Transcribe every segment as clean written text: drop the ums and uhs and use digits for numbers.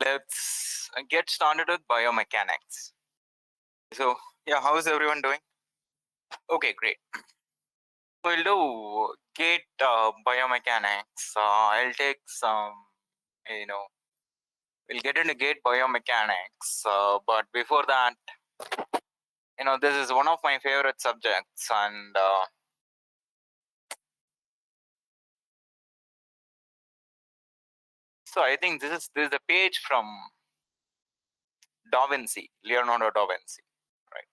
Let's get started with biomechanics. So, yeah, how is everyone doing? Okay, great. We'll do gate biomechanics. I'll take some, you know, we'll get into gate biomechanics. But before that, this is one of my favorite subjects, and so I think this is a page from Leonardo da Vinci, right?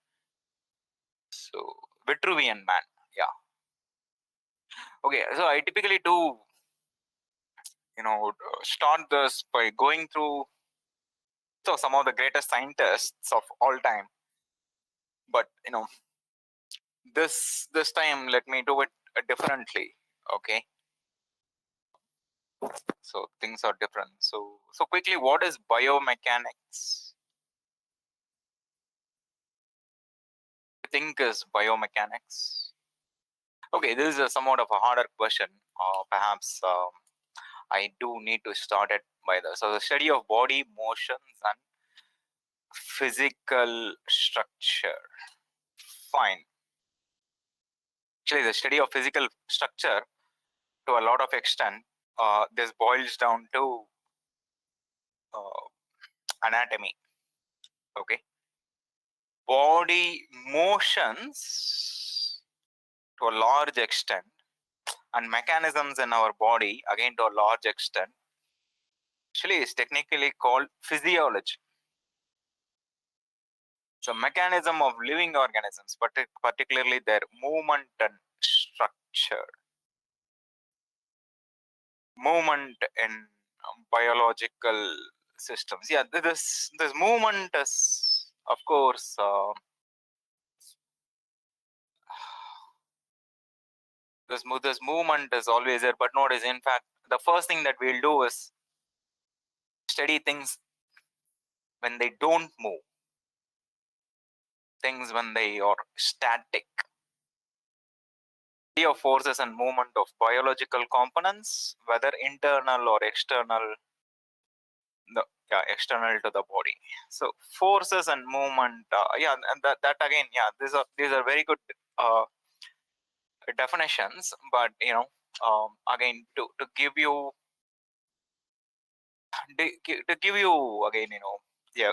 So Vitruvian Man, yeah. Okay, so I typically do start this by going through some of the greatest scientists of all time. But this time let me do it differently. Okay, so things are different. So quickly, what is biomechanics? I think is biomechanics. Okay, this is a somewhat of a harder question. Perhaps I do need to start it by the study of body motions and physical structure. Fine. Actually, the study of physical structure to a lot of extent, this boils down to anatomy. Okay, body motions to a large extent and mechanisms in our body, again to a large extent, actually is technically called physiology. So mechanism of living organisms, particularly their movement and structure. Movement in biological systems. Yeah, this movement is, of course, this movement is always there, but notice, in fact, the first thing that we'll do is study things when they don't move, things when they are static. Study of forces and movement of biological components, whether internal or external, external to the body. So forces and movement, and that again, these are very good definitions, but again, to give you again, yeah,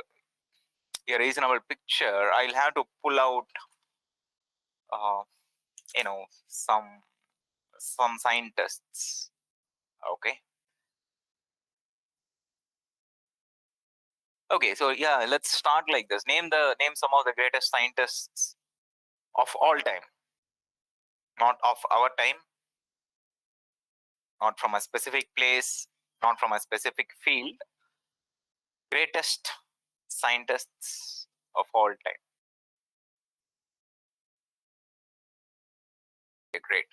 a reasonable picture, I'll have to pull out some scientists. Okay. Okay, so yeah, let's start like this. Name some of the greatest scientists of all time, not of our time, not from a specific place, not from a specific field. Greatest scientists of all time. Okay, great.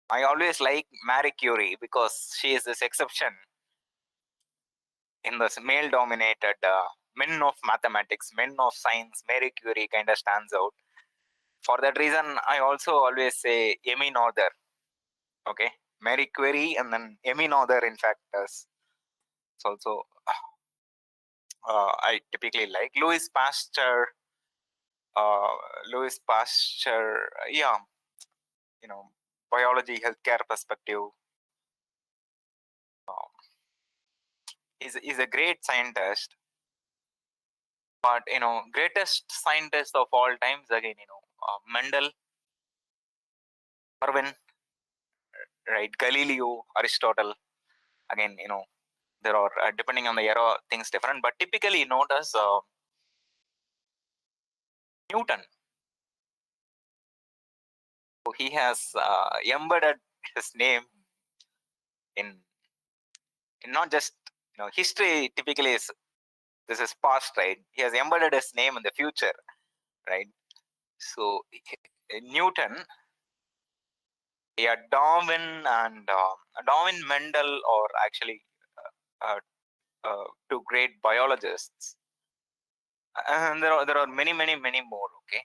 I always like Marie Curie because she is this exception in this male-dominated men of mathematics, men of science. Marie Curie kind of stands out. For that reason, I also always say Emmy Noether. Okay, Marie Curie and then Emmy Noether. In fact, is also I typically like Louis Pasteur. Louis Pasteur, yeah, biology, healthcare perspective. He's a great scientist, but greatest scientist of all times again, Mendel, Darwin, right? Galileo, Aristotle. Again, there are depending on the era, things different, but typically notice Newton. So he has embedded his name in not just history. Typically, this is past, right? He has embedded his name in the future, right? So Newton, yeah, Darwin and Darwin, Mendel, or actually two great biologists, and there are many more. Okay,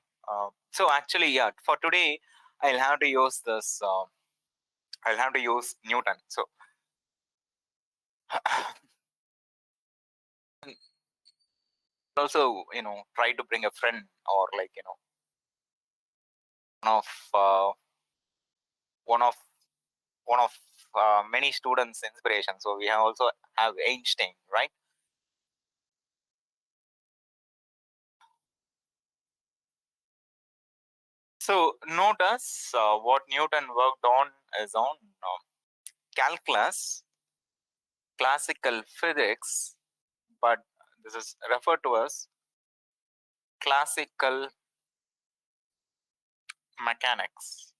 so actually, yeah, for today I'll have to use this I'll have to use Newton. So also, try to bring a friend or like, one of uh, one of one of many students' inspiration. So we have also have Einstein, right? So notice what Newton worked on is on calculus, classical physics, but this is referred to as classical mechanics.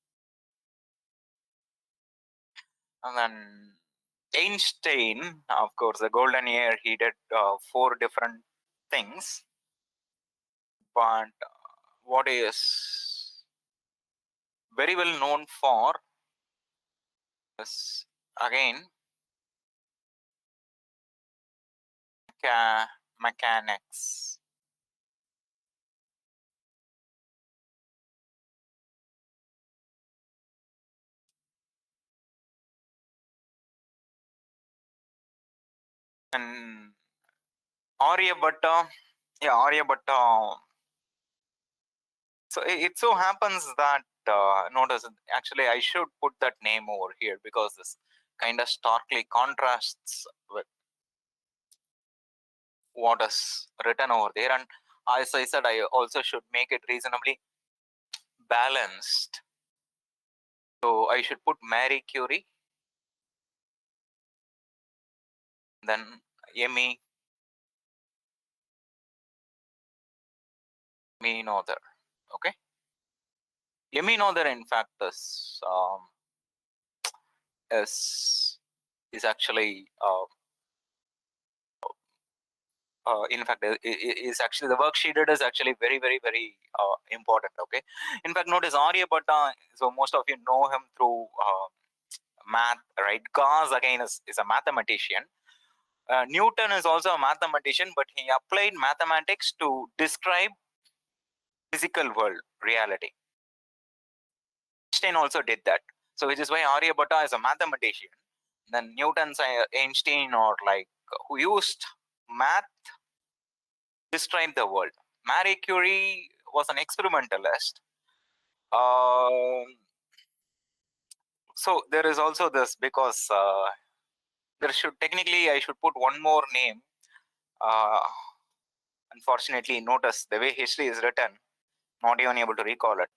And then Einstein, of course, the golden year, he did 4 different things. But what is very well known for is again mechanics. And Aryabhatta, Aryabhatta. So it so happens that notice actually I should put that name over here because this kind of starkly contrasts with what is written over there. And as I said, I also should make it reasonably balanced. So I should put Marie Curie, then Emmy Noether. Okay, Emmy Noether, in fact, is actually in fact is actually the work she did is actually very very very important. Okay, in fact, notice Aryabhatta. So most of you know him through math, right? Gauss again is a mathematician. Newton is also a mathematician, but he applied mathematics to describe physical world reality. Einstein also did that. So which is why Aryabhatta is a mathematician. Then Newton's Einstein or like who used math to describe the world. Marie Curie was an experimentalist. So there is also this because there should technically I should put one more name. Unfortunately, notice the way history is written, not even able to recall it.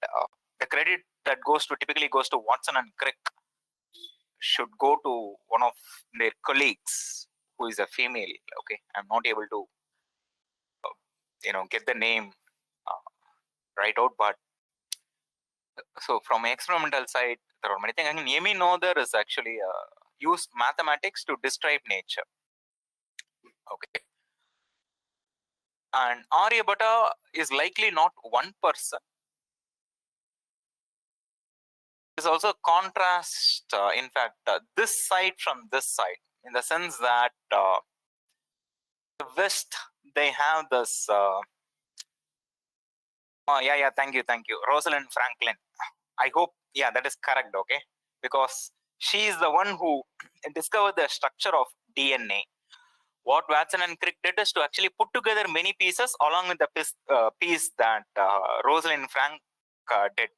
The credit that typically goes to Watson and Crick should go to one of their colleagues who is a female. Okay, I'm not able to get the name right out, but so from experimental side there are many things. I mean, Emmy Noether is actually used mathematics to describe nature. Okay, and Aryabhatta is likely not one person. There's also a contrast, in fact, this side from this side, in the sense that the West, they have this. Thank you. Rosalind Franklin. I hope, that is correct, okay? Because she is the one who discovered the structure of DNA. What Watson and Crick did is to actually put together many pieces along with the piece that Rosalind Frank did.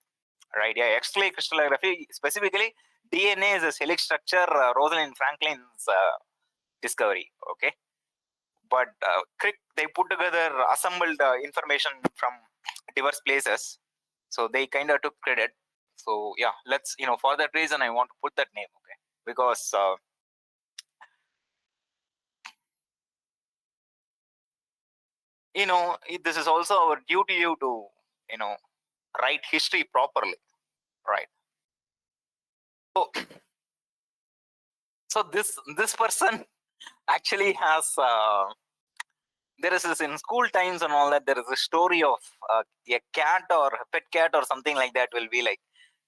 Right, yeah, X-ray crystallography, specifically DNA is a helix structure, Rosalind Franklin's discovery, okay? But Crick, they put together, assembled information from diverse places, so they kind of took credit. So yeah, let's, for that reason, I want to put that name, okay? Because this is also our duty to, write history properly, right? So, so this person actually has. There is this in school times and all that. There is a story of a cat or a pet cat or something like that will be like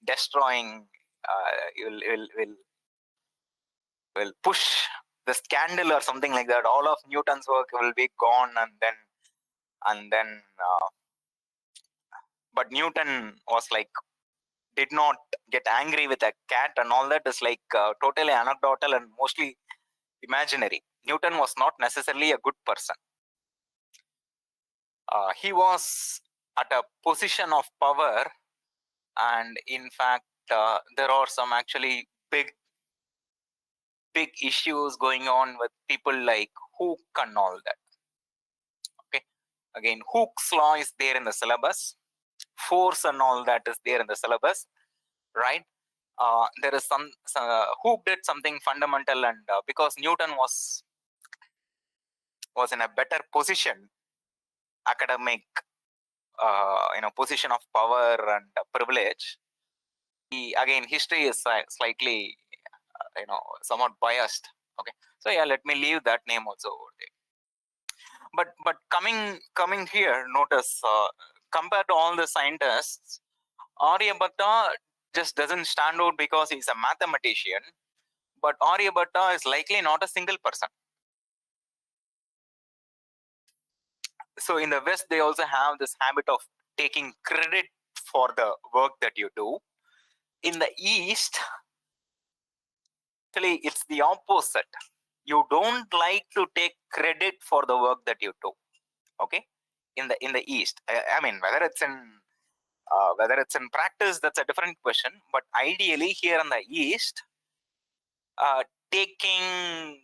destroying. Will push the scandal or something like that. All of Newton's work will be gone, and then. But Newton was like did not get angry with a cat and all that is like totally anecdotal and mostly imaginary. Newton was not necessarily a good person. He was at a position of power, and in fact, there are some actually big issues going on with people like Hooke and all that. Okay, again, Hooke's law is there in the syllabus. Force and all that is there in the syllabus, right? There is some Hooke did something fundamental, and because Newton was in a better position, academic, position of power and privilege. Again, history is slightly, somewhat biased. Okay, so yeah, let me leave that name also over there. But coming here, notice compared to all the scientists, Aryabhatta just doesn't stand out because he's a mathematician. But Aryabhatta is likely not a single person. So in the West, they also have this habit of taking credit for the work that you do. In the East, actually, it's the opposite. You don't like to take credit for the work that you do. Okay, in the East, I mean, whether it's in practice, that's a different question. But ideally, here in the East, taking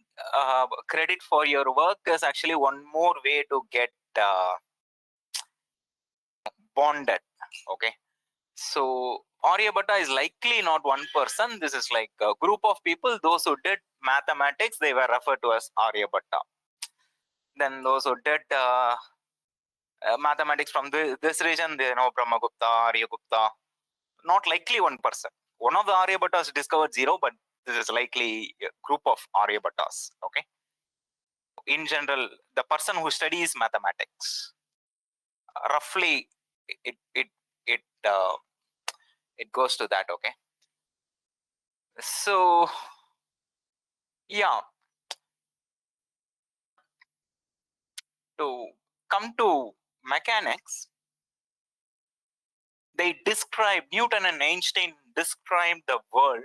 credit for your work is actually one more way to get bonded. Okay, so Aryabhatta is likely not one person. This is like a group of people. Those who did mathematics, they were referred to as Aryabhatta. Then those who did mathematics from this region, they know Brahmagupta, Aryagupta. Not likely one person. One of the Aryabhattas discovered zero, but this is likely a group of Aryabhattas. Okay. In general, the person who studies mathematics, roughly, it goes to that. Okay. So yeah, to come to mechanics, they describe, Newton and Einstein described the world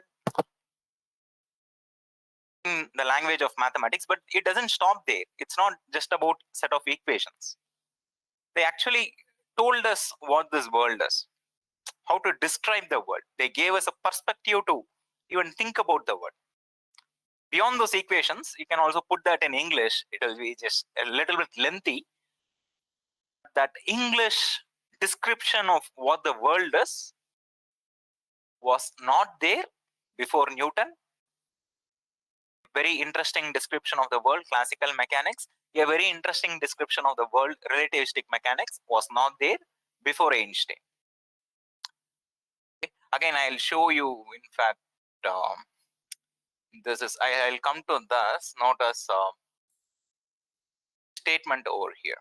in the language of mathematics, but it doesn't stop there. It's not just about set of equations. They actually told us what this world is, how to describe the world. They gave us a perspective to even think about the world. Beyond those equations, you can also put that in English. It will be just a little bit lengthy. That English description of what the world is was not there before Newton. Very interesting description of the world, classical mechanics. A very interesting description of the world, relativistic mechanics, was not there before Einstein. Okay. Again, I'll show you, in fact, this is, I'll come to this, notice statement over here.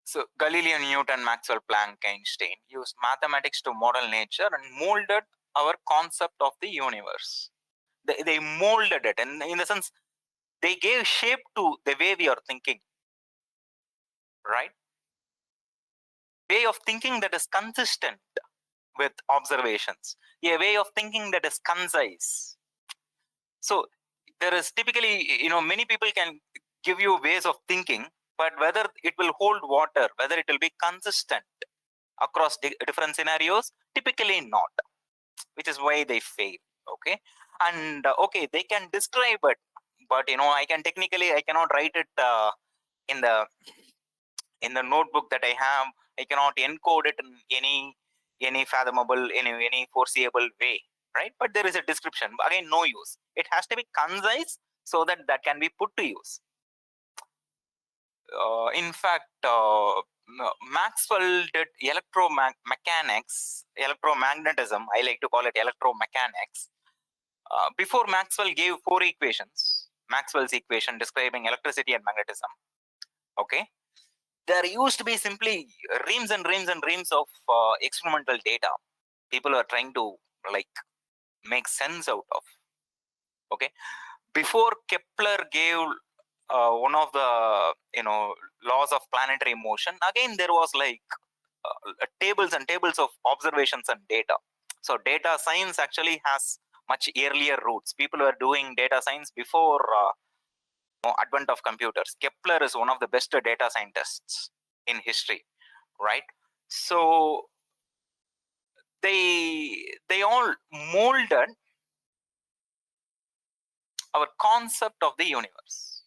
So Galileo, Newton, Maxwell, Planck, Einstein used mathematics to model nature and molded our concept of the universe. They molded it, and in the sense, they gave shape to the way we are thinking, right? Way of thinking that is consistent with observations, a way of thinking that is concise. So there is typically, many people can give you ways of thinking, but whether it will hold water, whether it will be consistent across different scenarios, typically not, which is why they fail. Okay, and okay, they can describe it, but I cannot write it in the notebook that I have. I cannot encode it in any fathomable, any foreseeable way, right? But there is a description. Again, no use. It has to be concise so that can be put to use. In fact, Maxwell did electromagnetism. I like to call it electromechanics. Before Maxwell gave 4 equations, Maxwell's equation describing electricity and magnetism. Okay, there used to be simply reams and reams and reams of experimental data. People are trying to make sense out of. Okay, before Kepler gave one of the laws of planetary motion. Again, there was like tables and tables of observations and data. So data science actually has much earlier roots. People were doing data science before advent of computers. Kepler is one of the best data scientists in history, right? So they all molded our concept of the universe.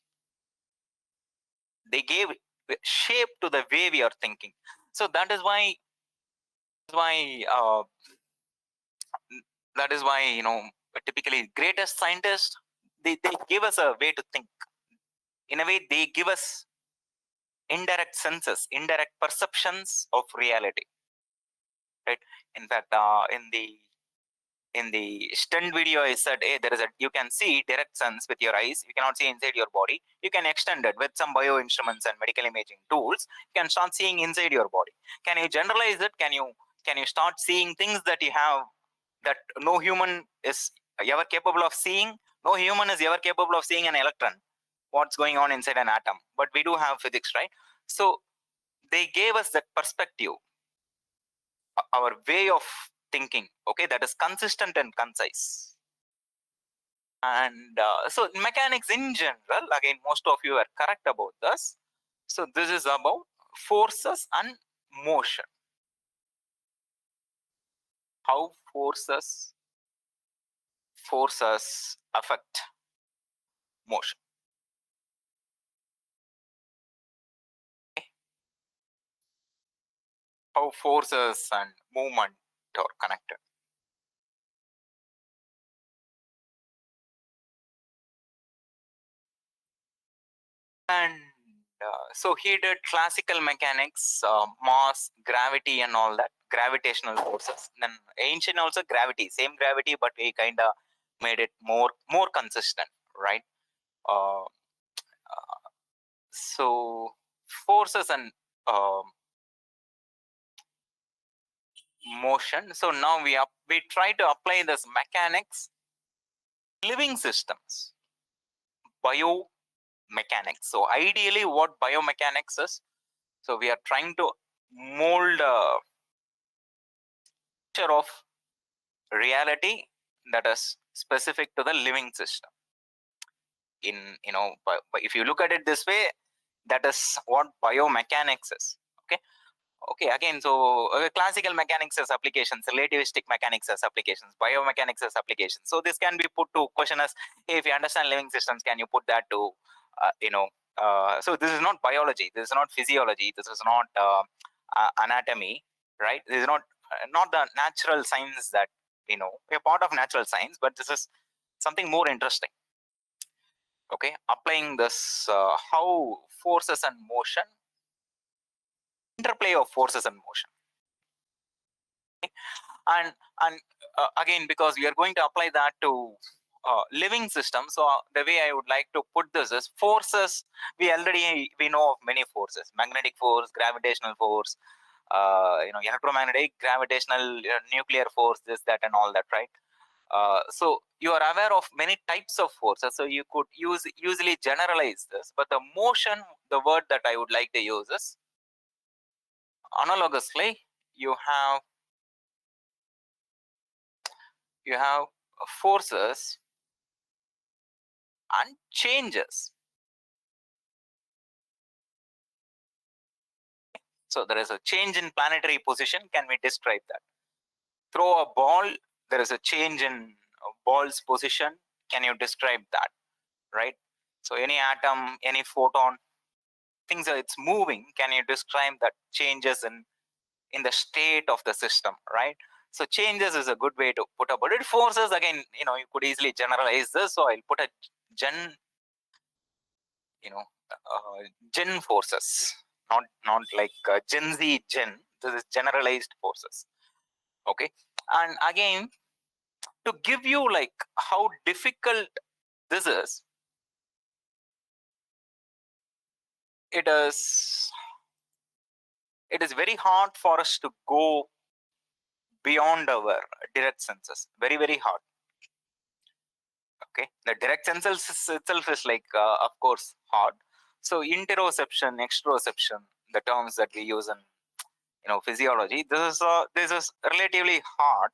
They gave shape to the way we are thinking. So that is why typically greatest scientists, they give us a way to think. In a way, they give us indirect senses, indirect perceptions of reality, right? In fact, in the stunt video, I said, hey, you can see direct sense with your eyes. You cannot see inside your body. You can extend it with some bio instruments and medical imaging tools. You can start seeing inside your body. Can you generalize it? Can you start seeing things that you have that no human is ever capable of seeing? No human is ever capable of seeing an electron, what's going on inside an atom. But we do have physics, right? So they gave us that perspective, our way of thinking, okay, that is consistent and concise. And so mechanics in general, again, most of you are correct about this. So this is about forces and motion. How forces affect motion. Okay. How forces and movement are connected. And so he did classical mechanics, mass, gravity, and all that, gravitational forces. Then ancient also gravity, same gravity, but we kind of made it more consistent, right? Uh, so forces and motion. So now we try to apply this mechanics, living systems, biomechanics. So ideally, what biomechanics is, so we are trying to mold a picture of reality that is specific to the living system. But if you look at it this way, that is what biomechanics is. Okay, again, so classical mechanics has applications, relativistic mechanics has applications, biomechanics has applications. So this can be put to question as, hey, if you understand living systems, can you put that to so this is not biology, this is not physiology, this is not anatomy, right? This is not the natural science that we're part of natural science, but this is something more interesting. Okay, applying this how forces and motion, interplay of forces and motion. Okay? And again, because we are going to apply that to living systems, so the way I would like to put this is forces. We know of many forces: magnetic force, gravitational force, electromagnetic, gravitational, nuclear force, this, that, and all that, right? So you are aware of many types of forces, so you could usually generalize this. But the motion, the word that I would like to use is analogously. You have forces and changes. So there is a change in planetary position. Can we describe that? Throw a ball, there is a change in ball's position. Can you describe that? Right? So any atom, any photon, things are it's moving. Can you describe that changes in the state of the system, right? So changes is a good way to put about it. Forces, again, you could easily generalize this. So I'll put a gen forces, not like Gen Z gen. This is generalized forces. Okay, and again, to give you like how difficult this is, it is very hard for us to go beyond our direct senses. Very, very hard. Okay, the direct sense itself is like, of course, hard. So interoception, exteroception, the terms that we use in physiology, this is relatively hard.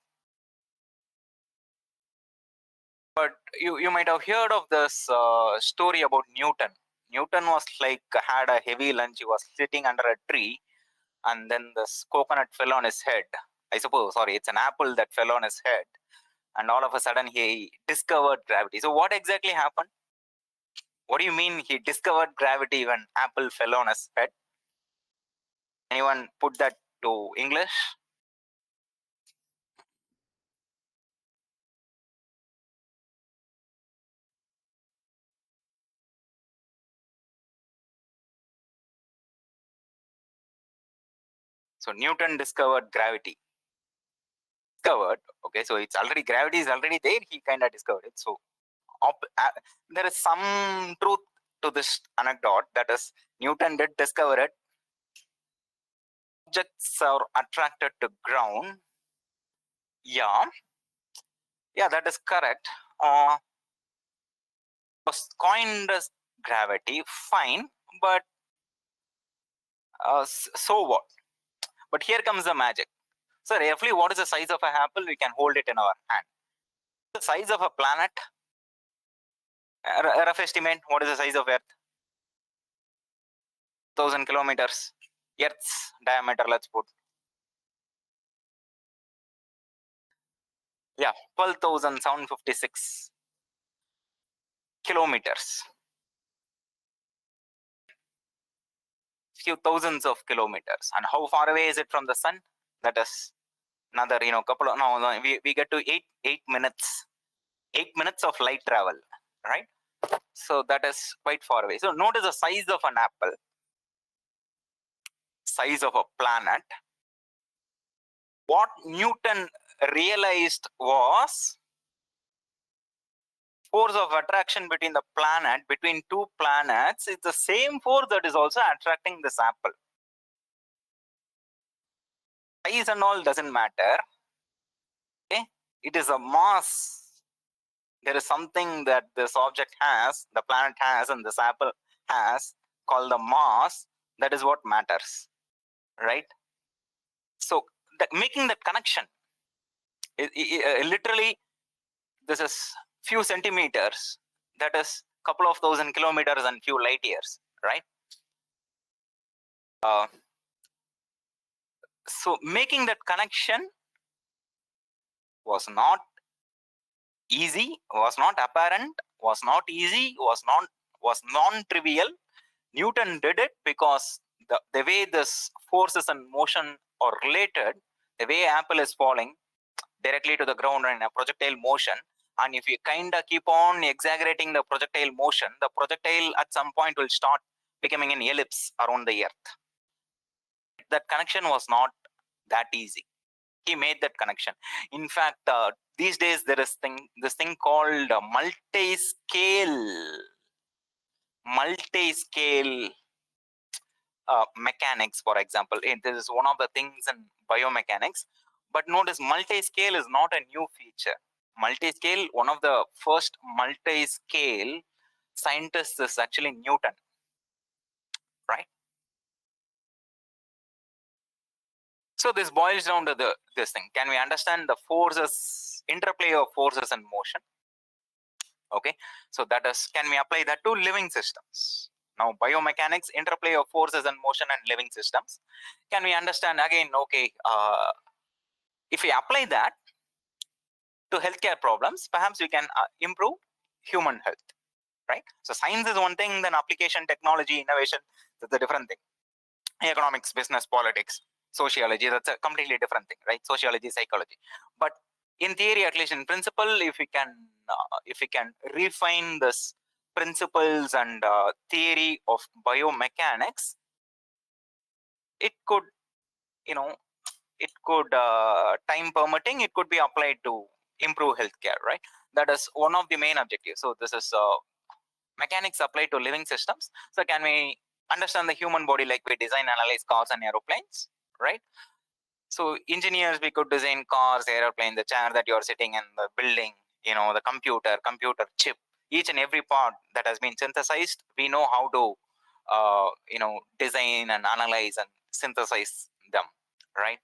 But you might have heard of this story about Newton. Newton was like had a heavy lunch. He was sitting under a tree, and then this coconut fell on his head. I suppose, sorry, it's an apple that fell on his head, and all of a sudden he discovered gravity. So what exactly happened? What do you mean he discovered gravity when apple fell on his head? Anyone put that to English? So Newton discovered gravity. Discovered, okay, so it's already, gravity is already there. He kind of discovered it. So there is some truth to this anecdote. That is, Newton did discover it. Objects are attracted to ground. Yeah, that is correct. Was coined as gravity, fine, but so what? But here comes the magic. So roughly, what is the size of an apple? We can hold it in our hand. The size of a planet, a rough estimate, what is the size of Earth? 1,000 kilometers. Earth's diameter, let's put. Yeah, 12,756 kilometers. Few thousands of kilometers. And how far away is it from the sun? That is another, couple of, no, we get to 8 minutes. 8 minutes of light travel, right? So that is quite far away. So notice the size of an apple, size of a planet. What Newton realized was force of attraction between the planet, between two planets, is the same force that is also attracting this apple. Size and all doesn't matter. Okay, it is a mass. There is something that this object has, the planet has, and this apple has, called the mass. That is what matters, right? So making that connection, literally, this is few centimeters. That is couple of thousand kilometers and few light years, right? So making that connection was not easy, was not apparent, was not easy, was non-trivial. Newton did it because the way this forces and motion are related, the way apple is falling directly to the ground in a projectile motion, and if you kind of keep on exaggerating the projectile motion, the projectile at some point will start becoming an ellipse around the earth. That connection was not that easy. He made that connection. In fact, these days there is this thing called multi-scale mechanics, for example. This is one of the things in biomechanics. But notice, multi-scale is not a new feature. Multi-scale, one of the first multi-scale scientists is actually Newton, right? So this boils down to this thing. Can we understand the forces, interplay of forces and motion? Okay, so that is, can we apply that to living systems? Now, biomechanics, interplay of forces and motion and living systems. Can we understand again, okay, if we apply that to healthcare problems, perhaps we can improve human health, right? So science is one thing, then application, technology, innovation, that's a different thing. Economics, business, politics, sociology, that's a completely different thing, right? Sociology, psychology. But in theory, at least in principle, if we can refine this principles and theory of biomechanics, it could, time permitting, it could be applied to improve healthcare, right? That is one of the main objectives. So this is mechanics applied to living systems. So can we understand the human body like we design, analyze cars and aeroplanes, right? So engineers, we could design cars, aeroplanes, the chair that you are sitting in, the building, the computer chip, each and every part that has been synthesized, we know how to design and analyze and synthesize them, right?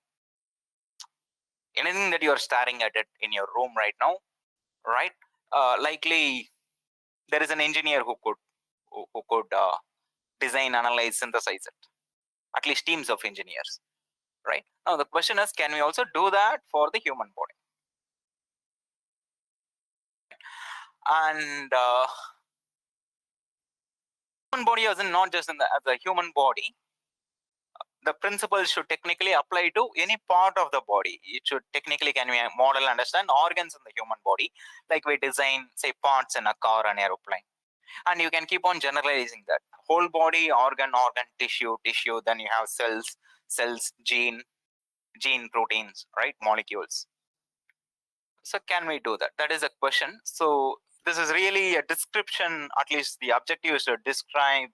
Anything that you are staring at it in your room right now, right? Likely there is an engineer who could design, analyze, synthesize it. At least teams of engineers, right? Now the question is, can we also do that for the human body? And human body is not just as a human body. The principles should technically apply to any part of the body. It should technically, can we model, understand organs in the human body, like we design, say, parts in a car and aeroplane. And you can keep on generalizing that. Whole body, organ, tissue, then you have cells, gene, proteins, right? Molecules. So can we do that? That is a question. So this is really a description, at least the objective is to describe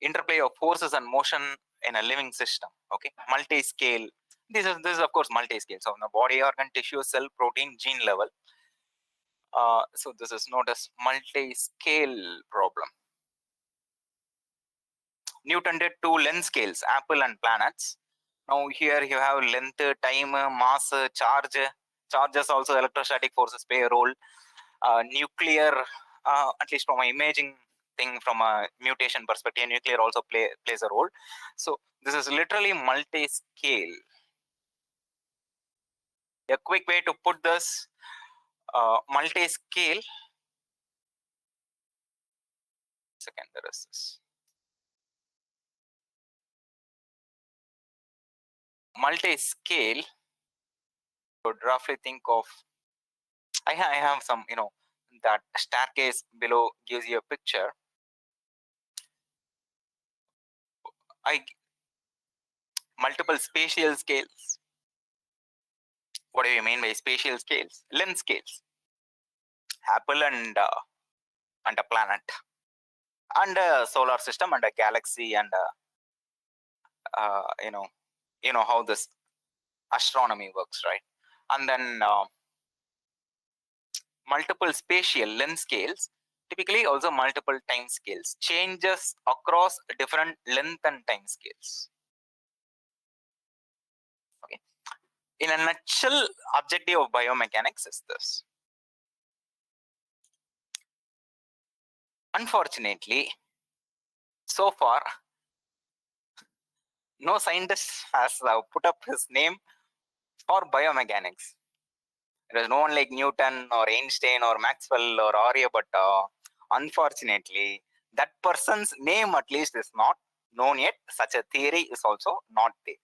interplay of forces and motion in a living system. Okay, multi-scale. This is of course multi-scale. So on the body, organ, tissue, cell, protein, gene level. So this is known as multi-scale problem. Newton did 2 length scales, apple and planets. Now here you have length, time, mass, charge. Charges also, electrostatic forces play a role. Nuclear, at least from an imaging thing, from a mutation perspective, nuclear also plays a role. So this is literally multi-scale. A quick way to put this, multi-scale. Second, there is this. Multi-scale, would roughly think of, I have some, that staircase below gives you a picture. Multiple spatial scales. What do you mean by spatial scales? Length scales. Apple and a planet, and a solar system, and a galaxy, and how this astronomy works, right? And then multiple spatial length scales, typically also multiple time scales, changes across different length and time scales. Okay. In a nutshell, objective of biomechanics is this. Unfortunately, so far, no scientist has put up his name for biomechanics. There is no one like Newton or Einstein or Maxwell or Aryabhatta. Unfortunately, that person's name at least is not known yet. Such a theory is also not there.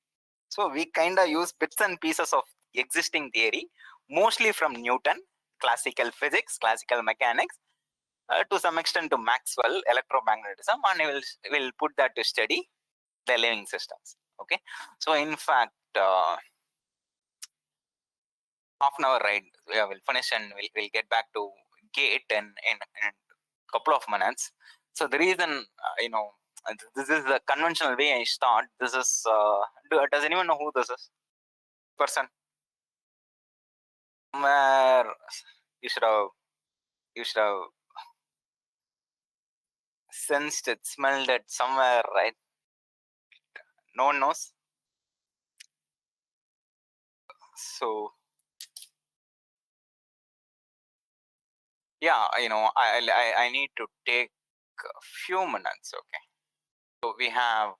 So we kind of use bits and pieces of existing theory, mostly from Newton, classical physics, classical mechanics, to some extent to Maxwell, electromagnetism, and we'll put that to study the living systems. Okay. So in fact, half an hour, right? Yeah, we'll finish and we'll get back to gate in a couple of minutes. So the reason, this is the conventional way I start. This is, does anyone know who this is? Person? Somewhere you should have sensed it, smelled it somewhere, right? No one knows. So yeah, I need to take a few minutes. Okay. So we have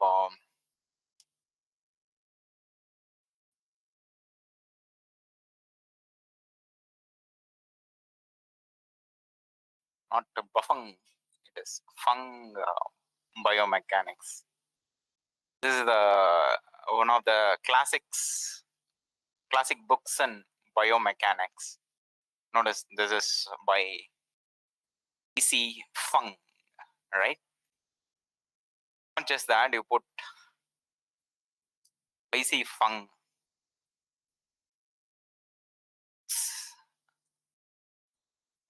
not Buffung, it is Fung Biomechanics. This is one of the classic books in biomechanics. Notice this is by C. Fung, right? Not just that, you put C. Fung.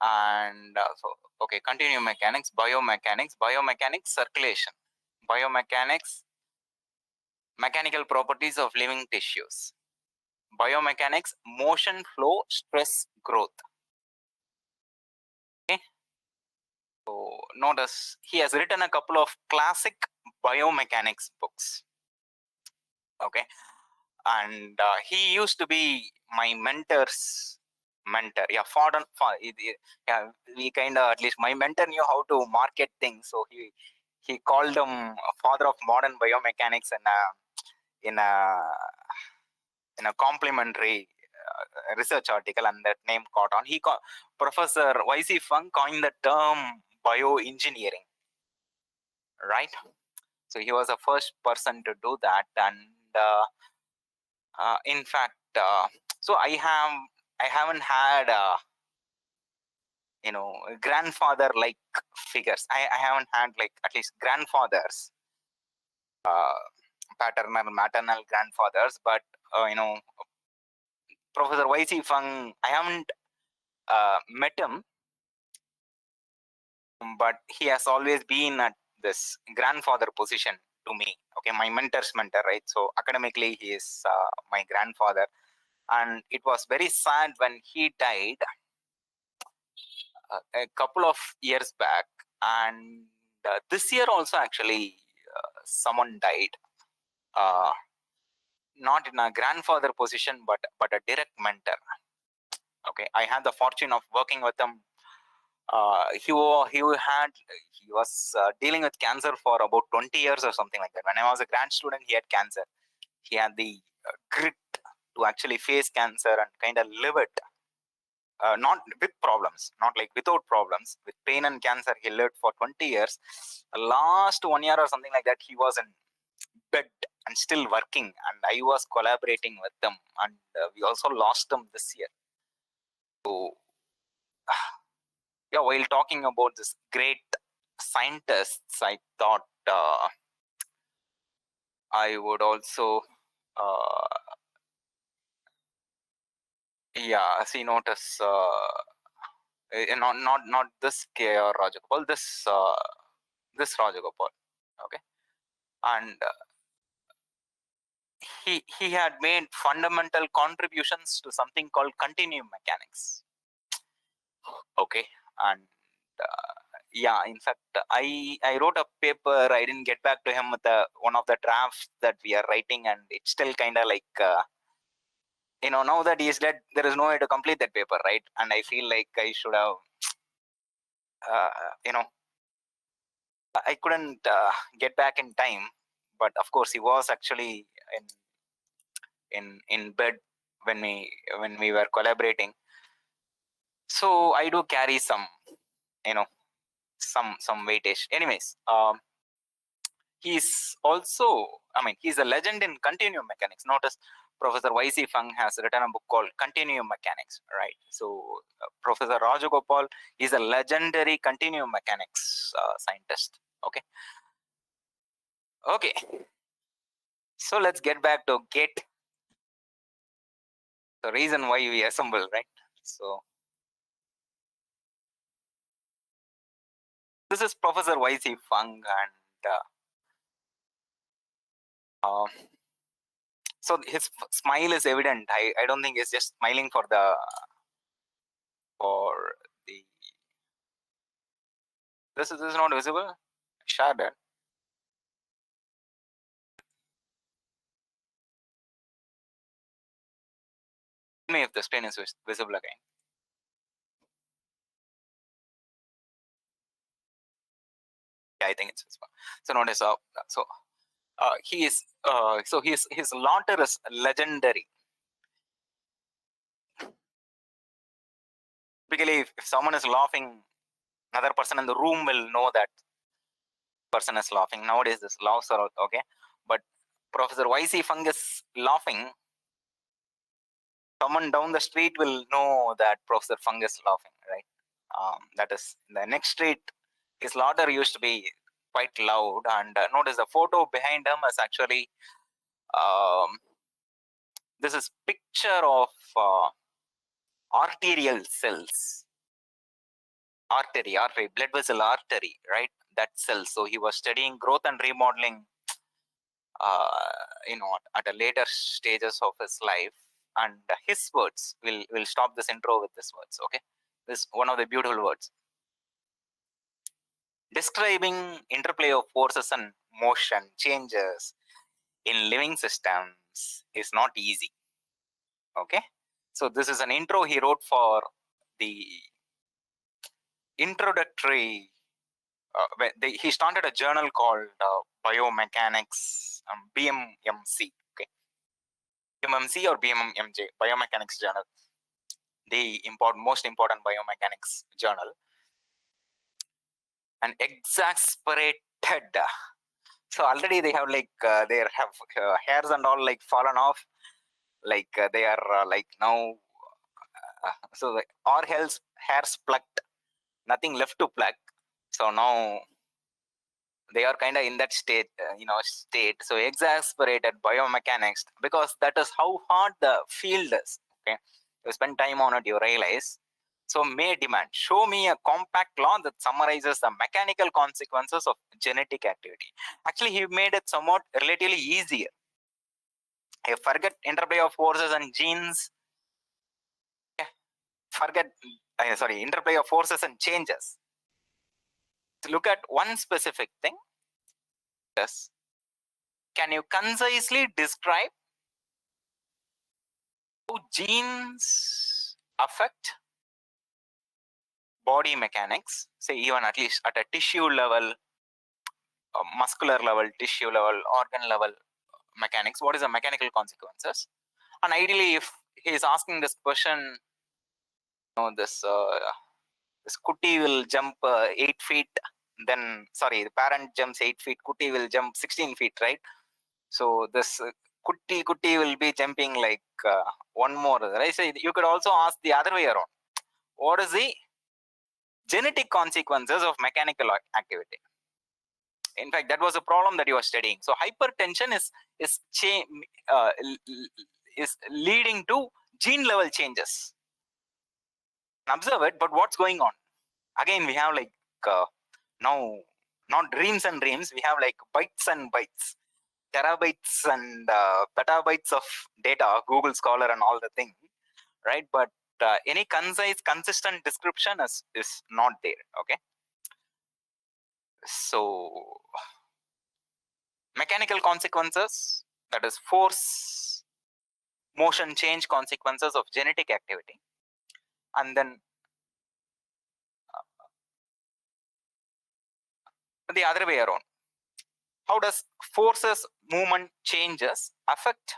And so, okay, continue mechanics, biomechanics, circulation, biomechanics, mechanical properties of living tissues. Biomechanics, motion flow, stress, growth. Okay. So notice he has written a couple of classic biomechanics books. Okay. And he used to be my mentor's mentor. Yeah, yeah, we kind of, at least my mentor knew how to market things. So he called him father of modern biomechanics in a in a complimentary research article, and that name caught on. Professor Y.C. Fung coined the term bioengineering, right? So he was the first person to do that, and in fact, so I haven't had grandfather like figures. I haven't had like at least grandfathers, paternal, maternal grandfathers, but Professor Y.C. Fung, I haven't met him, but he has always been at this grandfather position to me. Okay, my mentor's mentor, right? So academically, he is my grandfather, and it was very sad when he died a couple of years back, and this year also actually someone died. Not in a grandfather position, but a direct mentor. Okay, I had the fortune of working with him. He was dealing with cancer for about 20 years or something like that. When I was a grad student, he had cancer. He had the grit to actually face cancer and kind of live it. Not with problems, not like without problems. With pain and cancer, he lived for 20 years. Last 1 year or something like that, he was in bed and still working, and I was collaborating with them, and we also lost them this year. So yeah, while talking about this great scientists, I thought I would also see, notice not this K.R. Rajagopal, this Rajagopal. Okay. And he had made fundamental contributions to something called continuum mechanics. Okay. And in fact, I wrote a paper. I didn't get back to him with one of the drafts that we are writing, and it's still kind of like now that he is dead, there is no way to complete that paper, right? And I feel like I should have I couldn't get back in time, but of course he was actually in bed when we were collaborating. So I do carry some some weightage. Anyways, he's also, he's a legend in continuum mechanics. Notice Professor Y.C. Fung has written a book called Continuum Mechanics, right? So Professor Rajagopal is a legendary continuum mechanics scientist. Okay. Okay. So let's get back to GATE, the reason why we assemble, right? So this is Professor Y.C. Fung, and so his smile is evident. I don't think he's just smiling for the this is not visible. I shared it. Tell me if the screen is visible again. Yeah, I think it's visible. So notice he is his laughter is legendary. Typically, if someone is laughing, another person in the room will know that person is laughing. Nowadays, this laughs are okay, but Professor Y.C. Fung is laughing. Someone down the street will know that Professor Fung is laughing, right? That is in the next street. His laughter used to be quite loud, and notice the photo behind him is actually this is picture of arterial cells, artery, blood vessel artery, right? That cell. So he was studying growth and remodeling, at a later stages of his life. and his words. We'll stop this intro with this words. Okay, this one of the beautiful words. Describing interplay of forces and motion changes in living systems is not easy. Okay, so this is an intro he wrote for the introductory. He started a journal called Biomechanics, BMMC. Okay, BMMC or BMMJ, Biomechanics Journal, the most important biomechanics journal, and exasperated. So already they have like their hairs and all like fallen off, like they are like now. So like, or hairs plucked, nothing left to pluck. So now they are kind of in that state. So exasperated biomechanics, because that is how hard the field is. Okay, you spend time on it, you realize. So may demand, show me a compact law that summarizes the mechanical consequences of genetic activity. Actually, he made it somewhat relatively easier. You forget interplay of forces and genes. Interplay of forces and changes. Look at one specific thing. Yes. Can you concisely describe how genes affect body mechanics, say even at least at a tissue level, muscular level, tissue level, organ level mechanics? What is the mechanical consequences? And ideally, if he is asking this question, this Kuti will jump 8 feet, then the parent jumps 8 feet, Kuti will jump 16 feet, right? So this Kuti will be jumping like one more, right? So you could also ask the other way around. What is the genetic consequences of mechanical activity? In fact, that was a problem that you were studying. So hypertension is leading to gene level changes. Observe it, but what's going on? Again, we have like now not dreams and dreams. We have like bytes and bytes, terabytes and petabytes of data, Google Scholar and all the thing, right? But any concise, consistent description is not there. Okay. So mechanical consequences, that is force, motion change consequences of genetic activity, and then the other way around. How does forces, movement changes affect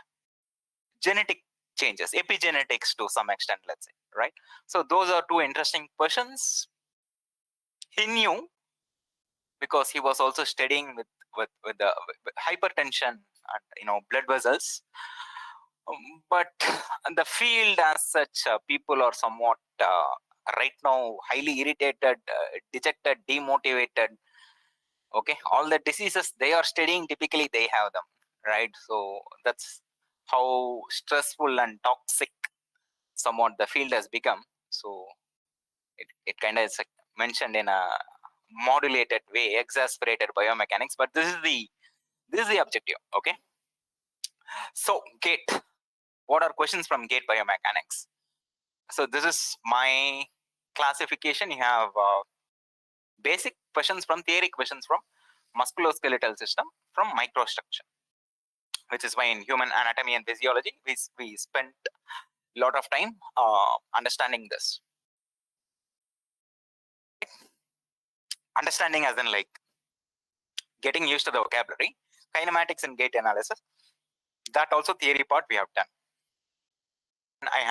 genetic changes, epigenetics to some extent, let's say, right? So those are two interesting questions. He knew, because he was also studying with hypertension and blood vessels. But the field as such, people are somewhat right now highly irritated, dejected, demotivated. Okay, all the diseases they are studying, typically they have them, right? So that's how stressful and toxic somewhat the field has become. So it kind of is mentioned in a modulated way, exasperated biomechanics, but this is the objective. Okay, so GATE, what are questions from GATE biomechanics? So this is my classification. You have basic questions from theory, questions from musculoskeletal system, from microstructure, which is why in human anatomy and physiology we spent a lot of time understanding this. Understanding as in like getting used to the vocabulary, kinematics and gate analysis. That also theory part we have done. And I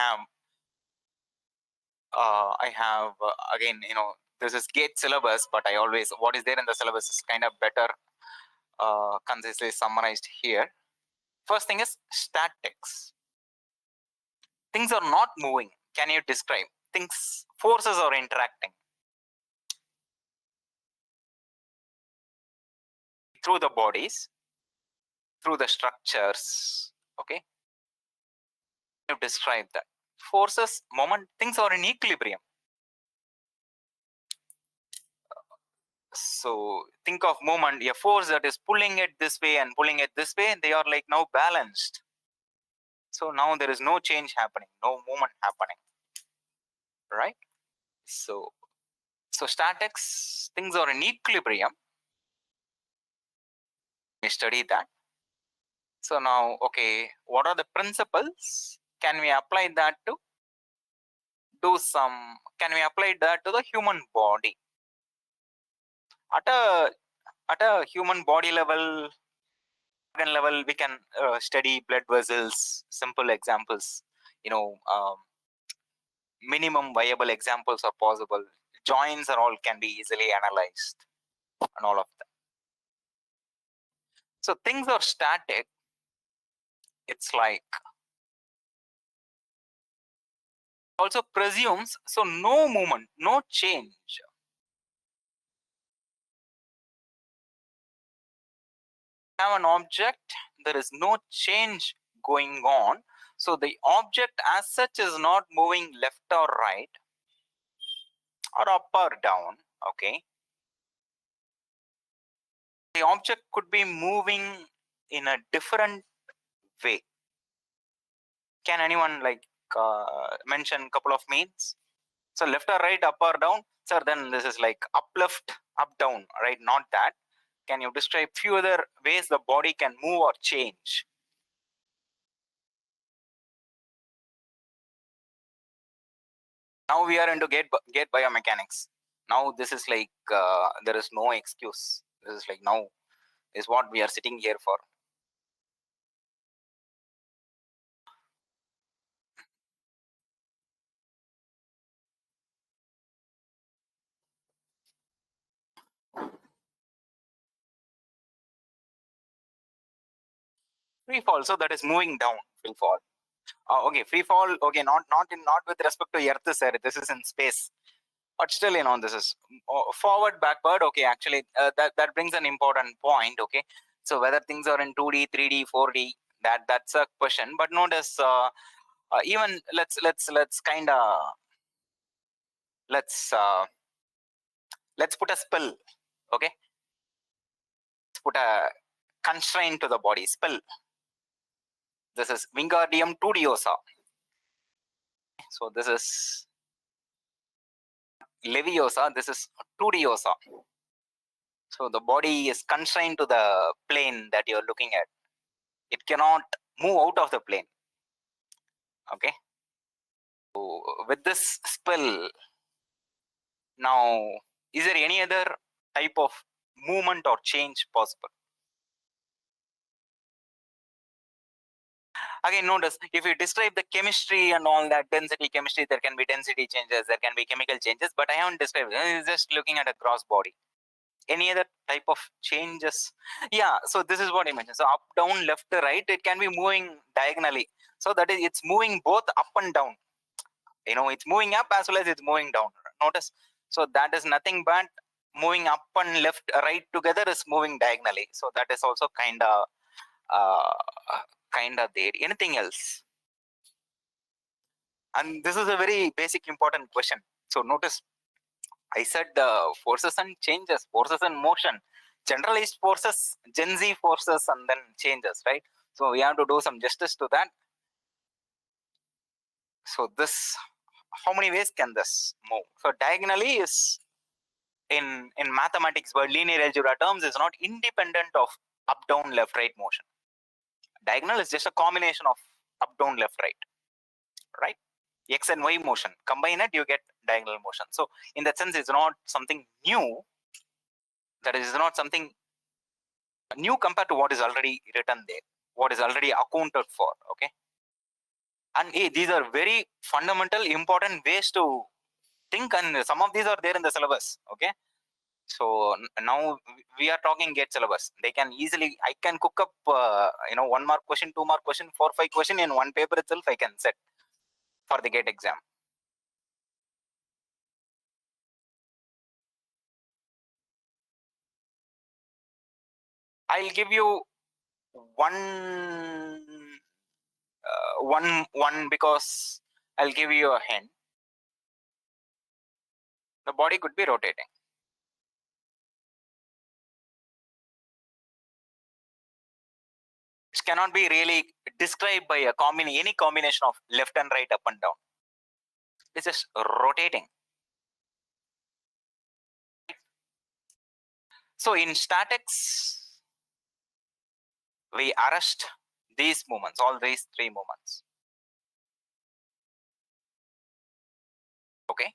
have again, this is GATE syllabus, but I always, what is there in the syllabus is kind of better concisely summarized here. First thing is statics. Things are not moving. Can you describe? Things, forces are interacting through the bodies, through the structures. Okay, you describe that. Forces, moment, things are in equilibrium. So think of moment, a force that is pulling it this way and pulling it this way, they are like now balanced. So now there is no change happening, no movement happening, right? So statics, things are in equilibrium. We study that. So now, okay, what are the principles? Can we apply that to can we apply that to the human body? At a human body level, organ level, we can study blood vessels, simple examples, minimum viable examples are possible. Joints are all can be easily analyzed and all of that. So things are static. It's like also presumes, so no movement, no change. Have an object, there is no change going on. So the object as such is not moving left or right or up or down. Okay. The object could be moving in a different way. Can anyone mention a couple of means? So left or right, up or down? Sir, then this is like up left, up down, right? Not that. Can you describe few other ways the body can move or change? Now we are into gate biomechanics. Now this is like there is no excuse. This is like now is what we are sitting here for. Free fall, so that is moving down. Free fall. Okay, free fall. Okay, not with respect to Earth, sir. This is in space. But still, this is forward, backward. Okay, actually, that brings an important point. Okay, so whether things are in 2D, 3D, 4D, that's a question. But notice, even let's kind of let's put a spell. Okay, let's put a constraint to the body. Spell. This is Wingardium Studiosa. So this is Leviosa. This is Studiosa. So the body is constrained to the plane that you're looking at. It cannot move out of the plane. Okay. So with this spell, now is there any other type of movement or change possible? Again, notice if you describe the chemistry and all that density chemistry, there can be density changes, there can be chemical changes, but I haven't described it. It's just looking at a gross body. Any other type of changes? Yeah, so this is what I mentioned. So up, down, left, right, it can be moving diagonally. So that is, it's moving both up and down. It's moving up as well as it's moving down. Notice. So that is nothing but moving up and left, right together is moving diagonally. So that is also kind of there. Anything else? And this is a very basic important question. So notice I said forces and changes, forces and motion, generalized forces, Gen Z forces, and then changes, right? So we have to do some justice to that. So this, how many ways can this move? So diagonally is in mathematics, but linear algebra terms is not independent of up, down, left, right motion. Diagonal is just a combination of up, down, left, right? X and Y motion. Combine it, you get diagonal motion. So in that sense, it's not something new. That is not something new compared to what is already written there, what is already accounted for. Okay. And these are very fundamental, important ways to think, and some of these are there in the syllabus. Okay. So now we are talking GATE syllabus. They can easily, I can cook up, 1 mark question, 2 mark question, 4, 5 question in one paper itself. I can set for the GATE exam. I'll give you one because I'll give you a hint. The body could be rotating. which cannot be really described by any combination of left and right, up and down. It's just rotating. So in statics, we arrest these movements, all these three movements. Okay.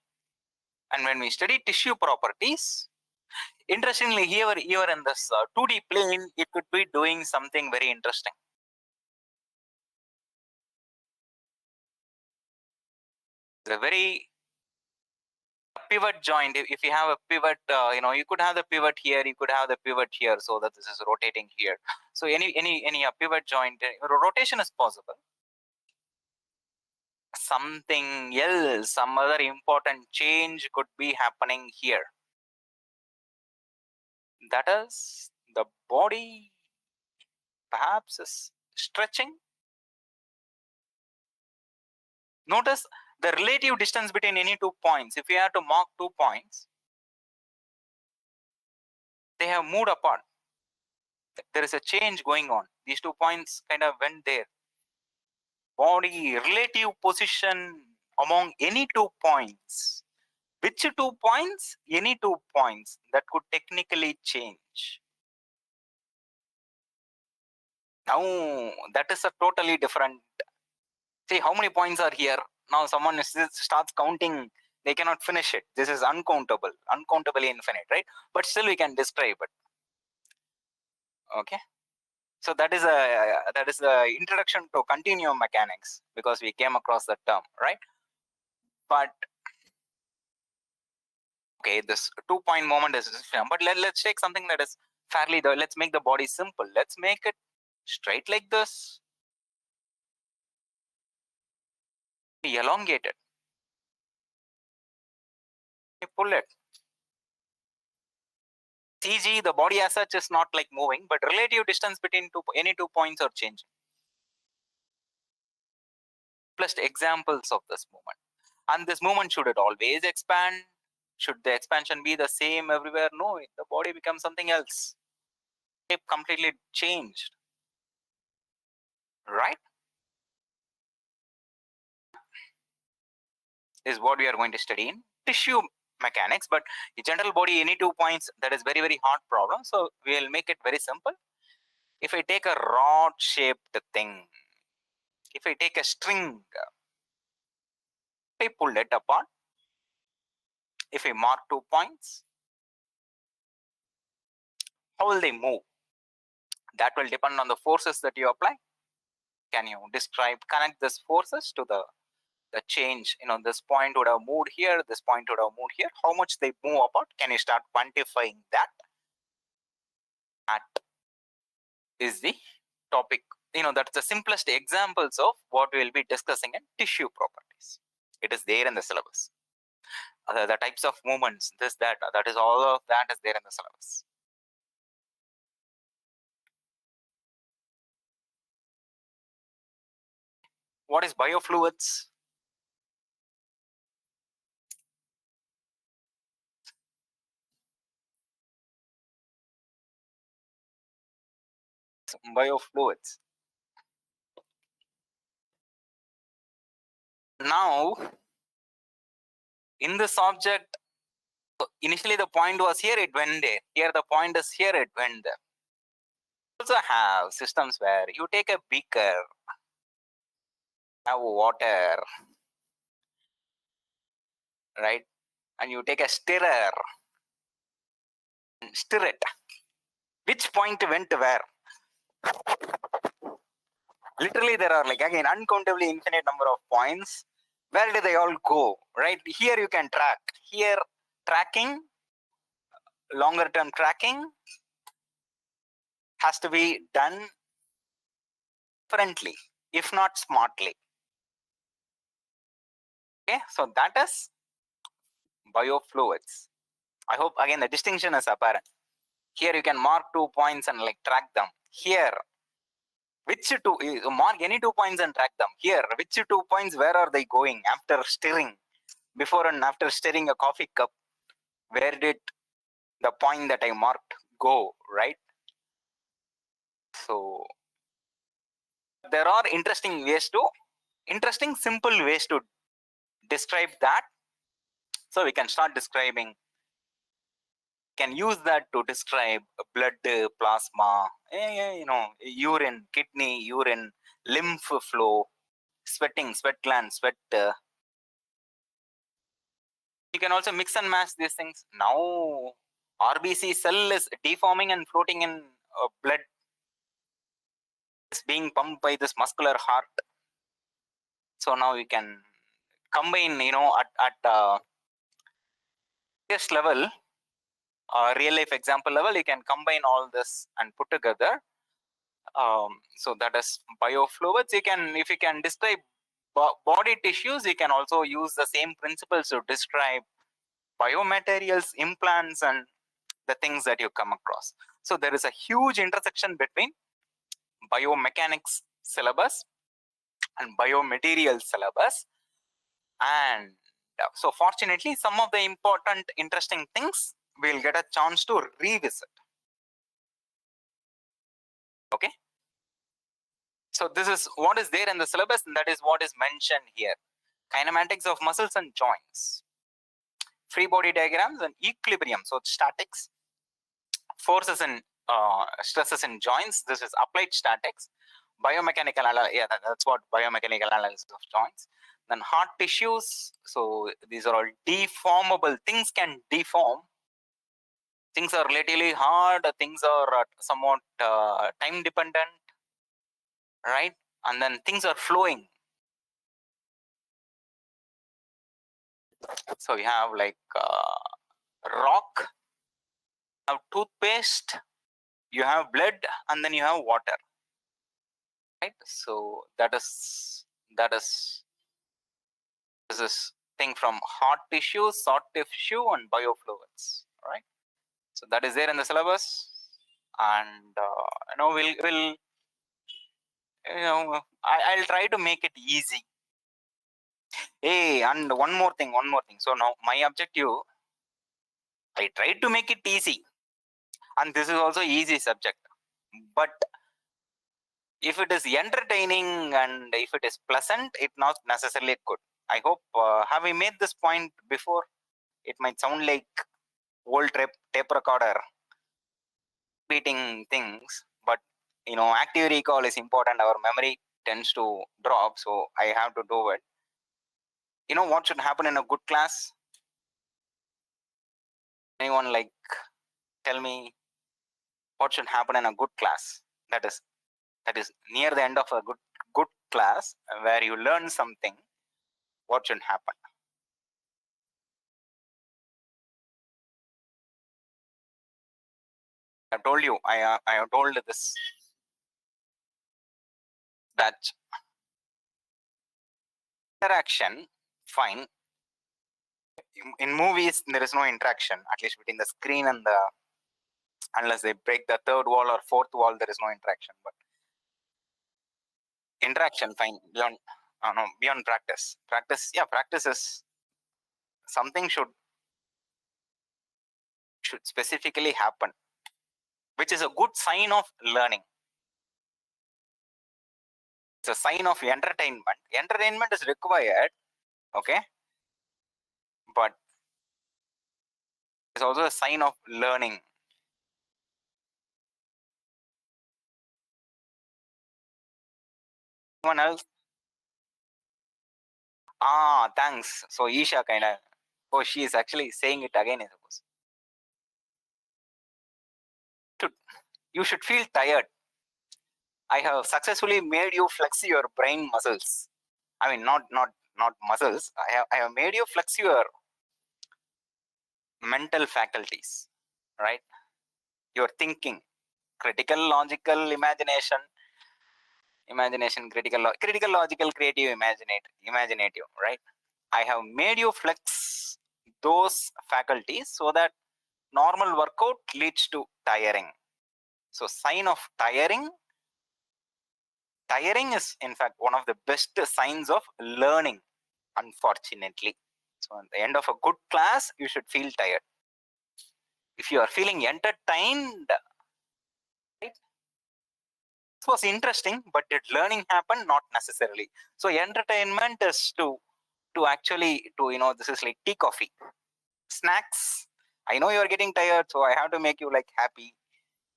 And when we study tissue properties, interestingly, here in this 2D plane, it could be doing something very interesting. The very pivot joint, if you have a pivot, you could have the pivot here, you could have the pivot here, so that this is rotating here. So any pivot joint, rotation is possible. Something else, some other important change could be happening here. That is, the body perhaps is stretching. Notice the relative distance between any 2 points. If you have to mark 2 points, they have moved apart. There is a change going on. These 2 points kind of went there. Body relative position among any 2 points. Which 2 points? Any 2 points that could technically change. Now that is a totally different. See how many points are here. Now someone starts counting, they cannot finish it. This is uncountable, uncountably infinite, right? But still we can describe it. Okay. So that is a introduction to continuum mechanics, because we came across that term, right? But okay, this 2-point moment is different. But let's take something that is fairly. Let's make the body simple. Let's make it straight like this. Elongate it. Pull it. CG, the body as such is not like moving, but relative distance between any 2 points are changing. Plus examples of this movement. And this movement, should it always expand? Should the expansion be the same everywhere? No, the body becomes something else. Shape completely changed. Right? Is what we are going to study in tissue mechanics. But the general body, any 2 points, that is very, very hard problem. So we will make it very simple. If I take a rod shaped thing, if I take a string, I pull it apart. If I mark 2 points, how will they move? That will depend on the forces that you apply. Can you connect these forces to the change? This point would have moved here, this point would have moved here. How much they move apart? Can you start quantifying that? That is the topic. That's the simplest examples of what we will be discussing in tissue properties. It is there in the syllabus. The types of movements, that is all of that is there in the syllabus. What is biofluids? Biofluids. Now, in this object, initially the point was here, it went there. Here the point is here, it went there. Also have systems where you take a beaker, have water, right? And you take a stirrer and stir it. Which point went where? Literally, there are again uncountably infinite number of points. Where do they all go? Right? Here you can track. Here, tracking, longer term tracking has to be done differently, if not smartly. Okay, so that is biofluids. I hope again the distinction is apparent. Here you can mark 2 points and track them. Here, which mark any 2 points and track them. Here, which 2 points, where are they going after stirring? Before and after stirring a coffee cup, where did the point that I marked go, right? So There are interesting simple ways to describe that. So we can start describing, can use that to describe blood, plasma, urine, kidney, urine, lymph flow, sweating, sweat gland, sweat. You can also mix and match these things. Now, RBC cell is deforming and floating in blood. It's being pumped by this muscular heart. So now we can combine, at this level, real life example level, you can combine all this and put together. So that is biofluids. If you can describe body tissues, you can also use the same principles to describe biomaterials, implants, and the things that you come across. So there is a huge intersection between biomechanics syllabus and biomaterials syllabus. And so fortunately, some of the important, interesting things we'll get a chance to revisit. Okay. So this is what is there in the syllabus, and that is what is mentioned here. Kinematics of muscles and joints, free body diagrams and equilibrium. So statics, forces and stresses in joints. This is applied statics. Biomechanical, that's what biomechanical analysis of joints. Then heart tissues. So these are all deformable. Things can deform. Things are relatively hard. Things are somewhat time dependent, right? And then things are flowing. So you have like rock, you have toothpaste, you have blood, and then you have water, right? So this is thing from hard tissue, soft tissue, and biofluids, right? So that is there in the syllabus, and we'll I'll try to make it easy. Hey, and one more thing. So now my objective, I tried to make it easy, and this is also easy subject, but if it is entertaining and if it is pleasant, it's not necessarily good. I hope, have we made this point before? It might sound like old tape recorder repeating things, but active recall is important. Our memory tends to drop, so I have to do it. What should happen in a good class? Anyone tell me what should happen in a good class? That is near the end of a good class where you learn something. What should happen? I told you, I have told this, that interaction, fine. In movies, there is no interaction, at least between the screen and unless they break the third wall or fourth wall, there is no interaction. But interaction, fine, beyond practice. Practice is something should specifically happen, which is a good sign of learning. It's a sign of entertainment. Entertainment is required, okay, but it's also a sign of learning. Anyone else? Thanks. So Isha she is actually saying it again, I suppose. You should feel tired. I have successfully made you flex your brain muscles. I mean, not muscles. I have made you flex your mental faculties, right? Your thinking, critical, logical, imaginative, critical, logical, creative, imaginative, right? I have made you flex those faculties so that normal workout leads to tiring. So sign of tiring is in fact one of the best signs of learning, unfortunately. So at the end of a good class, you should feel tired. If you are feeling entertained, right, was interesting, but did learning happen? Not necessarily. So entertainment is to actually this is like tea, coffee, snacks. I know you're getting tired, so I have to make you like happy.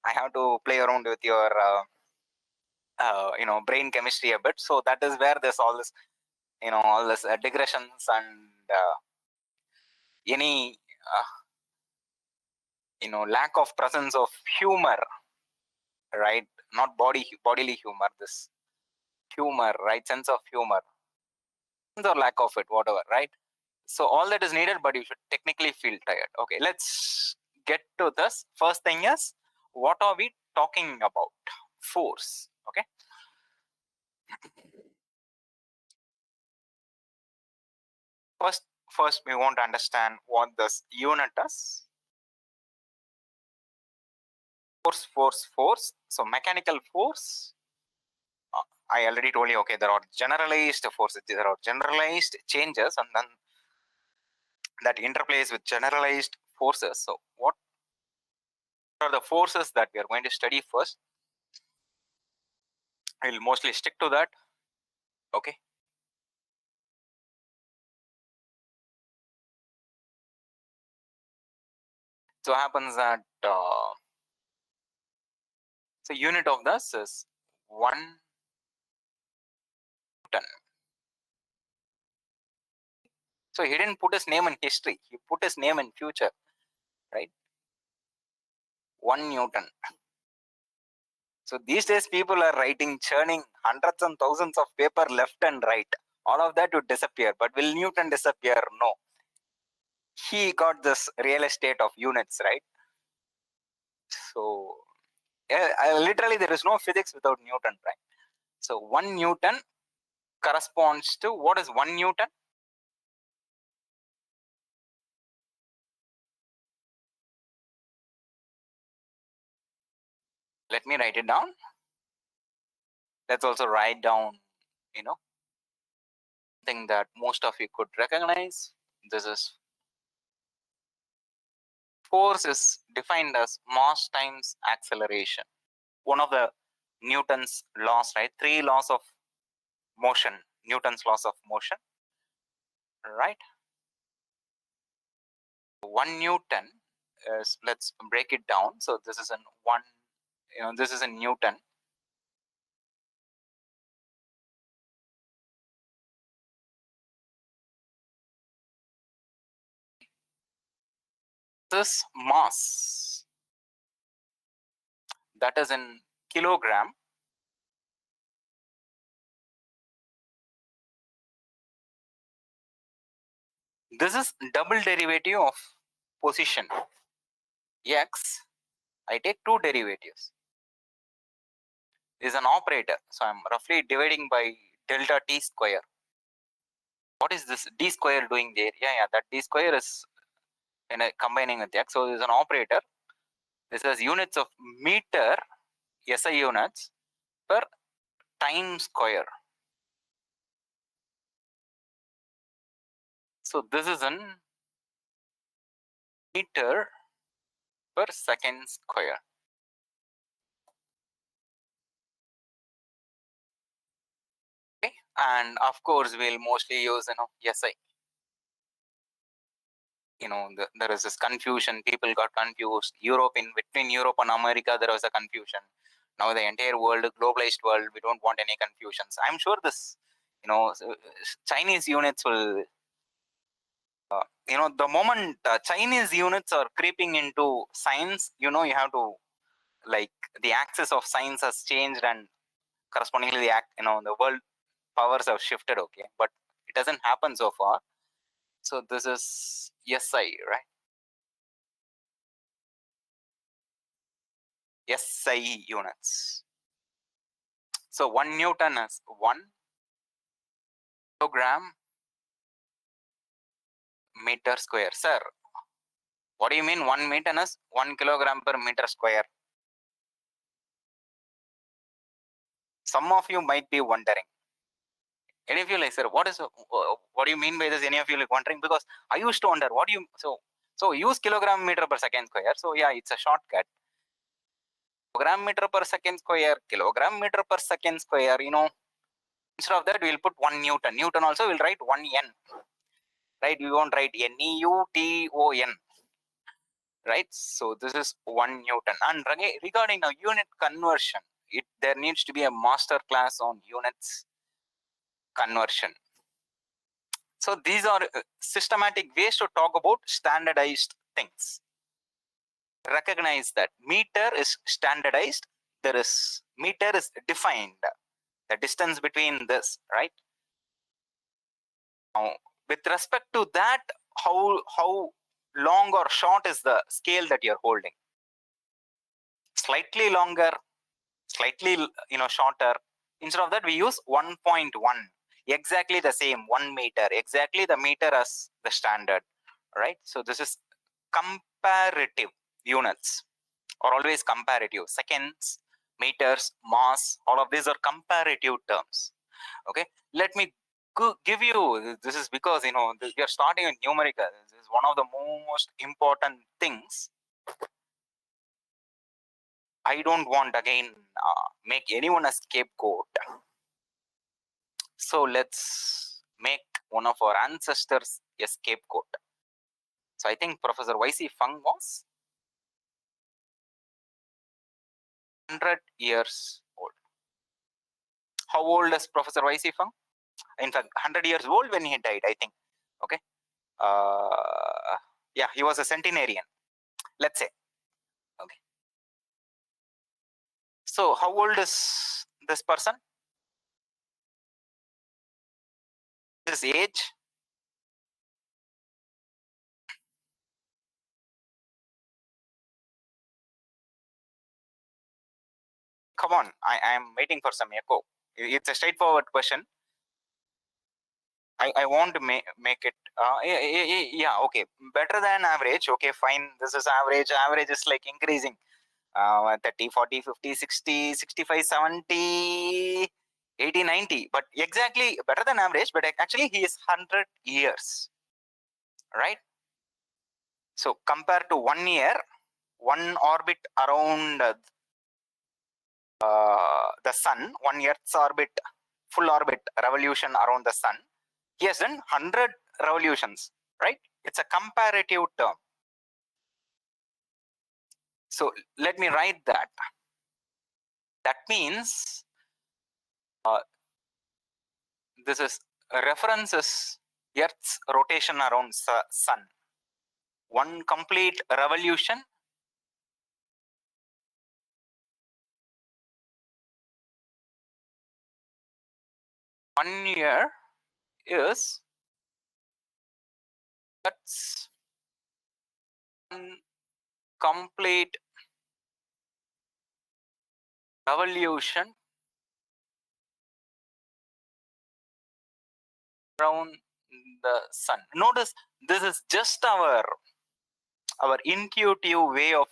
I have to play around with your brain chemistry a bit. So that is where there's all this all this digressions and any lack of presence of humor, right? Not bodily humor, this humor, right? Sense of humor or lack of it, whatever, right? So all that is needed, but you should technically feel tired. Okay, let's get to this. First thing is, what are we talking about? Force. Okay. First we want to understand what this unit is. Force. So mechanical force. I already told you, okay, there are generalized forces, there are generalized changes, and then that interplays with generalized forces. So what are the forces that we are going to study first? I will mostly stick to that. Okay. So happens that so unit of this is 1 Newton. So he didn't put his name in history, he put his name in future, right? 1 Newton. So these days people are writing, churning hundreds and thousands of paper left and right. All of that would disappear. But will Newton disappear? No. He got this real estate of units, right? So literally there is no physics without Newton, right? So 1 Newton corresponds to, what is 1 Newton? Let me write it down. Let's also write down, thing that most of you could recognize. This is force is defined as mass times acceleration. One of the Newton's laws, right? 3 laws of motion, Newton's laws of motion, right? 1 Newton is, let's break it down. So this is in 1, this is in Newton. This mass, that is in kilogram. This is double derivative of position. X, I take 2 derivatives. Is an operator. So I'm roughly dividing by delta t square. What is this d square doing there? Yeah, that d square is combining with x. So there's an operator. This is units of meter, SI units per time square. So this is in meter per second square. Okay, and of course we'll mostly use SI. There is this confusion. People got confused. Between Europe and America, there was a confusion. Now the entire world, globalized world, we don't want any confusions. I'm sure this, Chinese units will, the moment Chinese units are creeping into science, you have to, like, the axis of science has changed, and correspondingly the world powers have shifted. Okay, but it doesn't happen so far. So this is SI, right? SI units. So 1 Newton is 1 kilogram meter square. Sir, what do you mean 1 meter is 1 kilogram per meter square? Some of you might be wondering. Any of you like, sir, what do you mean by this? Any of you like wondering? Because I used to wonder, what do you, so use kilogram meter per second square. So yeah, it's a shortcut. kilogram meter per second square, kilogram meter per second square, instead of that, we'll put 1 Newton. Newton also we'll write 1 N, right? We won't write Newton, right? So this is 1 Newton. And regarding now unit conversion, there needs to be a master class on units conversion. So these are systematic ways to talk about standardized things. Recognize that meter is standardized. Meter is defined. The distance between this, right? Now, with respect to that, how long or short is the scale that you're holding? Slightly longer, slightly shorter. Instead of that, we use 1.1. Exactly the same, 1 meter. Exactly the meter as the standard, right? So this is comparative units, or always comparative. Seconds, meters, mass, all of these are comparative terms. Okay, let me give you, this is because we are starting with numerical. This is one of the most important things. I don't want again make anyone a scapegoat. So let's make one of our ancestors a scapegoat. So I think Professor Y.C. Feng was 100 years old. How old is Professor Y.C. Feng? In fact, 100 years old when he died, I think. Okay. Yeah, he was a centenarian, let's say. Okay. So how old is this person? His age? Come on, I am waiting for some echo. It's a straightforward question. I want to make it, yeah, okay, better than average. Okay, fine, this is average. Average is like increasing. 30, 40, 50, 60, 65, 70, 80, 90. But exactly better than average, but actually he is 100 years, right? So compared to 1 year, one orbit around the sun, 1 Earth's orbit, full orbit revolution around the sun, he has done 100 revolutions, right? It's a comparative term. So let me write that. That means this is references Earth's rotation around sun. One complete revolution. One year is Earth's one complete revolution around the sun. Notice this is just our intuitive way of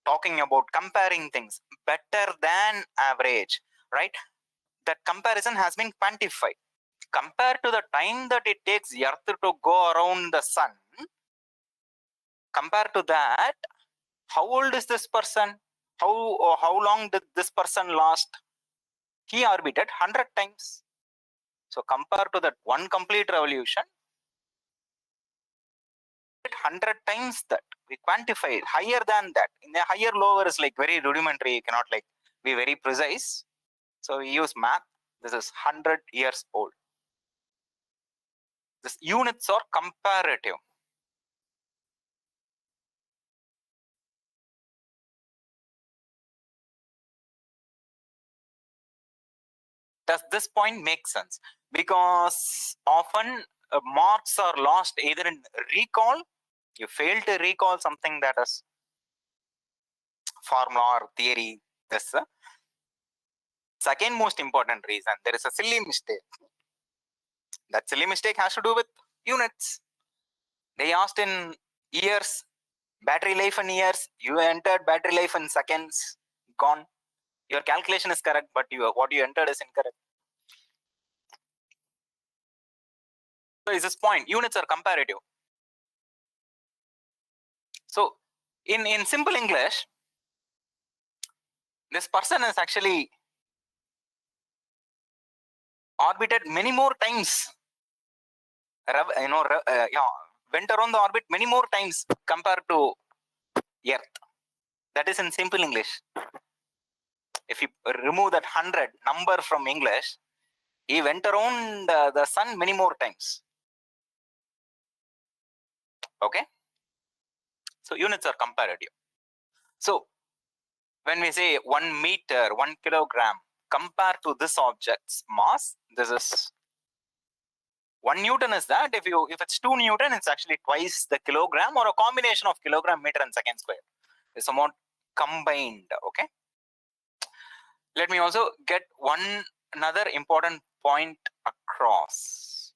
talking about comparing things. Better than average, right? That comparison has been quantified. Compared to the time that it takes Earth to go around the sun, compared to that, how old is this person? How long did this person last? He orbited 100 times. So compared to that one complete revolution, 100 times that. We quantify it higher than that. In the higher, lower is like very rudimentary. You cannot like be very precise. So we use math. This is 100 years old. These units are comparative. Does this point make sense? Because often marks are lost either in recall. You fail to recall something that is formula or theory. This second most important reason. There is a silly mistake. That silly mistake has to do with units. They asked in years, battery life in years. You entered battery life in seconds. Gone. Your calculation is correct, but what you entered is incorrect. So is this point? Units are comparative. So in simple English, this person is actually orbited many more times. Went around the orbit many more times compared to Earth. That is in simple English. If you remove that 100 number from English, he went around the sun many more times. Okay. So units are comparative. So when we say 1 meter, 1 kilogram, compared to this object's mass, this is 1 Newton is that. If it's 2 Newton, it's actually twice the kilogram, or a combination of kilogram, meter, and second square. It's somewhat combined. Okay. Let me also get another important point across.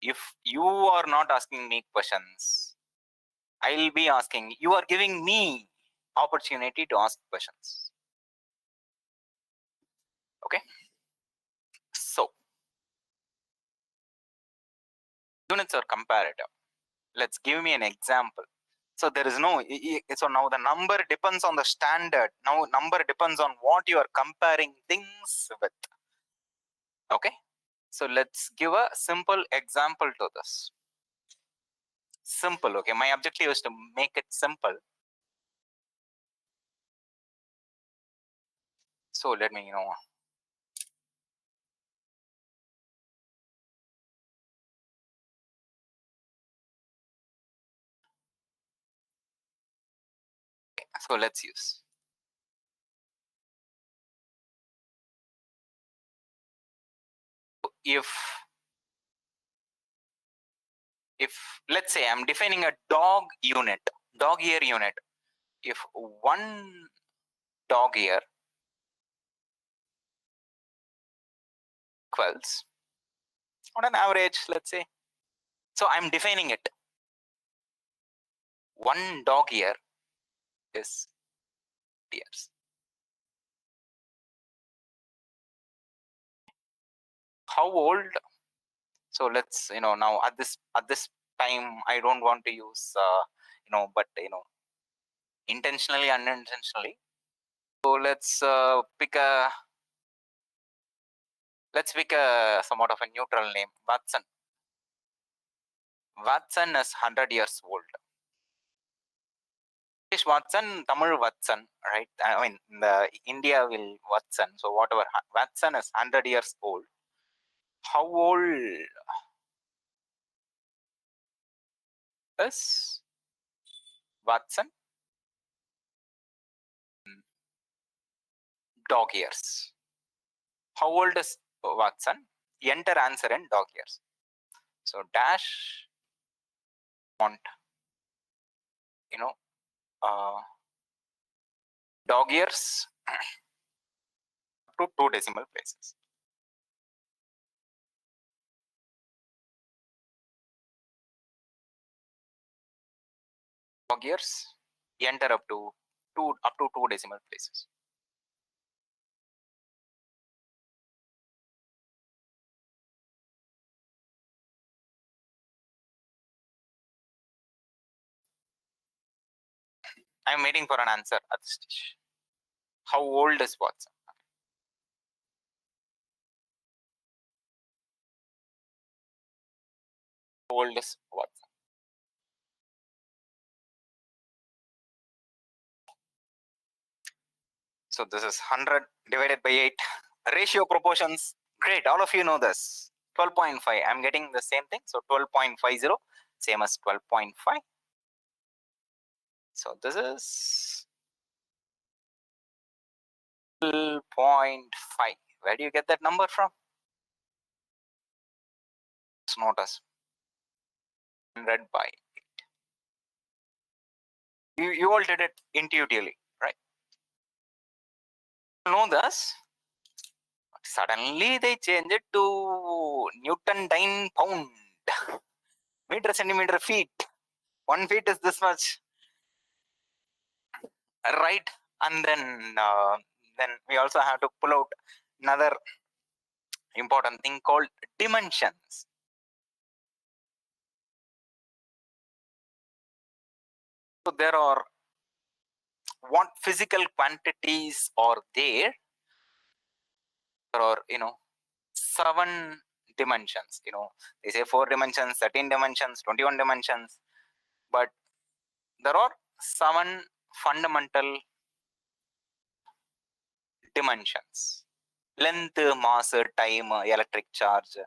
If you are not asking me questions, I'll be asking. You are giving me opportunity to ask questions. Okay. So units are comparative. Let's give me an example. So there is no. So now the number depends on the standard. Now number depends on what you are comparing things with. Okay. So let's give a simple example to this. Simple. Okay. My objective is to make it simple. So let me So let's use. If let's say I'm defining a dog ear unit. If one dog ear equals, on an average, let's say. So I'm defining it. One dog ear is ears. How old? So let's now at this time I don't want to use but intentionally, unintentionally. So let's pick a somewhat of a neutral name. Watson. Watson is 100 years old. English Watson, Tamil Watson, right? I mean, the India will Watson. So whatever, Watson is 100 years old. How old is Watson? Dog years. How old is Watson? Enter answer in dog years. So dash want dog years to 2 decimal places. Dog years, enter up to 2 decimal places. I'm waiting for an answer at this stage. How old is Watson? How old is Watson? So this is 100 divided by 8. Ratio proportions. Great. All of you know this. 12.5. I'm getting the same thing. So 12.50. Same as 12.5. So this is 12.5. Where do you get that number from? It's not as 100 by 8. You all did it intuitively, right? You know this. Suddenly they change it to Newton dyne pound. Meter, centimeter, feet. 1 feet is this much. Right. And then we also have to pull out another important thing called dimensions. So there are what physical quantities are there. There are 7 dimensions. They say 4 dimensions, 13 dimensions, 21 dimensions, but there are 7 fundamental dimensions: length, mass, time, electric charge,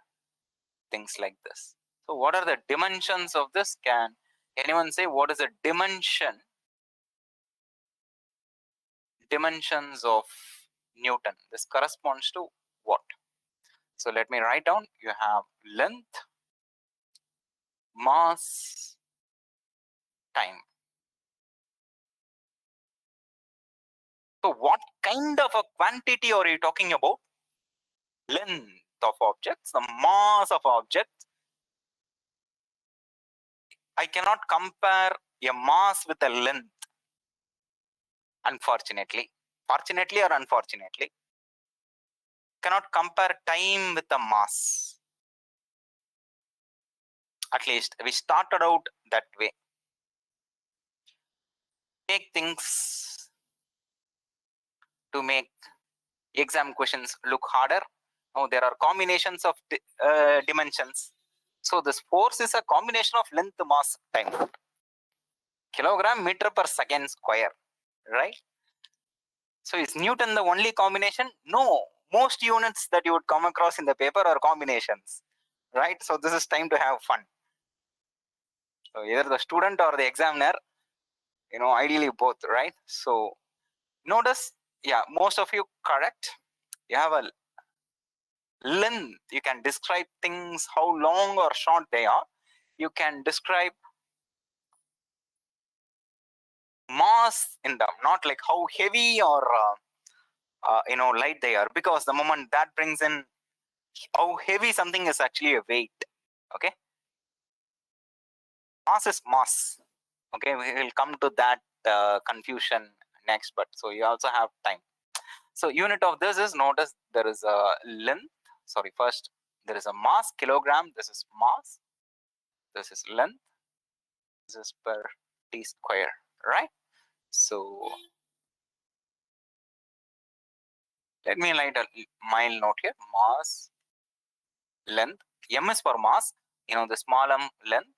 things like this. So what are the dimensions of this? Can anyone say what is the dimensions of Newton? This corresponds to what? So let me write down. You have length, mass, time. So what kind of a quantity are you talking about? Length of objects, the mass of objects. I cannot compare a mass with a length, unfortunately. Fortunately or unfortunately, cannot compare time with a mass. At least we started out that way. Make things to make exam questions look harder. Now there are combinations of dimensions. So this force is a combination of length, mass, time. Kilogram, meter per second square, right? So is Newton the only combination? No. Most units that you would come across in the paper are combinations, right? So this is time to have fun. So either the student or the examiner, ideally both, right? So notice, yeah, most of you correct. You have a length. You can describe things, how long or short they are. You can describe mass in them, not like how heavy or light they are, because the moment that brings in how heavy something is actually a weight. Okay, mass is mass. Okay, we will come to that confusion next, but so you also have time. So unit of this is, notice there is a length. Sorry, first there is a mass, kilogram. This is mass. This is length. This is per t square, right? So let me write a mild note here. Mass, length. M is for mass. The small m, length,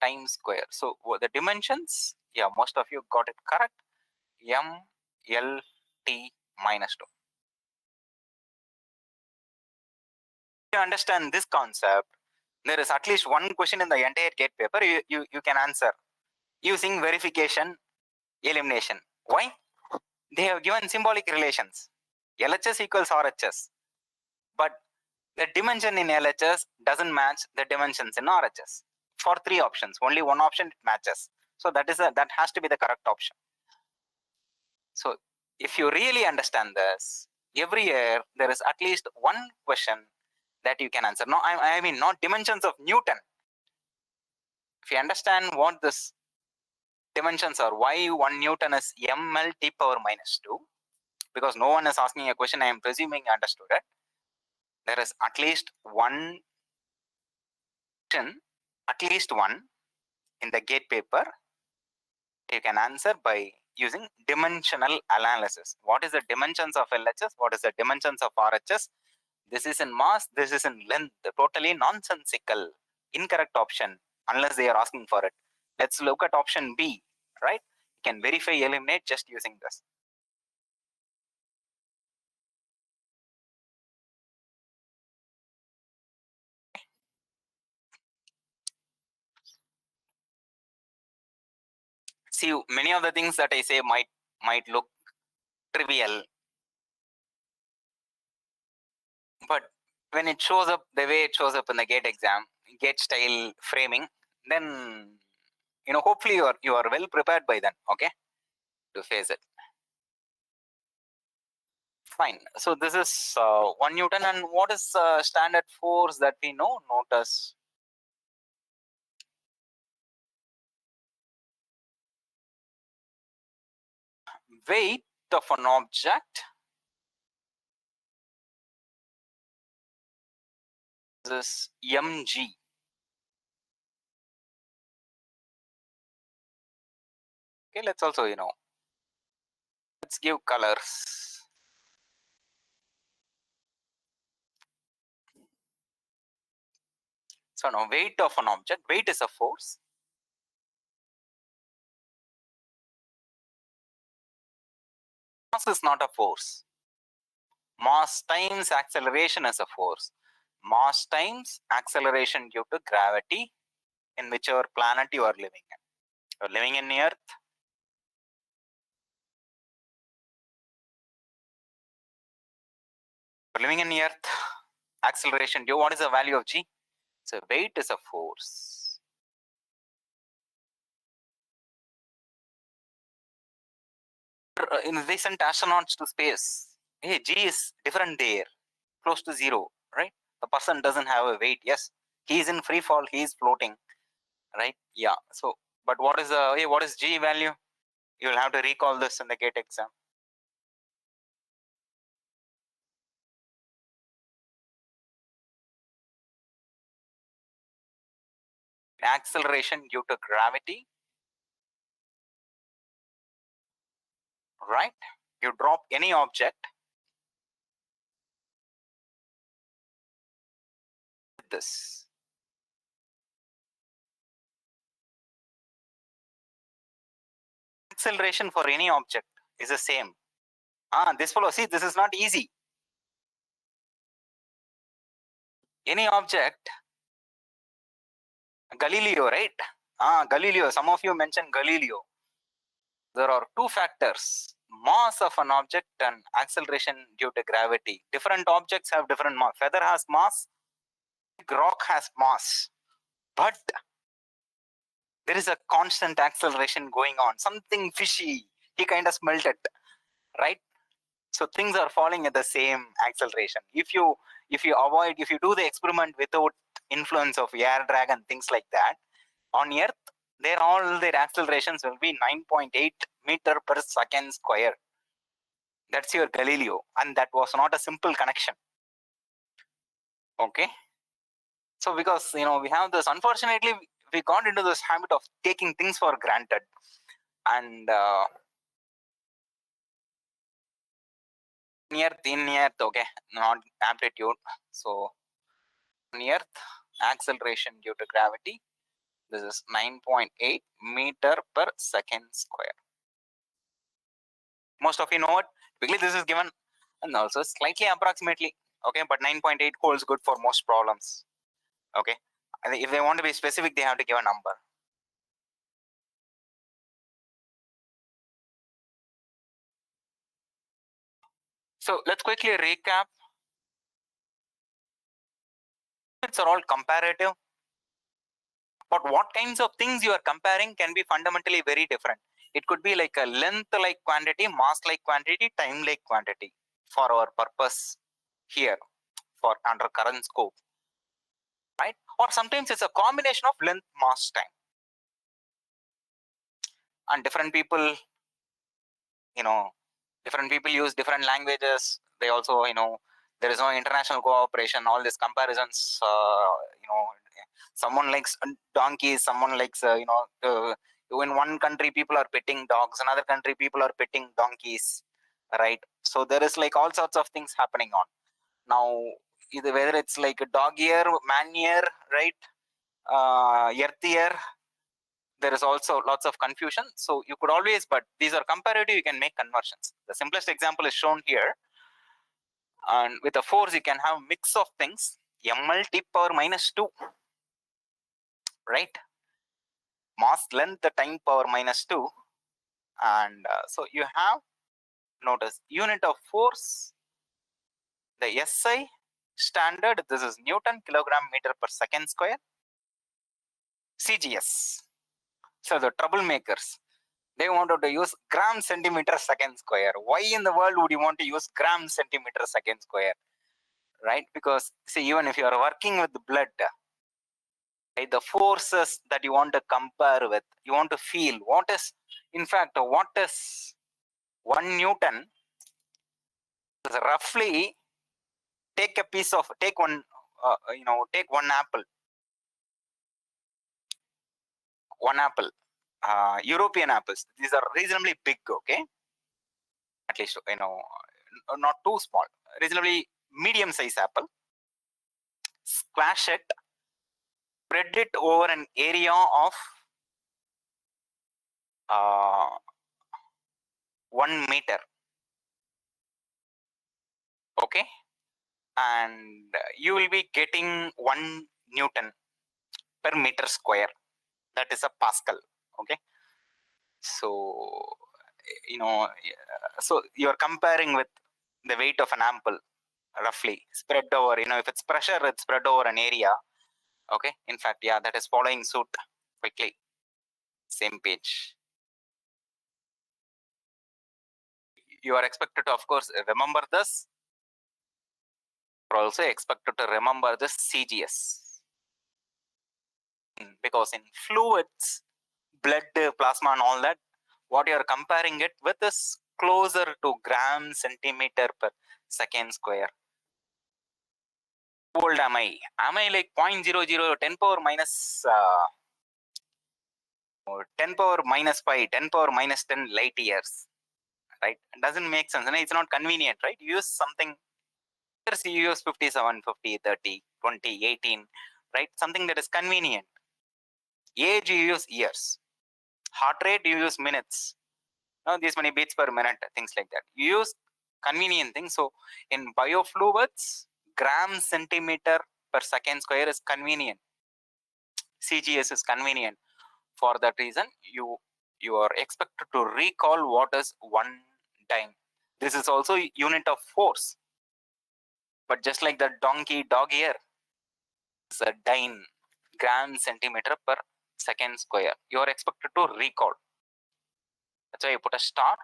time square. So the dimensions, yeah, most of you got it correct. M, L, T minus 2. If you understand this concept, there is at least one question in the entire GATE paper you can answer using verification, elimination. Why? They have given symbolic relations. LHS equals RHS. But the dimension in LHS doesn't match the dimensions in RHS. For 3 options, only one option it matches. So that has to be the correct option. So if you really understand this, every year there is at least one question that you can answer. No, I mean not dimensions of Newton. If you understand what this dimensions are, why 1 Newton is ml t power minus 2, because no one is asking a question, I am presuming you understood it. There is at least one question, at least one in the GATE paper you can answer by using dimensional analysis. What is the dimensions of LHS? What is the dimensions of RHS? This is in mass, this is in length. Totally nonsensical, incorrect option, unless they are asking for it. Let's look at option B, right? You can verify, eliminate just using this. See, many of the things that I say might look trivial, but when it shows up the way it shows up in the GATE exam, GATE style framing, then hopefully you are well prepared by then, okay, to face it. Fine. So this is 1 Newton, and what is standard force that we know? Notice weight of an object. This is mg. Okay, let's also Let's give colors. So now weight of an object, weight is a force. Mass is not a force. Mass times acceleration is a force. Mass times acceleration due to gravity in whichever planet you are living in. You are living in Earth. You are living in Earth. Acceleration due. What is the value of g? So weight is a force. In they sent astronauts to space. Hey, g is different there, close to zero, right? The person doesn't have a weight. Yes, he is in free fall. He is floating, right? Yeah. So, but what is the what is g value? You will have to recall this in the GATE exam. Acceleration due to gravity, right? You drop any object. This acceleration for any object is the same. This follow. See, this is not easy. Any object, Galileo, right? Galileo. Some of you mentioned Galileo. There are two factors: mass of an object and acceleration due to gravity. Different objects have different mass. Feather has mass. Rock has mass, but there is a constant acceleration going on. Something fishy. He kind of smelled it, right? So things are falling at the same acceleration. If you do the experiment without influence of air drag and things like that, on Earth, all their accelerations will be 9.8 meter per second square. That's your Galileo, and that was not a simple connection. Okay. So because we have this, unfortunately, we got into this habit of taking things for granted, and in Earth, okay, not amplitude. So on Earth, acceleration due to gravity, this is 9.8 meter per second square. Most of you know it. Typically, this is given, and also slightly approximately. Okay, but 9.8 holds good for most problems. Okay, and if they want to be specific, they have to give a number. So let's quickly recap. It's all comparative. But what kinds of things you are comparing can be fundamentally very different. It could be like a length-like quantity, mass-like quantity, time-like quantity for our purpose here, for under current scope, right? Or sometimes it's a combination of length, mass, time. And different people, different people use different languages. They also, there is no international cooperation. All these comparisons, someone likes donkeys, someone likes, in one country people are petting dogs, another country people are petting donkeys, right? So there is like all sorts of things happening on. Now, either whether it's like a dog ear, man ear, right? Earth ear, there is also lots of confusion. So you could always, but these are comparative, you can make conversions. The simplest example is shown here. And with a force, you can have mix of things, ml t power minus 2, right? Mass length time power minus 2. And so you have, notice, unit of force, the SI standard, this is Newton, kilogram, meter per second square. CGS. So the troublemakers, they wanted to use gram centimeter second square. Why in the world would you want to use gram centimeter second square? Right? Because see, even if you are working with blood, right, the forces that you want to compare with, you want to feel what is, in fact, what is 1 Newton is roughly, take one, take one apple, European apples. These are reasonably big, okay? at least, not too small, reasonably medium size apple, squash it, spread it over an area of 1 meter. Okay, and you will be getting 1 Newton per meter square. That is a Pascal. Okay, so so you're comparing with the weight of an ample, roughly spread over. If it's pressure, it's spread over an area. Okay, in fact, yeah, that is following suit quickly. Same page. You are expected to, of course, remember this. You're also expected to remember this CGS, because in fluids, blood, plasma, and all that, what you are comparing it with is closer to gram centimeter per second square. How old am I? Am I like 0.00, 10 power minus 10 power minus 5, 10 power minus 10 light years? Right? It doesn't make sense. And it's not convenient, right? You use something, you use 57, 50, 30, 20, 18, right? Something that is convenient. Age, you use years. Heart rate, you use minutes. These many beats per minute, things like that. You use convenient things. So in biofluids, gram centimeter per second square is convenient. CGS is convenient. For that reason, you are expected to recall what is 1 dyne. This is also unit of force. But just like the donkey dog ear, it's a dyne, gram centimeter per second square. You are expected to recall. That's why you put a star.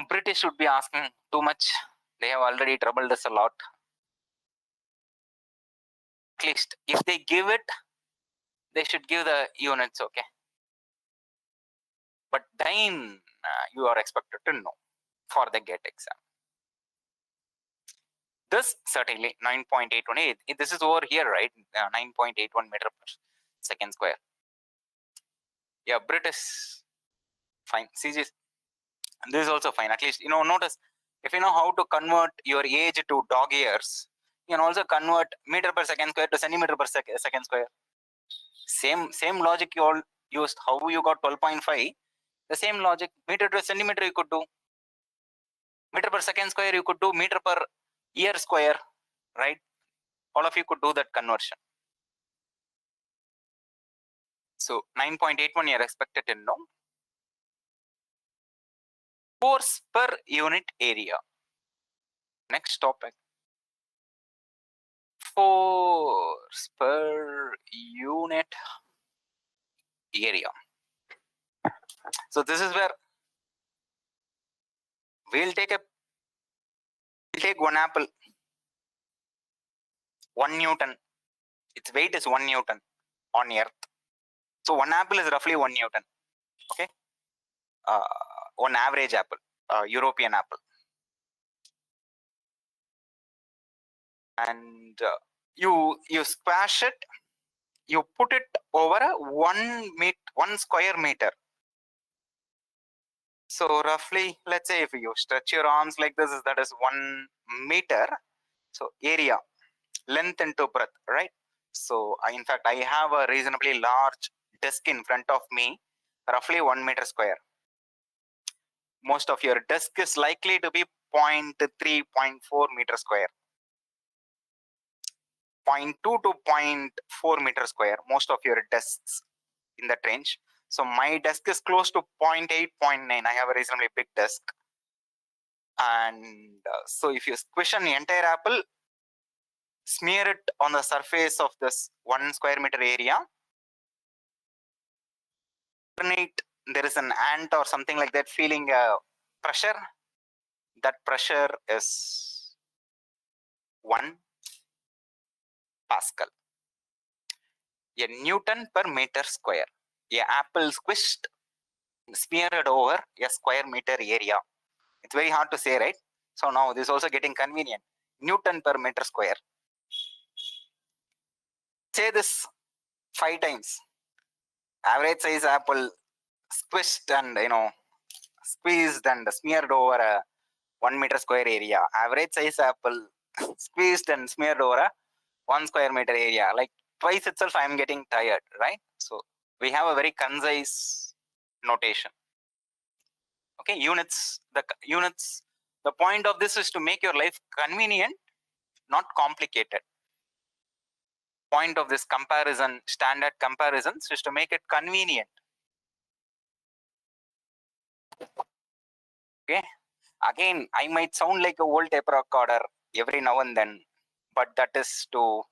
British should be asking too much. They have already troubled us a lot. At least if they give it, they should give the units, okay? But dyne, you are expected to know for the GATE exam. This certainly 9.818. This is over here, right? 9.81 meter per second square. Yeah, British, fine. CG, this is also fine. At least, notice, if you know how to convert your age to dog years, you can also convert meter per second square to centimeter per second square. Same logic you all used. How you got 12.5? The same logic. Meter to centimeter you could do. Meter per second square you could do. Meter per year square, right? All of you could do that conversion. So 9.81 you are expected to know. Force per unit area. Next topic. Force per unit area. So this is where we'll take 1 apple, 1 Newton. Its weight is 1 Newton on Earth. So 1 apple is roughly 1 Newton. Okay, 1 average apple, European apple, and you squash it. You put it over a 1 square meter. So roughly, let's say if you stretch your arms like this, that is 1 meter. So area, length into breadth, right? So in fact, I have a reasonably large desk in front of me, roughly 1 meter square. Most of your desk is likely to be 0.3, 0.4 meter square. 0.2 to 0.4 meter square, most of your desks in that range. So my desk is close to 0.8, 0.9. I have a reasonably big desk. And so if you squish an entire apple, smear it on the surface of this 1 square meter area. There is an ant or something like that feeling pressure. That pressure is 1 Pascal. A Newton per meter square. A apple squished, smeared over a square meter area. It's very hard to say, right? So now this is also getting convenient. Newton per meter square. Say this 5 times. Average size apple squished and squeezed and smeared over a 1 meter square area. Average size apple squeezed and smeared over a 1 square meter area. Like twice itself, I am getting tired, right? So we have a very concise notation. Okay, units. The point of this is to make your life convenient, not complicated. Point of this comparison, standard comparisons, is to make it convenient. Okay. Again, I might sound like a old tape recorder every now and then, but that is to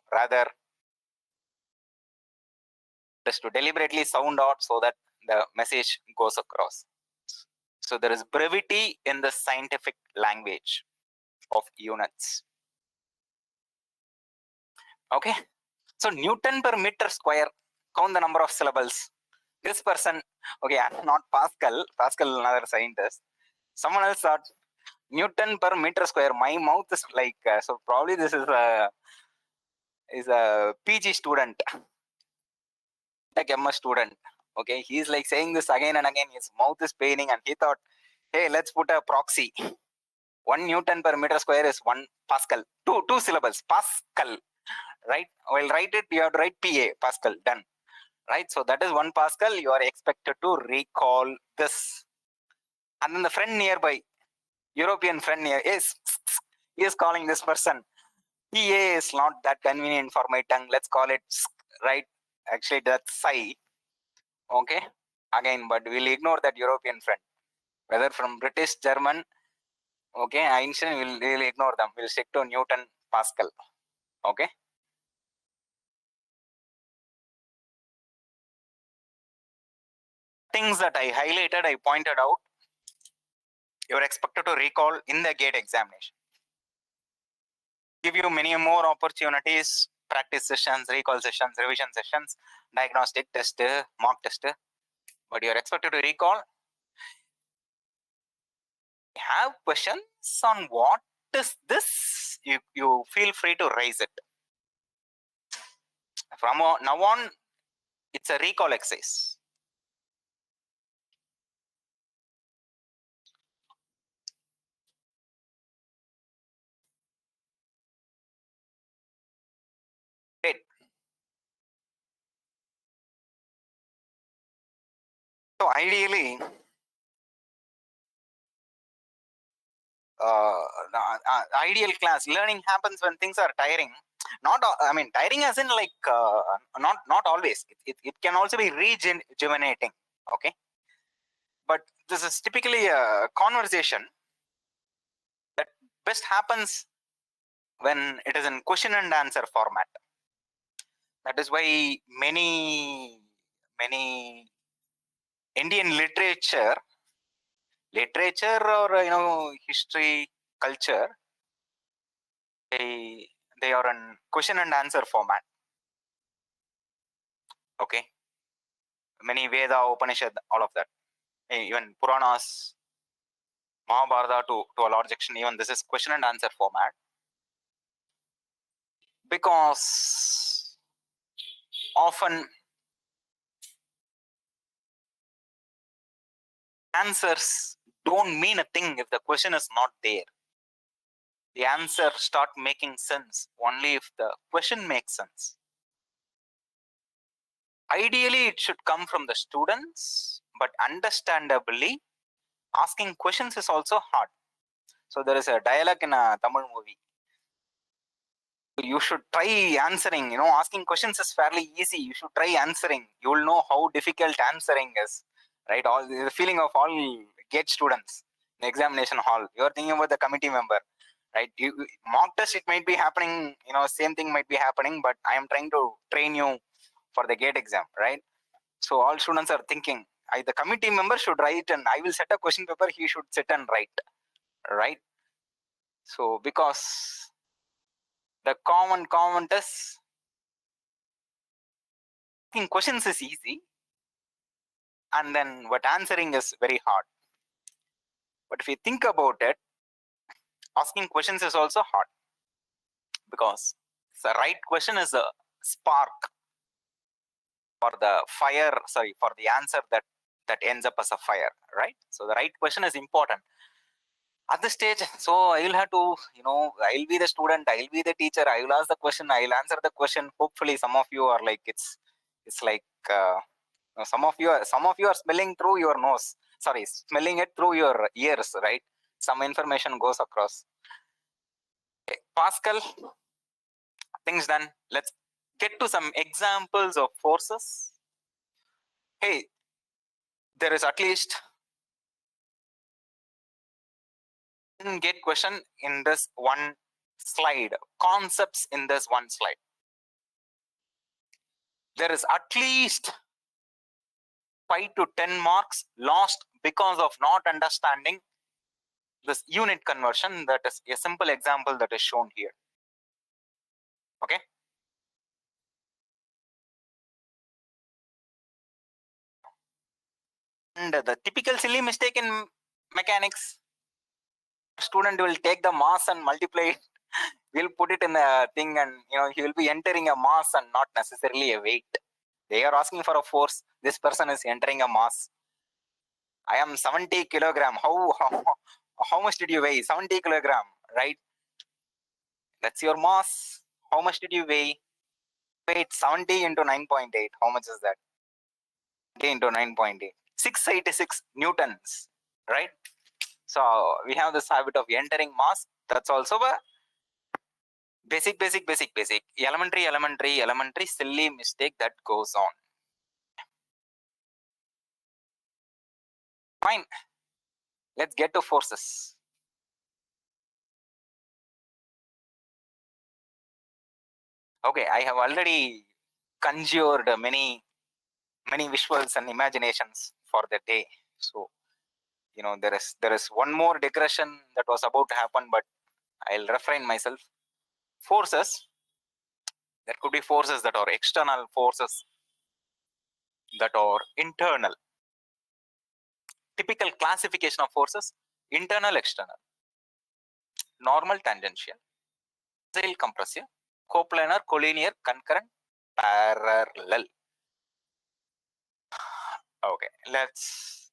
deliberately sound out so that the message goes across. So there is brevity in the scientific language of units. Okay. So Newton per meter square, count the number of syllables. This person, okay, not Pascal, another scientist. Someone else thought Newton per meter square. My mouth is like, so probably this is a PG student, like MS student. Okay, he's like saying this again and again. His mouth is paining, and he thought, hey, let's put a proxy. 1 Newton per meter square is 1 Pascal. Two syllables, Pascal. Right? Well, write it. You have to write PA, Pascal. Done. Right? So that is 1 Pascal. You are expected to recall this. And then the friend nearby, European friend near, is calling this person. PA is not that convenient for my tongue. Let's call it, right? Actually, that's psi. Okay. Again, but we'll ignore that European friend. Whether from British, German, okay, Einstein, we'll ignore them. We'll stick to Newton, Pascal. Okay. Things that I highlighted, I pointed out. You're expected to recall in the GATE examination. Give you many more opportunities, practice sessions, recall sessions, revision sessions, diagnostic test, mock test. But you're expected to recall. Have questions on what is this? You feel free to raise it. From now on, it's a recall exercise. Great. So ideally, ideal class learning happens when things are tiring. Not, I mean, tiring as in like not always. It can also be rejuvenating. Okay, but this is typically a conversation that best happens when it is in question and answer format. That is why many Indian literature or history, culture, they are in question and answer format. Okay, many Veda, Upanishad, all of that, even Puranas, Mahabharata to a large extent, even this is question and answer format, because often answers don't mean a thing if the question is not there. The answer start making sense only if the question makes sense. Ideally, it should come from the students, but understandably, asking questions is also hard. So there is a dialogue in a Tamil movie. You should try answering. Asking questions is fairly easy. You should try answering. You will know how difficult answering is, right? All the feeling of all GATE students in the examination hall. You are thinking about the committee member, right? Mock test, it might be happening. Same thing might be happening, but I am trying to train you for the GATE exam, right? So all students are thinking, the committee member should write, and I will set a question paper. He should sit and write, right? So because the common test, asking questions is easy, and then what answering is very hard. But if you think about it, asking questions is also hard, because the right question is a spark for the answer that that ends up as a fire, right? So the right question is important at this stage. So I will have to, I'll be the student, I'll be the teacher, I will ask the question, I'll answer the question. Hopefully some of you are like, it's like some of you are smelling through your nose, sorry, smelling it through your ears, right? Some information goes across. Okay, Pascal, things done. Let's get to some examples of forces. Hey, there is at least get question in this one slide, concepts in this one slide. There is at least 5 to 10 marks lost because of not understanding this unit conversion. That is a simple example that is shown here. Okay. And the typical silly mistake in mechanics, student will take the mass and multiply it. We'll put it in the thing, and he will be entering a mass and not necessarily a weight. They are asking for a force. This person is entering a mass. I am 70 kilogram. How much did you weigh? 70 kilogram, right? That's your mass. How much did you weigh? Weight 70 into 9.8. How much is that? 70 into 9.8. 686 newtons, right? So we have this habit of entering mass. That's also a basic, elementary silly mistake that goes on. Fine. Let's get to forces. Okay, I have already conjured many visuals and imaginations for the day. So, there is one more digression that was about to happen, but I'll refrain myself. Forces. There could be forces that are external, forces that are internal. Typical classification of forces: internal, external, normal, tangential, axial, compressive, coplanar, collinear, concurrent, parallel. Okay, let's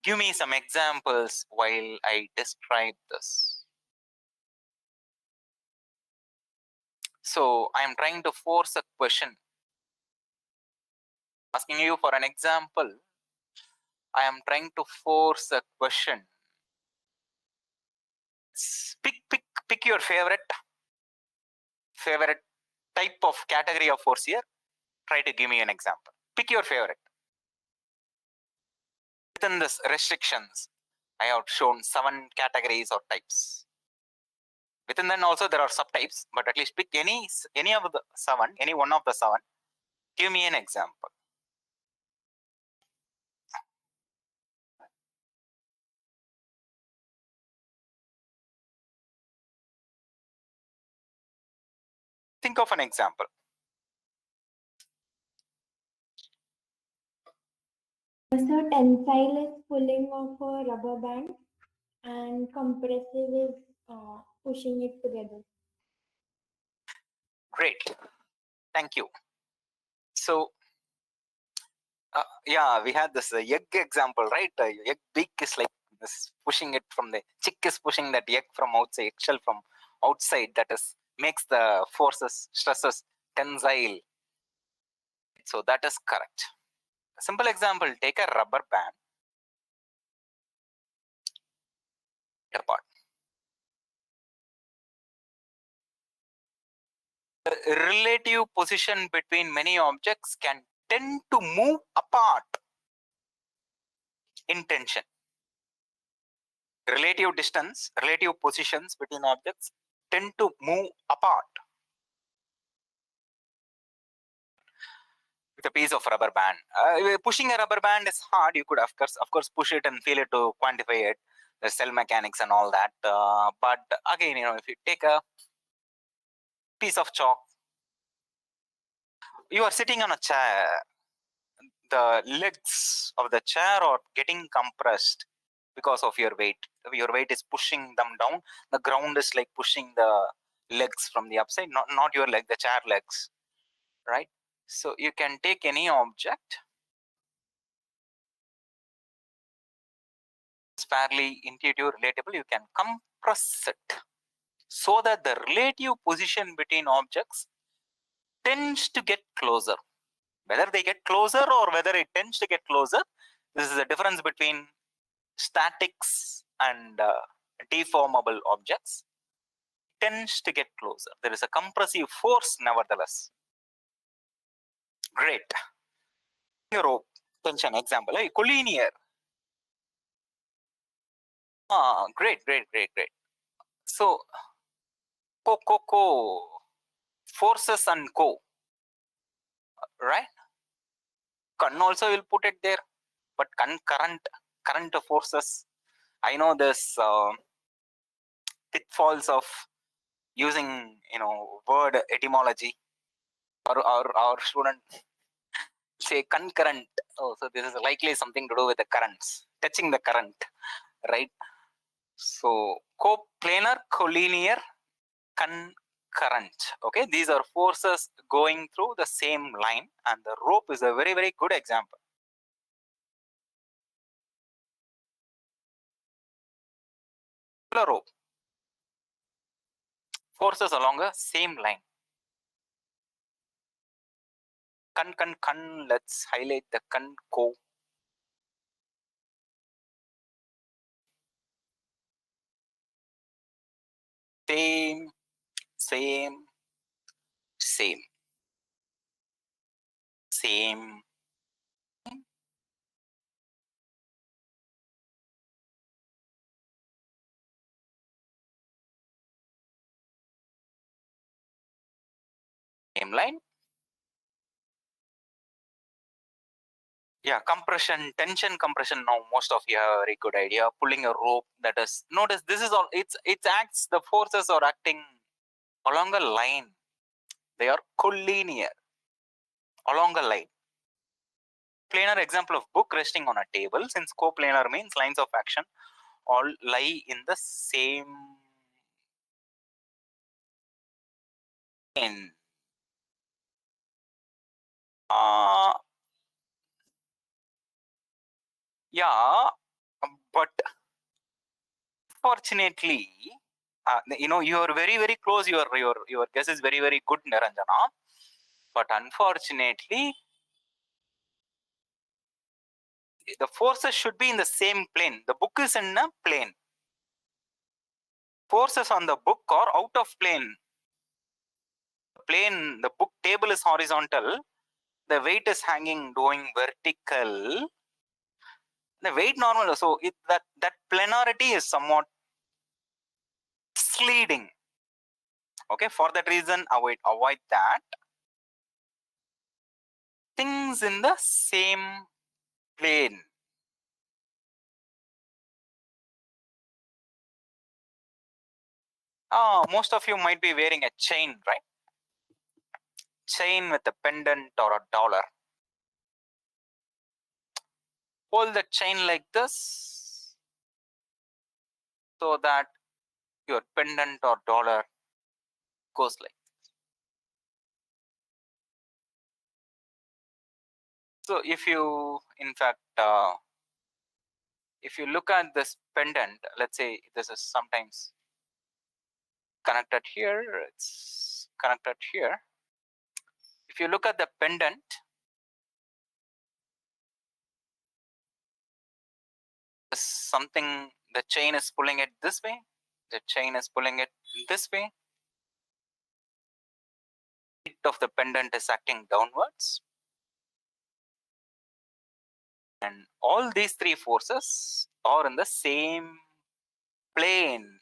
give me some examples while I describe this. So I am trying to force a question, asking you for an example. I am trying to force a question. Pick your favorite type of category of force here. Try to give me an example. Pick your favorite. Within this restrictions, I have shown 7 categories or types. Within them also there are subtypes, but at least pick any of the 7, any one of the 7. Give me an example. Think of an example. So tensile is pulling off a rubber band and compressive is pushing it together. Great. Thank you. So, yeah, we had this egg example, right? Egg beak is like this, pushing it from the chick is pushing that egg from outside, shell from outside. That is makes the forces, stresses tensile. So that is correct. A simple example: take a rubber band apart. The relative position between many objects can tend to move apart in tension. Relative distance, relative positions between objects tend to move apart with a piece of rubber band. Pushing a rubber band is hard. You could of course push it and feel it to quantify it. The cell mechanics and all that. But again, if you take a piece of chalk, you are sitting on a chair. The legs of the chair are getting compressed because of your weight. Your weight is pushing them down. The ground is like pushing the legs from the upside, not your leg, the chair legs, right? So you can take any object, It's fairly intuitive, relatable. You can compress it so that the relative position between objects tends to get closer. Whether they get closer or whether it tends to get closer, this is the difference between statics and deformable objects. Tends to get closer. There is a compressive force nevertheless. Great. Rope tension example, collinear. Great. So, forces and right? Con also will put it there, but current forces. I know this pitfalls of using word etymology, or our student say concurrent. Oh, so this is likely something to do with the currents, touching the current, right? So coplanar, collinear, concurrent. Okay, these are forces going through the same line, and the rope is a very good example. The rope forces along a same line. Con. Let's highlight the co. Same. Same line. Yeah, compression, tension, compression. Now most of you have a very good idea. Pulling a rope, that is, notice this is all, it acts, the forces are acting along a line. They are collinear along a line. Planar example of book resting on a table, since coplanar means lines of action all lie in the same plane. Yeah, but fortunately, you are very close. Your guess is very good, Niranjana. But unfortunately, the forces should be in the same plane. The book is in a plane. Forces on the book are out of plane. The book table is horizontal. The weight is hanging, going vertical. The weight normal. So that planarity is somewhat misleading. Okay, for that reason, avoid that. Things in the same plane. Most of you might be wearing a chain, right? Chain with a pendant or a dollar. Hold the chain like this so that your pendant or dollar goes like this. So if you, in fact, if you look at this pendant, let's say this is sometimes connected here, it's connected here. If you look at the pendant, something, the chain is pulling it this way, the chain is pulling it this way, the weight of the pendant is acting downwards, and all these three forces are in the same plane.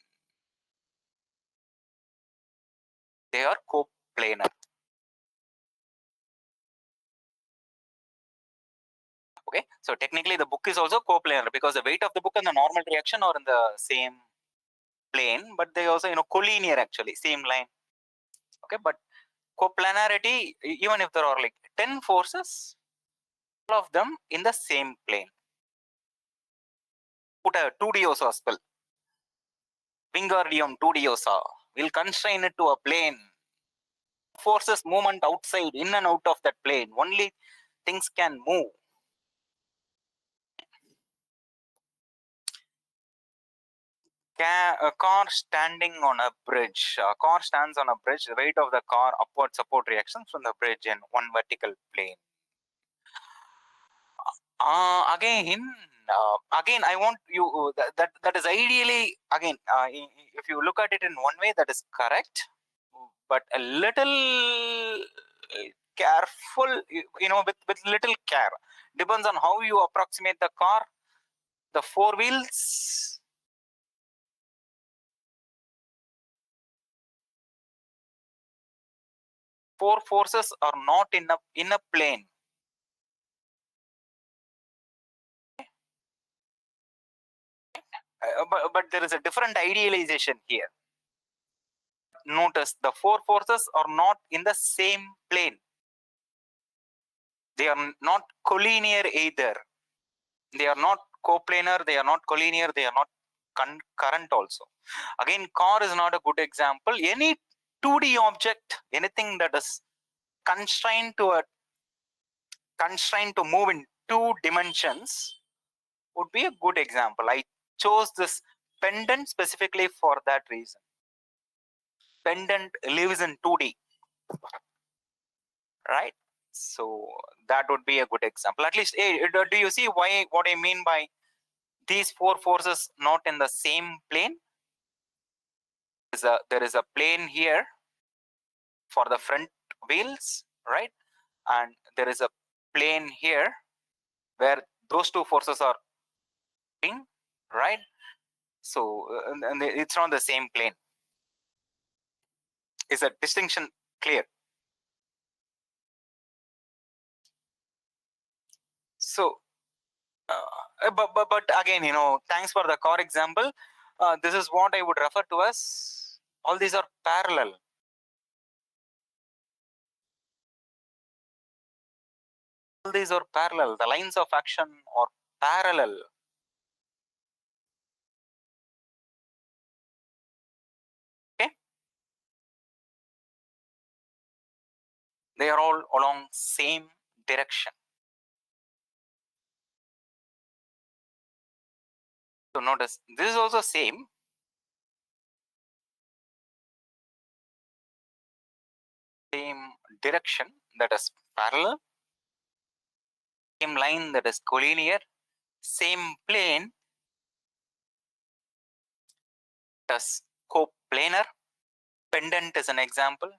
They are coplanar. Okay, so technically the book is also coplanar because the weight of the book and the normal reaction are in the same plane, but they also collinear, actually same line. Okay, but coplanarity, even if there are like 10 forces, all of them in the same plane. Put a 2D spell, Wingardium 2D will constrain it to a plane. Forces movement outside, in and out of that plane. Only things can move. A car standing on a bridge. A car stands on a bridge. The weight of the car upward support reactions from the bridge in one vertical plane. Again, I want you that is ideally again. If you look at it in one way, that is correct, but a little careful. With little care, depends on how you approximate the car. The four wheels. Four forces are not in a plane. But there is a different idealization here. Notice the four forces are not in the same plane. They are not collinear either. They are not coplanar, they are not collinear, they are not concurrent also. Again, car is not a good example. Any 2D object, anything that is constrained to move in 2 dimensions would be a good example. I chose this pendant specifically for that reason. Pendant lives in 2D, right? So that would be a good example. At least, do you see what I mean by these four forces not in the same plane? There is a plane here for the front wheels, right? And there is a plane here where those two forces are in, right? So and it's not the same plane. Is a distinction clear? So, but again, thanks for the car example. This is what I would refer to as all these are parallel. All these are parallel. The lines of action are parallel. Okay, they are all along same direction. So notice this is also same. Same direction, that is parallel. Same line, that is collinear. Same plane, that is coplanar. Pendant is an example.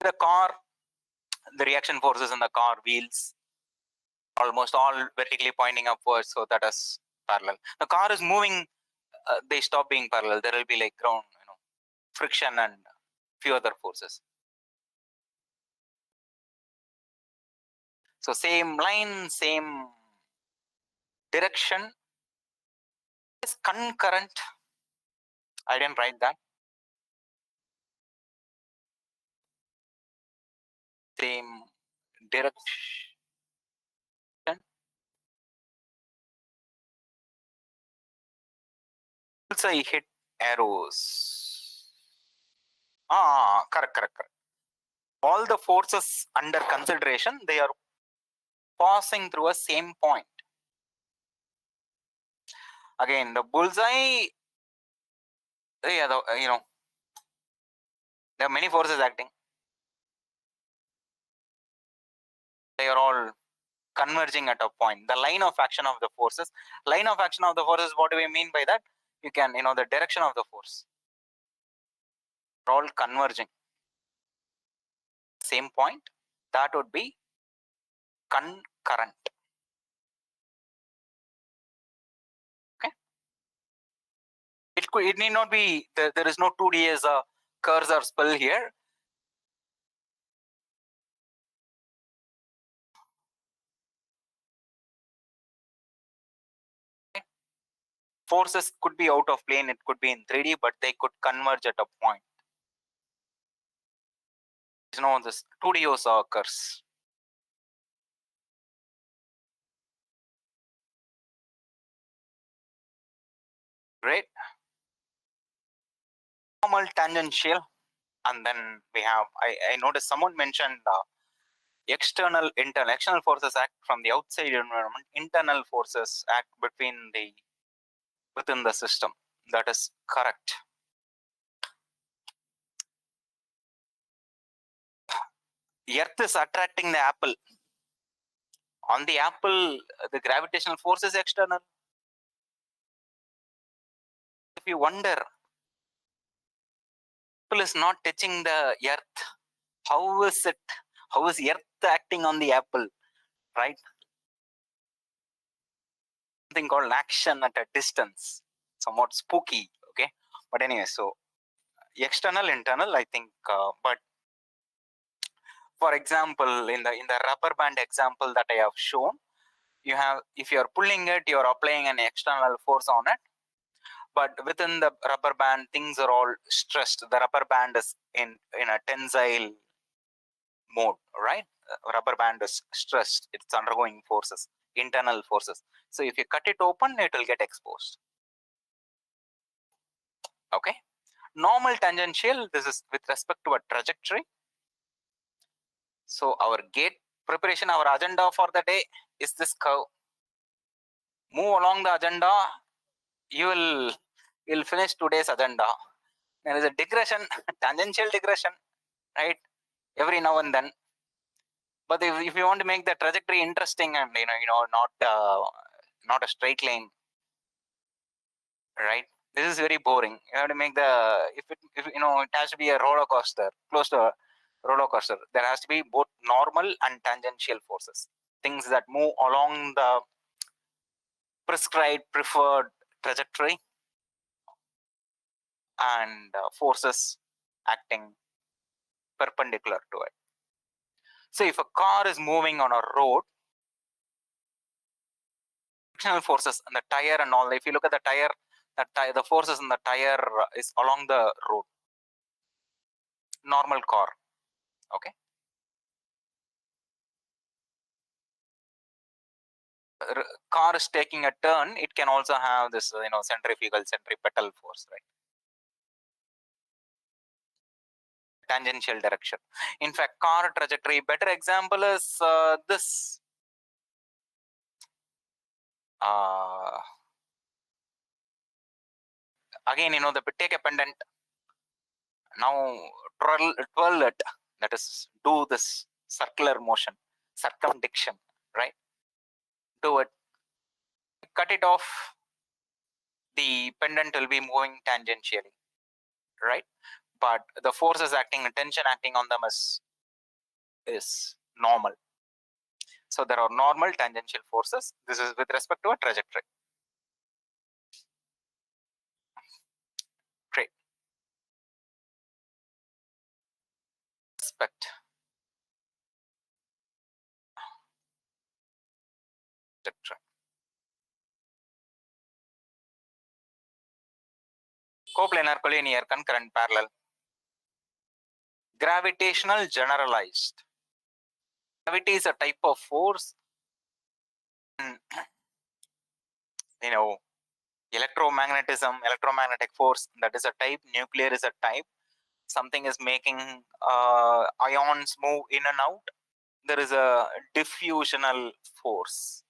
The car, the reaction forces in the car wheels almost all vertically pointing upwards, so that is parallel. The car is moving, they stop being parallel. There will be like ground, friction and few other forces. So same line, same direction is concurrent. I didn't write that. Same direction. Also, I hit arrows. Correct. All the forces under consideration, they are passing through a same point. Again, the bullseye, there are many forces acting. They are all converging at a point. The line of action of the forces. Line of action of the forces, what do we mean by that? You can, the direction of the force. They're all converging. Same point. That would be concurrent. Okay. It need not be, there is no 2D as a cursor spell here. Forces could be out of plane, it could be in 3D, but they could converge at a point. This 2D also occurs. Great. Normal tangential. And then we have, I noticed someone mentioned external, internal. External forces act from the outside environment. Internal forces act within the system. That is correct. Earth is attracting the apple. On the apple, the gravitational force is external. If you wonder, apple is not touching the earth, how is it? How is earth acting on the apple, right? Something called action at a distance, somewhat spooky, okay? But anyway, so external, internal, I think, but for example, in the rubber band example that I have shown, you have, if you're pulling it, you're applying an external force on it. But within the rubber band, things are all stressed. The rubber band is in a tensile mode, right? Rubber band is stressed. It's undergoing forces, internal forces. So if you cut it open, it will get exposed. Okay. Normal tangential, this is with respect to a trajectory. So our gate preparation, our agenda for the day is this curve. Move along the agenda, you'll finish today's agenda. There is a digression, tangential digression, right? Every now and then. But if you want to make the trajectory interesting and not a straight line, right? This is very boring. You have to make if it has to be a roller coaster, close to a roller coaster. There has to be both normal and tangential forces, things that move along the prescribed, preferred trajectory, and forces acting perpendicular to it. So if a car is moving on a road, frictional forces and the tire and all, if you look at the tire, the forces in the tire is along the road. Normal car, okay. Car is taking a turn, it can also have this centripetal force, right? Tangential direction. In fact, car trajectory, better example is this. Again, take a pendant. Now twirl it. That is, do this circular motion, circumdiction, right? Do it. Cut it off. The pendant will be moving tangentially, right? But the forces acting, tension acting on them is normal. So there are normal tangential forces. This is with respect to a trajectory. Great. Respect. Trajectory. Coplanar, collinear, concurrent, parallel. Gravitational generalized. Gravity is a type of force. Electromagnetism, electromagnetic force, that is a type. Nuclear is a type. Something is making ions move in and out. There is a diffusional force.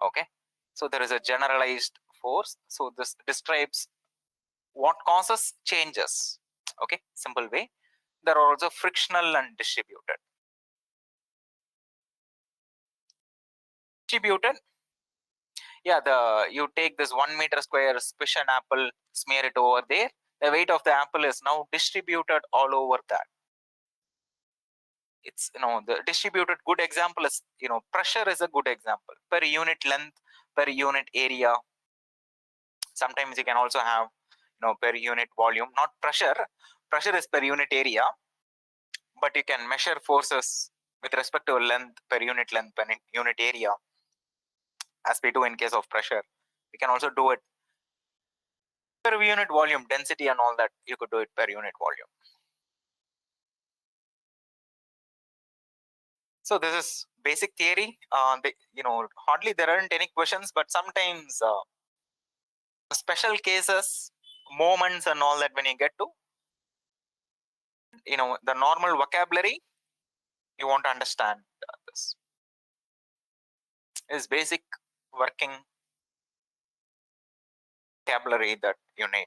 Okay. So there is a generalized force. So this describes what causes changes. Okay. Simple way. There are also frictional and distributed. Distributed, yeah, you take this 1 meter square, squish an apple, smear it over there. The weight of the apple is now distributed all over that. It's the distributed. Good example is pressure is a good example. Per unit length, per unit area. Sometimes you can also have per unit volume. Not pressure. Pressure is per unit area, but you can measure forces with respect to length, per unit area, as we do in case of pressure. We can also do it per unit volume, density and all that. You could do it per unit volume. So this is basic theory. Hardly there aren't any questions, but sometimes special cases, moments and all that, when you get to, the normal vocabulary, you want to understand this. Is basic working vocabulary that you need.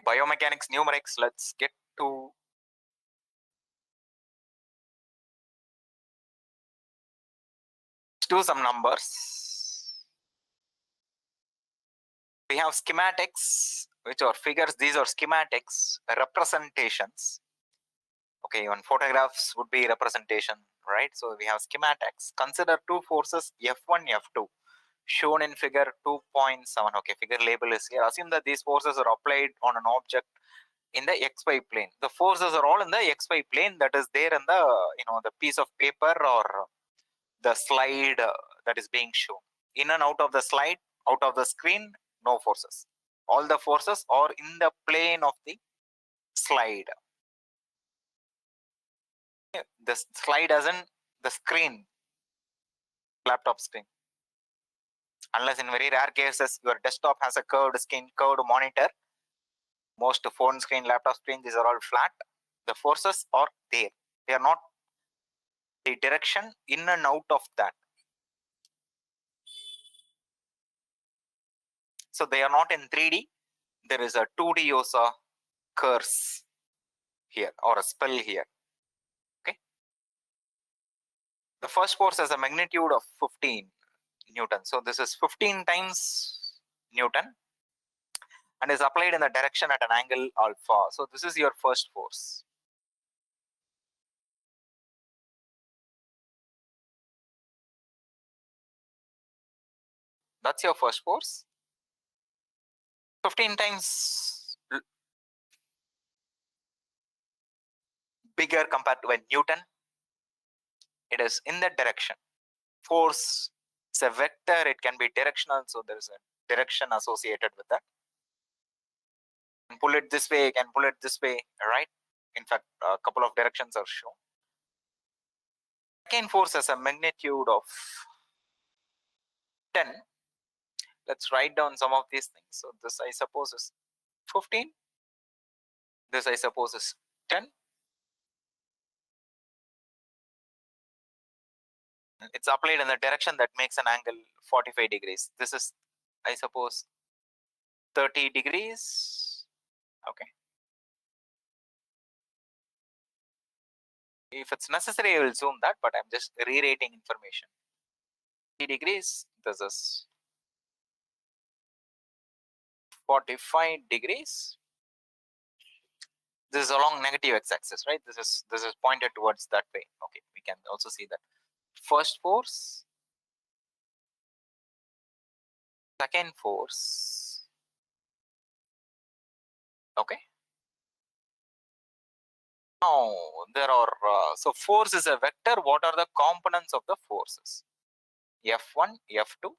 Biomechanics, numerics, let's get to do some numbers. We have schematics, which are figures. These are schematics, representations. Okay, even photographs would be representation, right? So we have schematics. Consider two forces F1, F2, shown in figure 2.7. Okay, figure label is here. Assume that these forces are applied on an object in the XY plane. The forces are all in the XY plane that is there in the, the piece of paper or the slide that is being shown. In and out of the slide, out of the screen, no forces. All the forces are in the plane of the slide. The slide as in the screen, laptop screen. Unless in very rare cases, your desktop has a curved screen, curved monitor. Most phone screen, laptop screen, these are all flat. The forces are there. They are not the direction in and out of that. So they are not in 3D. There is a 2D also curse here or a spell here. Okay. The first force has a magnitude of 15 Newton. So this is 15 times Newton and is applied in the direction at an angle alpha. So this is your first force. That's your first force. 15 times bigger compared to a Newton. It is in that direction. Force is a vector. It can be directional. So there is a direction associated with that. You can pull it this way. You can pull it this way, right? In fact, a couple of directions are shown. Second force has a magnitude of 10. Let's write down some of these things. So this I suppose is 15. This I suppose is 10. It's applied in the direction that makes an angle 45 degrees. This is, I suppose, 30 degrees. Okay. If it's necessary, I will zoom that, but I'm just re-rating information. 30 degrees. This is 45 degrees. This is along negative x-axis, right? This is pointed towards that way. Okay, we can also see that. First force, second force. Okay. Now there are so force is a vector. What are the components of the forces? F1, F2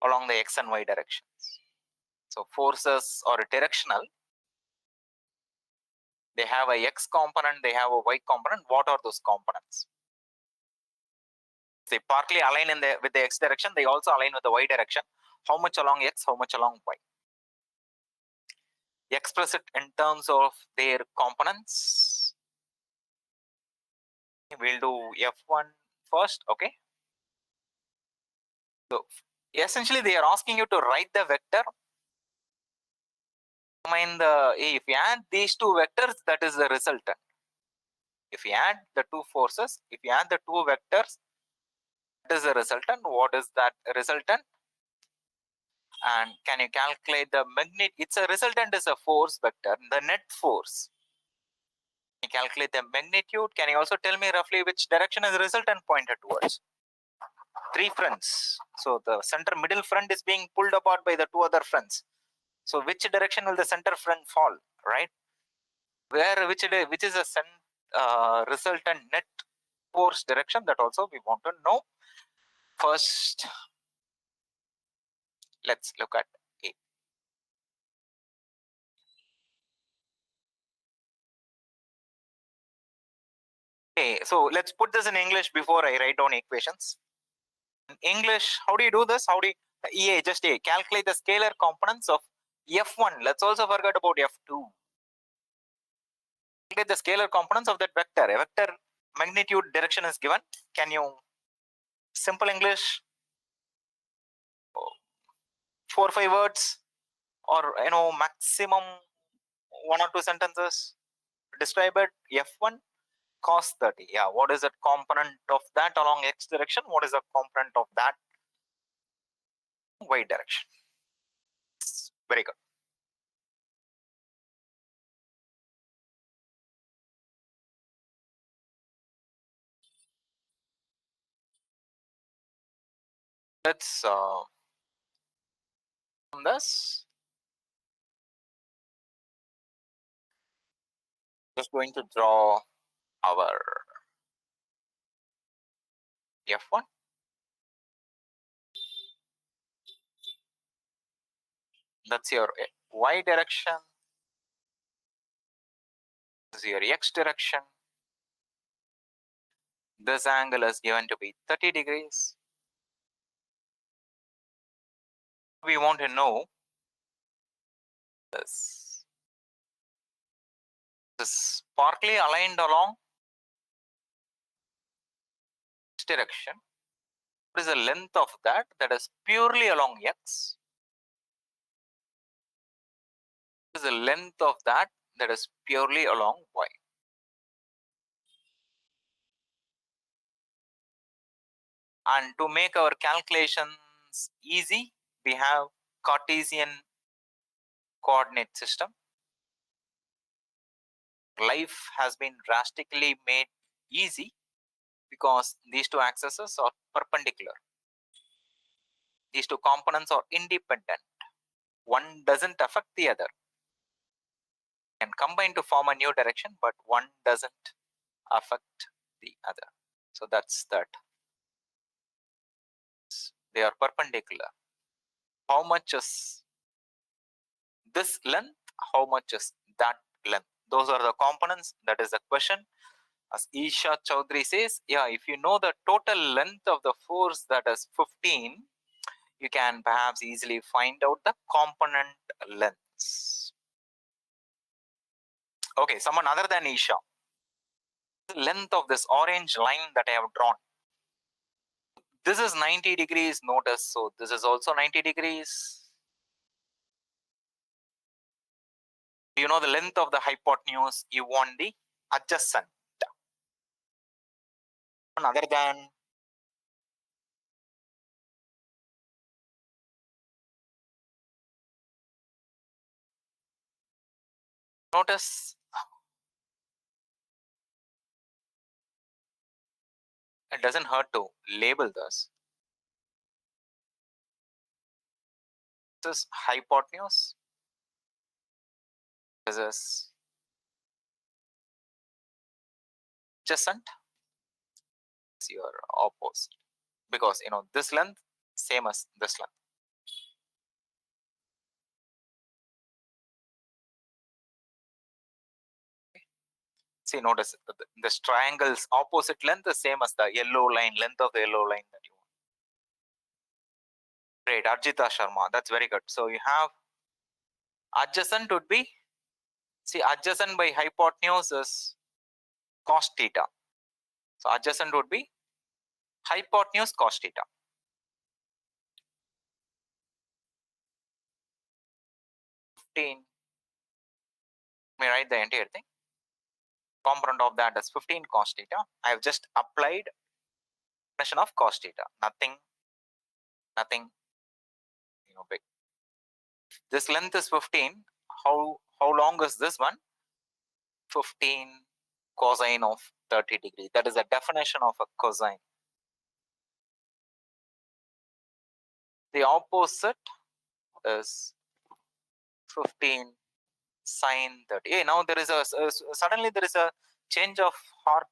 along the x and y directions. So forces are directional. They have a x component, they have a y component. What are those components? They partly align with the x direction. They also align with the y direction. How much along x, how much along y? Express it in terms of their components. We'll do F1 first, okay? So essentially they are asking you to write the vector. If you add these two vectors, that is the resultant. If you add the two forces, if you add the two vectors, that is the resultant. What is that resultant? And can you calculate the magnitude? It's a resultant is a force vector, the net force. Can you calculate the magnitude? Can you also tell me roughly which direction is the resultant pointed towards? Three fronts. So the center middle front is being pulled apart by the two other fronts. So which direction will the center front fall, right? Which is a resultant net force direction? That also we want to know. First, let's look at A. Okay, so let's put this in English before I write down equations. In English, how do you do this? How do you, EA, just A, calculate the scalar components of F1, let's also forget about F2. Get the scalar components of that vector. A vector magnitude direction is given. Can you, simple English, 4 or 5 words, or maximum 1 or 2 sentences, describe it. F1 cos 30. Yeah, what is the component of that along x direction? What is the component of that y direction? Very good. Let's from this, just going to draw our F1. That's your y direction. This is your x direction. This angle is given to be 30 degrees. We want to know this. This is partly aligned along x direction. What is the length of that? That is purely along x. What is the length of that? That is purely along y. And to make our calculations easy, we have Cartesian coordinate system. Life has been drastically made easy because these two axes are perpendicular. These two components are independent. One doesn't affect the other. Can combine to form a new direction, but one doesn't affect the other. So that's that. They are perpendicular. How much is this length? How much is that length? Those are the components. That is the question. As Isha Chaudhary says, yeah, if you know the total length of the force, that is 15, you can perhaps easily find out the component lengths. Okay, someone other than Isha. The length of this orange line that I have drawn. This is 90 degrees, notice. So this is also 90 degrees. Do you know the length of the hypotenuse? You want the adjacent. Other than notice it doesn't hurt to label this. This is hypotenuse. This is adjacent. It's your opposite. Because this length same as this length. See, notice this triangle's opposite length is same as the yellow line, length of the yellow line that you want. Great, Arjita Sharma, that's very good. So you have adjacent would be, see, adjacent by hypotenuse is cos theta. So adjacent would be hypotenuse cos theta. 15. Let me write the entire thing. Component of that is 15 cos theta. I have just applied definition of cos theta. Nothing big. This length is 15. How long is this one? 15 cosine of 30 degrees. That is the definition of a cosine. The opposite is 15 sine 30. Hey, now there is suddenly there is a change of heart.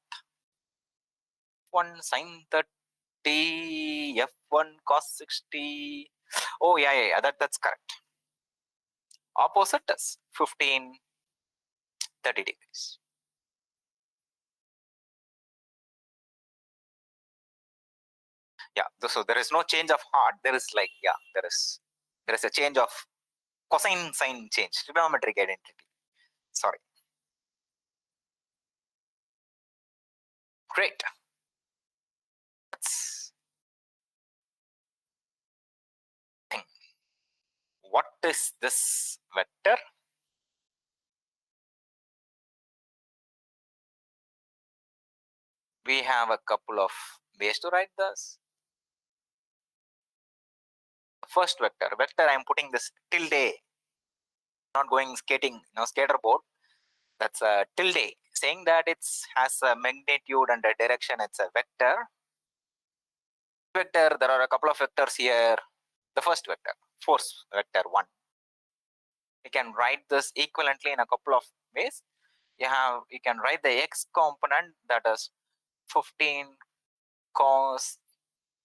1 sine 30, F1 cos 60. Oh yeah, that's correct. Opposite is 15 30 degrees. Yeah, so there is no change of heart. There is there is a change of cosine sign change, trigonometric identity. Sorry. Great. Let's think. What is this vector? We have a couple of ways to write this. First vector I'm putting this tilde, not going skating, skater board. That's a tilde, saying that it has a magnitude and a direction. It's a vector. There are a couple of vectors here. The first vector, force vector 1. We can write this equivalently in a couple of ways. You can write the x component, that is 15 cos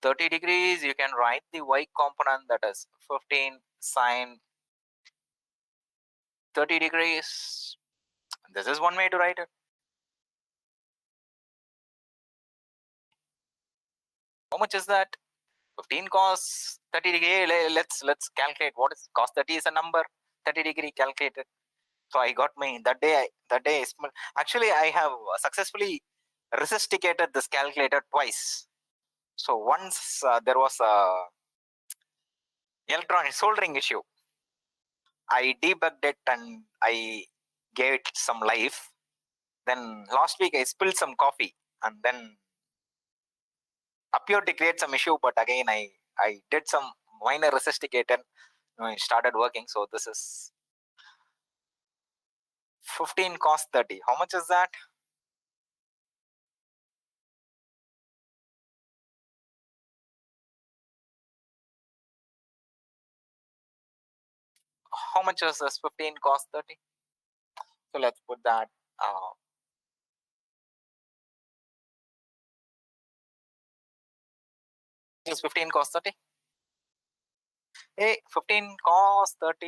30 degrees. You can write the y component, that is 15 sine 30 degrees. This is one way to write it. How much is that? 15 cos 30 degree. Let's calculate what is cos 30 is a number. 30 degree calculated. So I got my that day. Actually, I have successfully resuscitated this calculator twice. So once there was a electronic soldering issue. I debugged it and I gave it some life. Then last week I spilled some coffee and then appeared to create some issue, but again I did some minor resuscitation. It started working. So this is 15 cos 30. How much is that? How much is this 15 cos 30? So let's put that. Just 15 cos 30. Hey, 15 cos 30,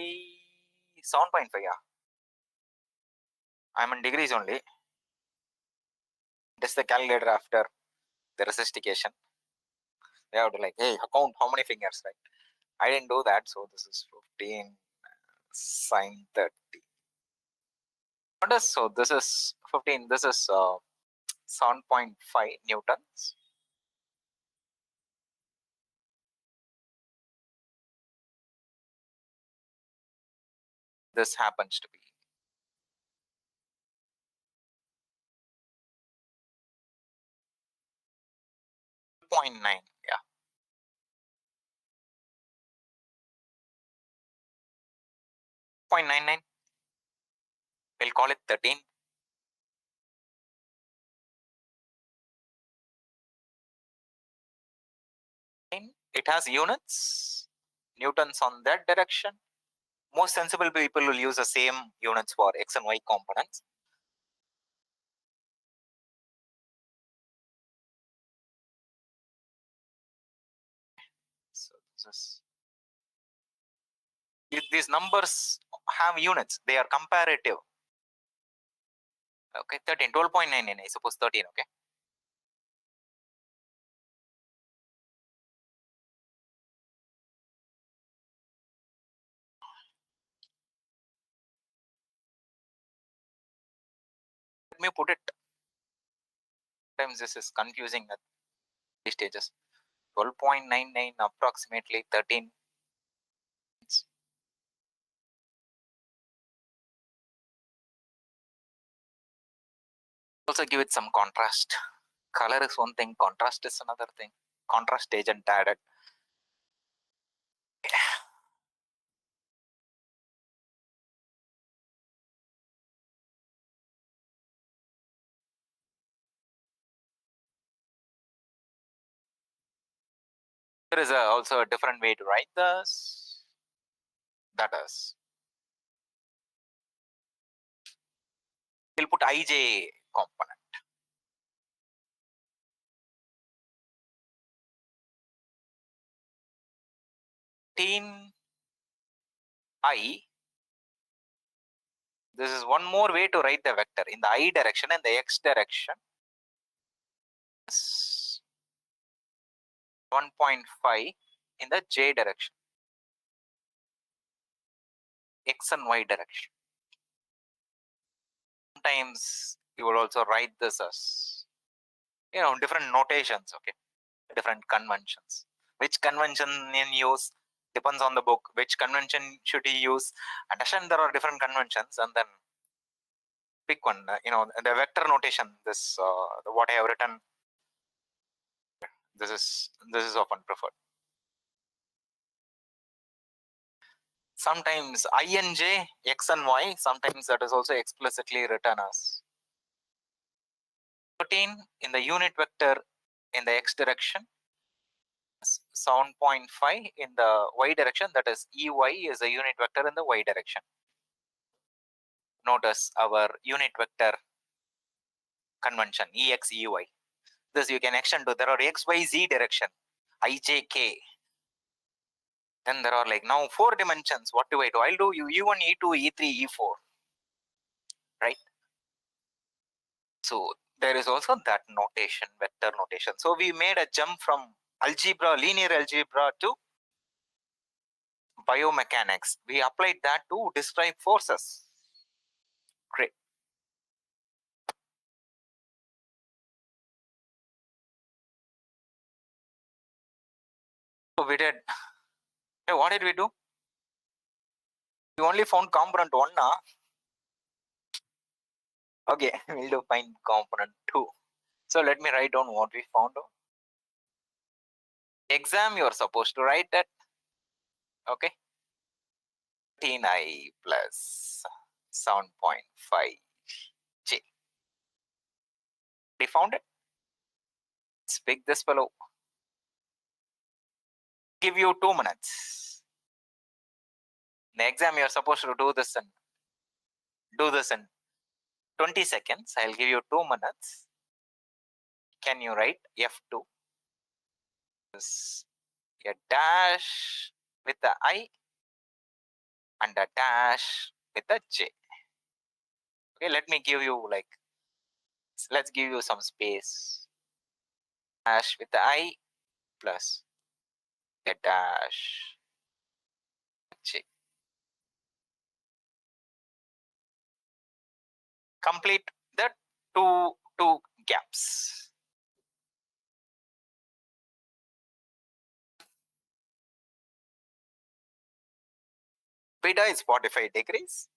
7.5. Yeah, I'm in degrees only. This is the calculator after the resuscitation. They have to hey, count how many fingers, right? I didn't do that, so this is 15 sine 30. So this is 15. This is 7.5 newtons. This happens to be 0.9. Yeah, 0.99. We'll call it 13. It has units, newtons on that direction. Most sensible people will use the same units for x and y components. So this is, these numbers have units. They are comparative. Okay, 13, 12.99. I suppose 13. Okay. Let me put it. Sometimes this is confusing at these stages. 12.99 approximately 13. Also give it some contrast. Color is one thing, contrast is another thing. Contrast agent added. There is also a different way to write this. That is, we'll put ij component. 15 I. This is one more way to write the vector in the I direction and the x direction. 1.5 in the j direction. x and y direction. Sometimes you would also write this as, different notations, okay, different conventions. Which convention in use depends on the book. Which convention should you use? Understand there are different conventions, and then pick one. The vector notation. This what I have written. This is often preferred. Sometimes I and j, x and y. Sometimes that is also explicitly written as 13 in the unit vector in the x direction, 7.5 in the y direction, that is EY is a unit vector in the y direction. Notice our unit vector convention, EX, EY. This you can extend to, there are X, Y, Z direction, IJK. Then there are like now 4 dimensions. What do? I'll do E1, E2, E3, E4. Right? So there is also that notation, vector notation. So we made a jump from algebra, linear algebra to biomechanics. We applied that to describe forces. Great. So we did. Hey, what did we do? We only found component 1 now. Okay, we'll do find component 2. So let me write down what we found. Exam, you're supposed to write that. Okay. 13i plus 7.5j. We found it. Let's pick this fellow. Give you 2 minutes. In the exam, you're supposed to do this in 20 seconds. I'll give you 2 minutes. Can you write F2? This a dash with the I and a dash with the J. Okay, let me give you let's give you some space. Dash with the I plus a dash J. Complete the two gaps. Beta is 45 degrees.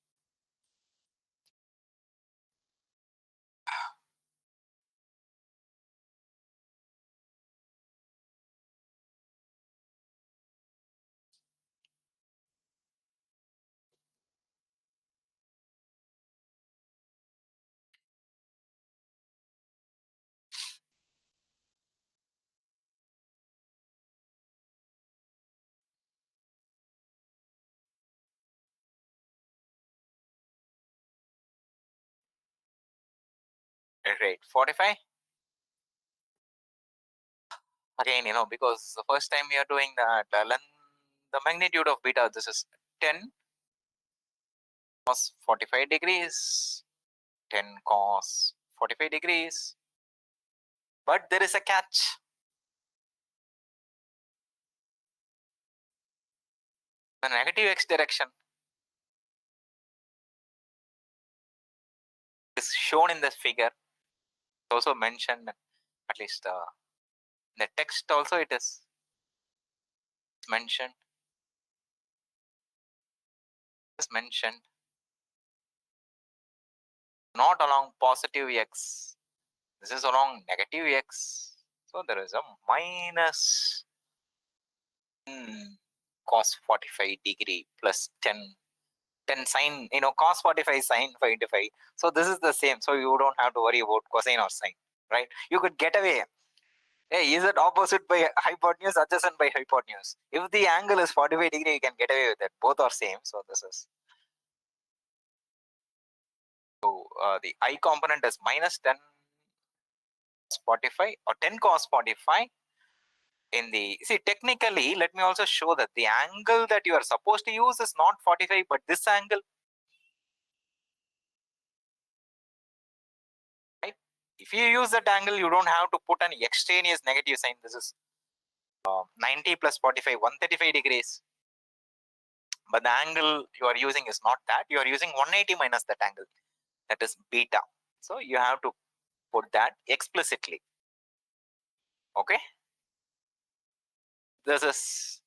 Right, 45. Again, because the first time we are doing that, the magnitude of beta, this is 10 cos 45 degrees, 10 cos 45 degrees. But there is a catch. The negative x direction is shown in this figure. It's also mentioned, at least in the text also it is mentioned. It's mentioned. Not along positive x. This is along negative x. So there is a minus cos 45 degree plus 10 sine, cos 45 sine 45. So this is the same. So you don't have to worry about cosine or sine, right? You could get away. Hey, is it opposite by hypotenuse, adjacent by hypotenuse? If the angle is 45 degree, you can get away with it. Both are same. So this is. So the I component is minus 10 cos 45 or 10 cos 45. Technically, let me also show that the angle that you are supposed to use is not 45, but this angle. Right? If you use that angle, you don't have to put an extraneous negative sign. This is 90 plus 45, 135 degrees. but the angle you are using is not that. You are using 180 minus that angle. That is beta. So you have to put that explicitly. Okay. This is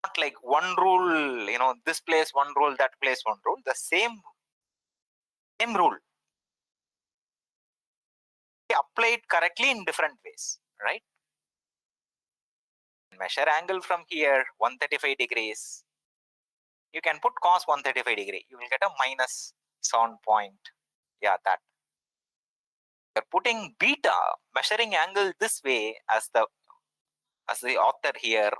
not like one rule, this place one rule, that place one rule. The same rule. Applied correctly in different ways, right? Measure angle from here, 135 degrees. You can put cos 135 degree. You will get a minus 7 point. Yeah, that. You're putting beta, measuring angle this way as the author here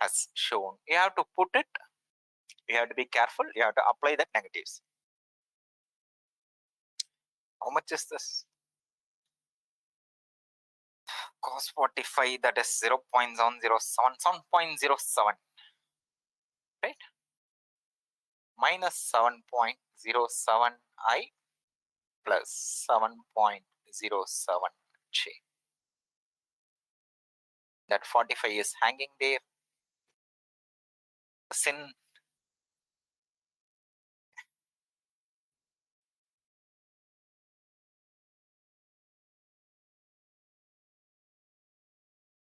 has shown. You have to put it. You have to be careful. You have to apply the negatives. How much is this? Cos 45, that is 0.707, 7.07, right? Minus 7.07i plus 7.07j. That 45 is hanging there. Sin.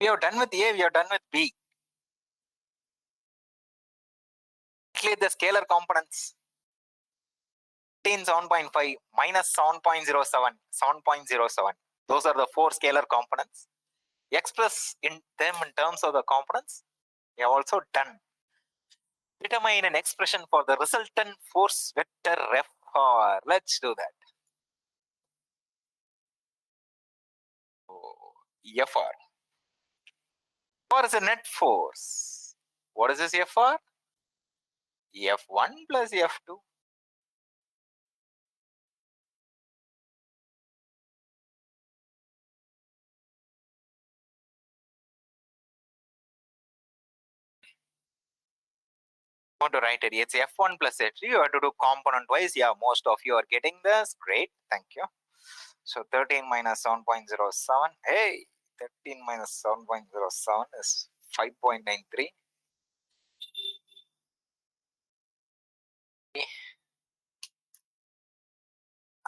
We have done with A, we have done with B. Calculate the scalar components. 7.5 minus 7.07, 7.07. Those are the 4 scalar components. Express in them in terms of the components. We have also done. Determine an expression for the resultant force vector FR. Let's do that. FR. FR is a net force. What is this FR? F1 plus F2. Want to write it, it's F1 plus F2. You have to do component wise. Yeah, most of you are getting this. Great, thank you. So 13 minus 7.07. Hey, 13 minus 7.07 is 5.93.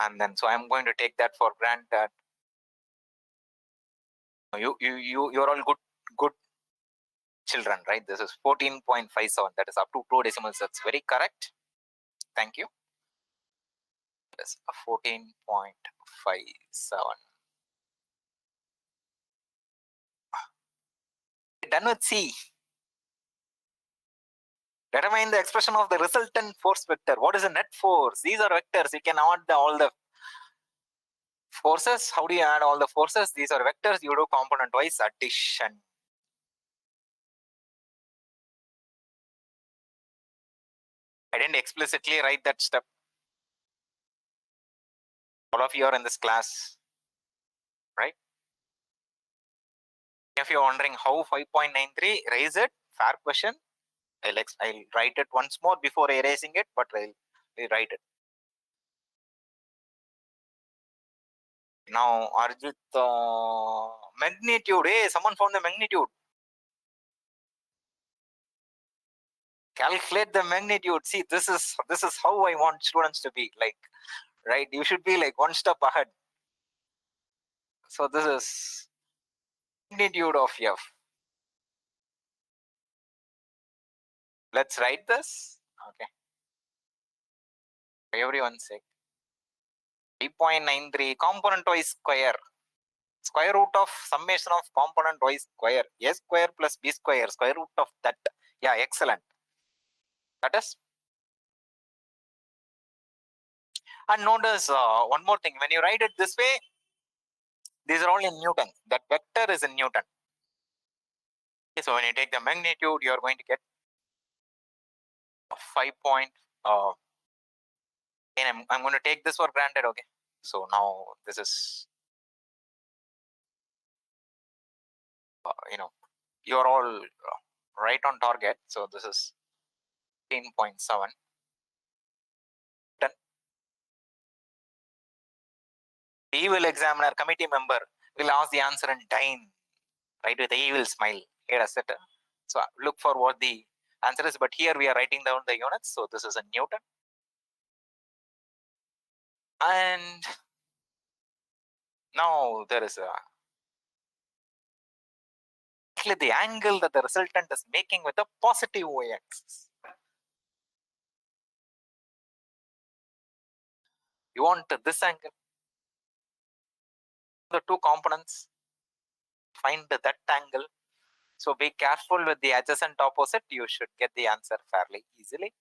And then, so I'm going to take that for granted. You're all good children, right? This is 14.57. That is up to 2 decimals. That's very correct. Thank you. That is 14.57. Done with C. Determine the expression of the resultant force vector. What is the net force? These are vectors. You can add all the forces. How do you add all the forces? These are vectors. You do component wise addition. I didn't explicitly write that step. All of you are in this class, right? If you're wondering how 5.93, raise it. Fair question. I'll write it once more before erasing it, but I'll write it. Now, Arjit, magnitude. Hey, someone found the magnitude. Calculate the magnitude. See, this is how I want students to be. Like, right? You should be like one step ahead. So this is magnitude of F. Let's write this. Okay. For everyone's sake. 3.93 component wise square. Square root of summation of component wise square. A square plus B square. Square root of that. Yeah, excellent. That is. And notice one more thing. When you write it this way, these are all in Newton. That vector is in Newton. Okay, so when you take the magnitude, you are going to get 5 point. And I'm going to take this for granted. Okay. So now this is, you're all right on target. So this is 15.7. Done. Evil examiner committee member will ask the answer and dine, right, with the evil smile. Here, etc. So look for what the answer is, but here we are writing down the units. So this is a Newton. And now there is actually the angle that the resultant is making with the positive y-axis. You want this angle. The two components, find that angle. So be careful with the adjacent opposite. You should get the answer fairly easily.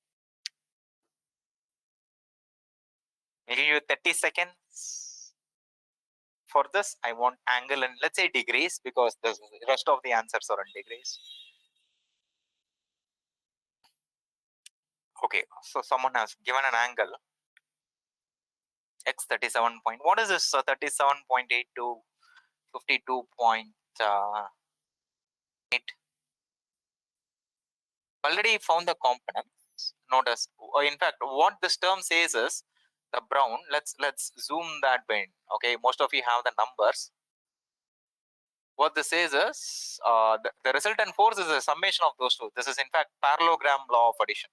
I'll give you 30 seconds for this. I want angle in, let's say, degrees, because the rest of the answers are in degrees. Okay, so someone has given an angle x 37 point. What is this? 37.8 to 52.8. Already found the components. Notice, in fact, what this term says is the brown. Let's zoom that in. Okay, most of you have the numbers. What this says is the resultant force is a summation of those two. This is in fact parallelogram law of addition.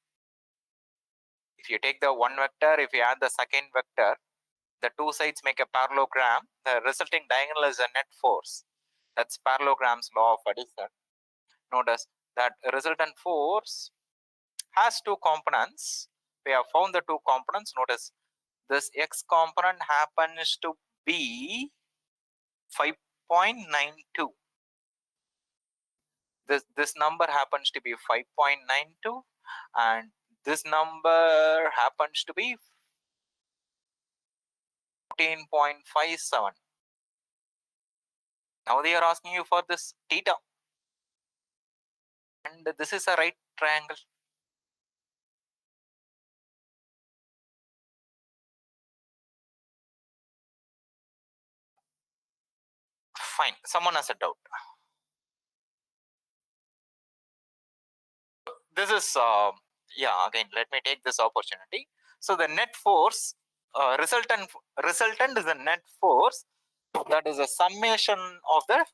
If you take the one vector, if you add the second vector, the two sides make a parallelogram. The resulting diagonal is a net force. That's parallelogram's law of addition. Notice that resultant force has two components. We have found the two components. Notice this x component happens to be 5.92. This number happens to be 5.92, and this number happens to be 14.57. Now they are asking you for this theta, and this is a right triangle. Fine, someone has a doubt. This is yeah, again, let me take this opportunity. So the net force, resultant is the net force. That is a summation of the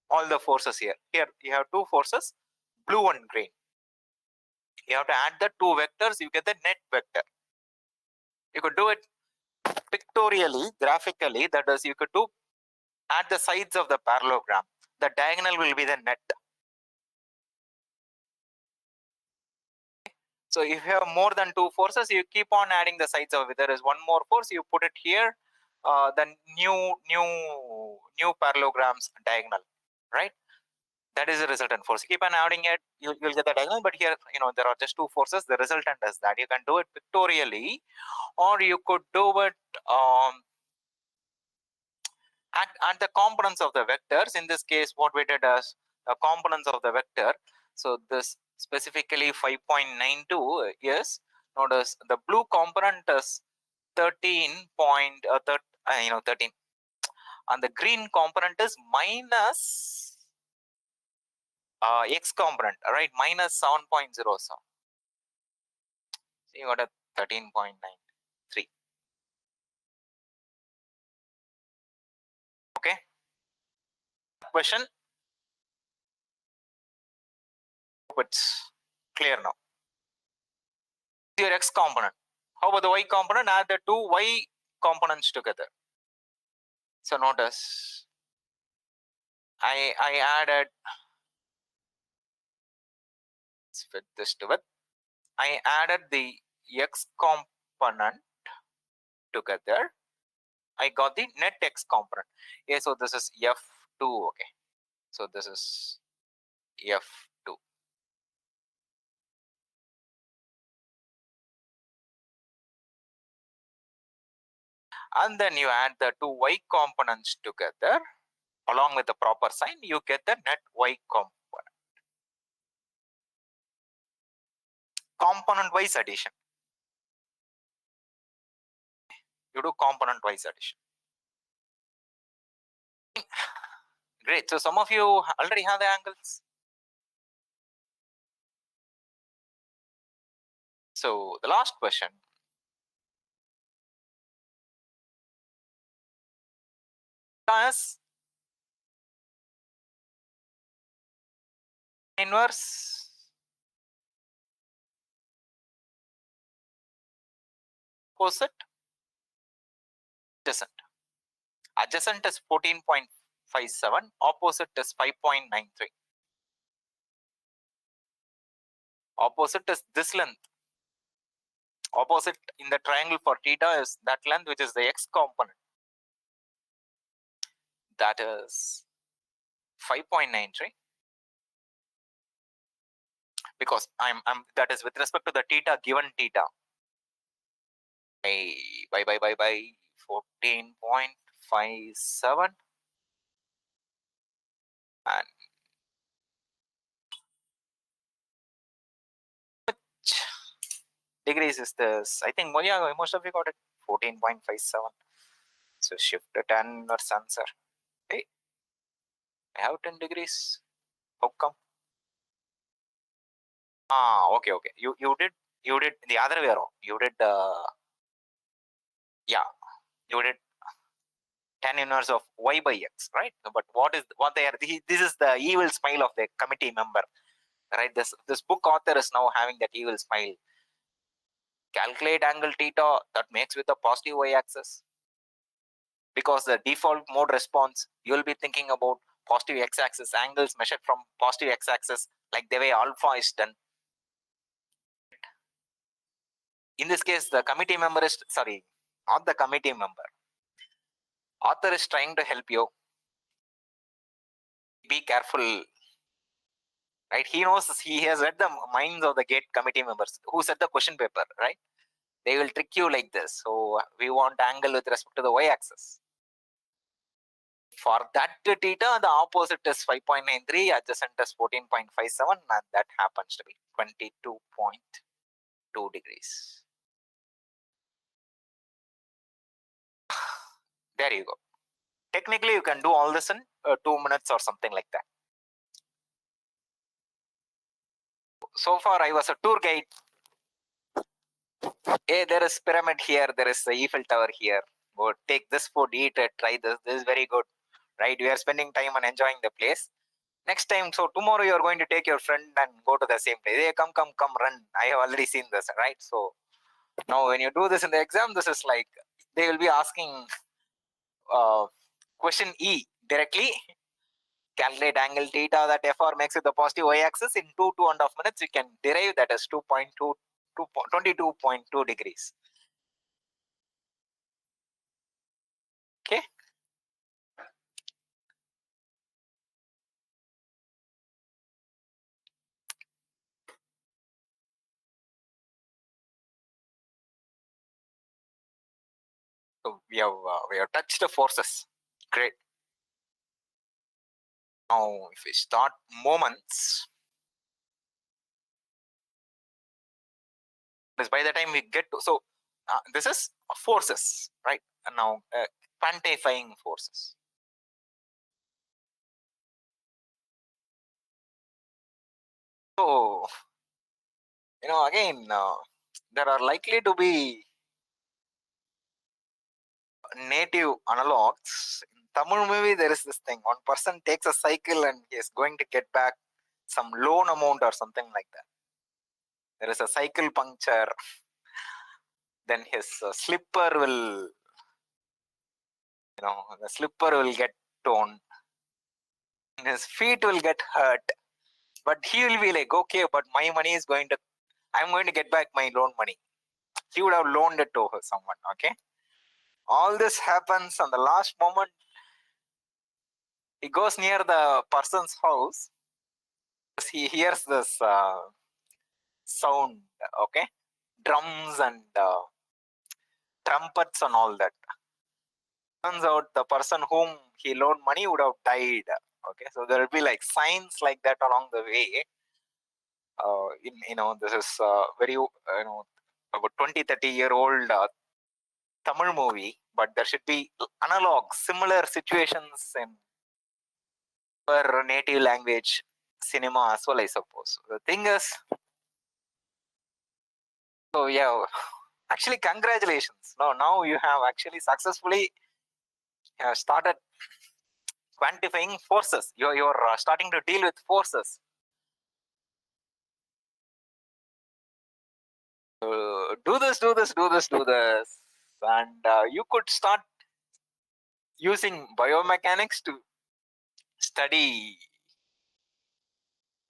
all the forces here. Here you have two forces, blue and green. You have to add the two vectors, you get the net vector. You could do it pictorially, graphically. That is, you could do add the sides of the parallelogram. The diagonal will be the net. So if you have more than two forces, you keep on adding the sides of it. There is one more force, you put it here, the new parallelogram's diagonal, right? That is the resultant force. Keep on adding it, you'll get the diagonal. But here, there are just two forces. The resultant is that. You can do it pictorially, or you could do it at the components of the vectors. In this case, what we did is the components of the vector. So this specifically 5.92 is, notice the blue component is 13, and the green component is minus x component, right? Minus 7.07. So you got a 13.93. Okay. Question. Hope it's clear now. Your x component. How about the y component? Add the two y components together. So notice I added, let's fit this to it. I added the x component together. I got the net x component. Yeah, so this is F2. Okay. So this is F2. And then you add the two y components together along with the proper sign, you get the net y component. Component wise addition. You do component wise addition. Great. So some of you already have the angles. So the last question. As inverse Opposite, adjacent. Adjacent is 14.57, opposite is 5.93. Opposite is this length. Opposite in the triangle for theta is that length, which is the x component. That is 5.93. Because I'm that is with respect to the theta given theta. By 14.57 and which degrees is this? I think yeah, most of you got it. 14.57. So shift the 10 or answer. Hey, I have 10 degrees. How come? Okay. You did the other way around. You did you did 10 inverse of y by x, right? But what they are? This is the evil smile of the committee member, right? This book author is now having that evil smile. Calculate angle theta that makes with the positive y-axis. Because the default mode response, you will be thinking about positive x-axis angles measured from positive x-axis, like the way alpha is done. In this case, the committee member is not the committee member. Author is trying to help you. Be careful, right? He knows, he has read the minds of the GATE committee members who set the question paper, right? They will trick you like this. So we want angle with respect to the y-axis. For that theta, the opposite is 5.93, adjacent is 14.57, and that happens to be 22.2 degrees. There you go. Technically, you can do all this in 2 minutes or something like that. So far, I was a tour guide. Hey, there is pyramid here. There is the Eiffel Tower here. Go take this food, eat it, try this. This is very good, right? We are spending time and enjoying the place. Next time, so tomorrow you are going to take your friend and go to the same place. Hey, come, run. I have already seen this, right? So now when you do this in the exam, this is like, they will be asking question E directly. Calculate angle theta that FR makes with the positive y-axis in 2.5 minutes. You can derive that as 22.2 degrees. Okay. So we have touched the forces. Great. Now if we start moments, by the time we get to, so this is forces, right? And now quantifying forces. So again, there are likely to be native analogs. In Tamil movie, there is this thing: one person takes a cycle and he is going to get back some loan amount or something like that. There is a cycle puncture. Then his slipper will, the slipper will get torn. His feet will get hurt. But he will be like, okay, but my money is I'm going to get back my loan money. He would have loaned it to someone, okay? All this happens on the last moment. He goes near the person's house. He hears this sound, okay? Drums and trumpets and all that. Turns out the person whom he loaned money would have died. Okay, so there will be like signs like that along the way. This is very about 20-30-year-old Tamil movie, but there should be analogs, similar situations in our native language cinema as well, I suppose. The thing is, so yeah, actually congratulations. Now you have actually successfully started quantifying forces. You're starting to deal with forces. do this, and you could start using biomechanics to study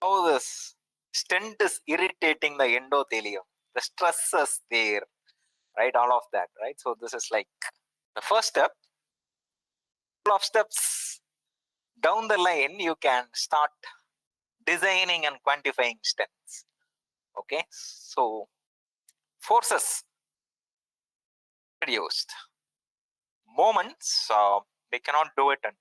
how this stent is irritating the endothelium, the stresses there, right? All of that, right? So this is like the first step. Couple of steps down the line, you can start designing and quantifying stents. Okay, so forces reduced. Moments, we cannot do it in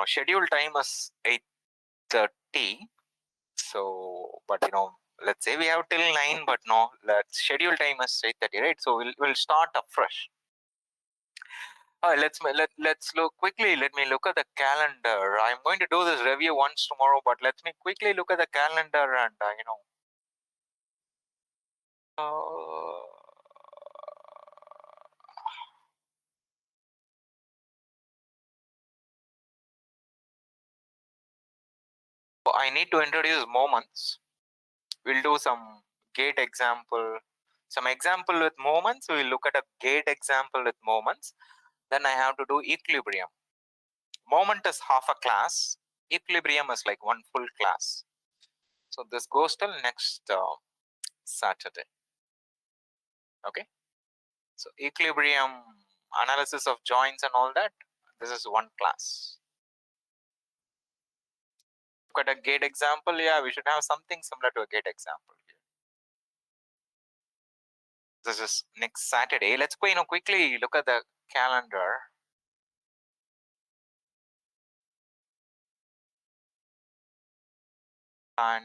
schedule time is 8:30. So, but let's say we have till 9, but no, let's schedule time is 8:30, right? So we'll start afresh. Let's look quickly. Let me look at the calendar. I'm going to do this review once tomorrow, but let me quickly look at the calendar and I need to introduce moments. We'll do some gate example, some example with moments. We'll look at a gate example with moments. Then I have to do equilibrium. Moment is half a class. Equilibrium is like one full class. So this goes till next Saturday. Okay. So equilibrium, analysis of joints and all that, this is one class. Look at a gate example. Yeah, we should have something similar to a gate example here. This is next Saturday. Let's go, quickly look at the calendar. And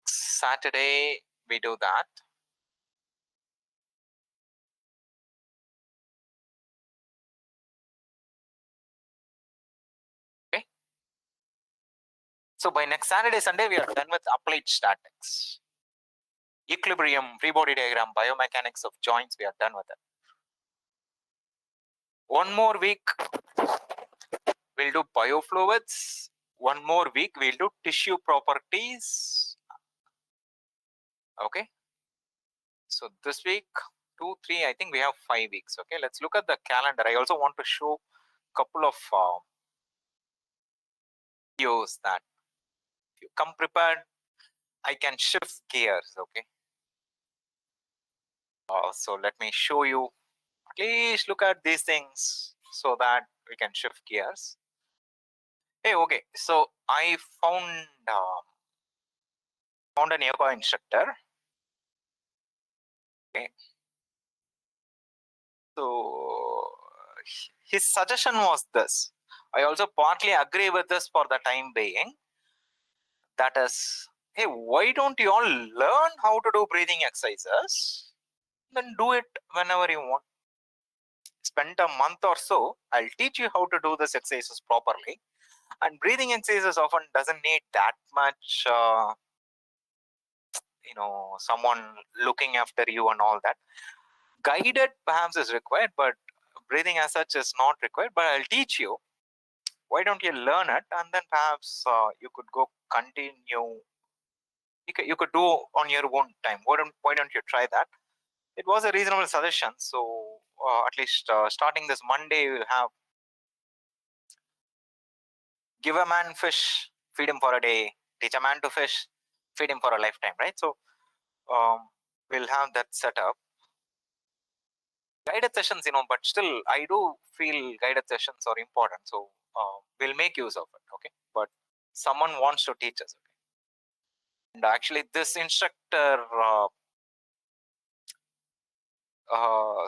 Saturday we do that. Okay. So by next Saturday, Sunday, we are done with applied statics. Equilibrium, free body diagram, biomechanics of joints, we are done with it. One more week, we'll do biofluids. One more week, we'll do tissue properties. Okay. So this week, 2, 3, I think we have 5 weeks. Okay. Let's look at the calendar. I also want to show a couple of videos that if you come prepared, I can shift gears. Okay. So let me show you. Please look at these things so that we can shift gears. Hey, okay. So I found an yoga instructor. Okay. So his suggestion was this. I also partly agree with this for the time being. That is, hey, why don't you all learn how to do breathing exercises? Then do it whenever you want. Spend a month or so. I'll teach you how to do this exercises properly. And breathing exercises often doesn't need that much, someone looking after you and all that. Guided perhaps is required, but breathing as such is not required. But I'll teach you. Why don't you learn it, and then perhaps you could go continue. You could do on your own time. Why don't you try that? It was a reasonable suggestion. So at least starting this Monday, we'll have give a man fish, feed him for a day. Teach a man to fish, feed him for a lifetime, right? So we'll have that set up. Guided sessions, but still, I do feel guided sessions are important. So we'll make use of it, okay? But someone wants to teach us, okay? And actually, this instructor,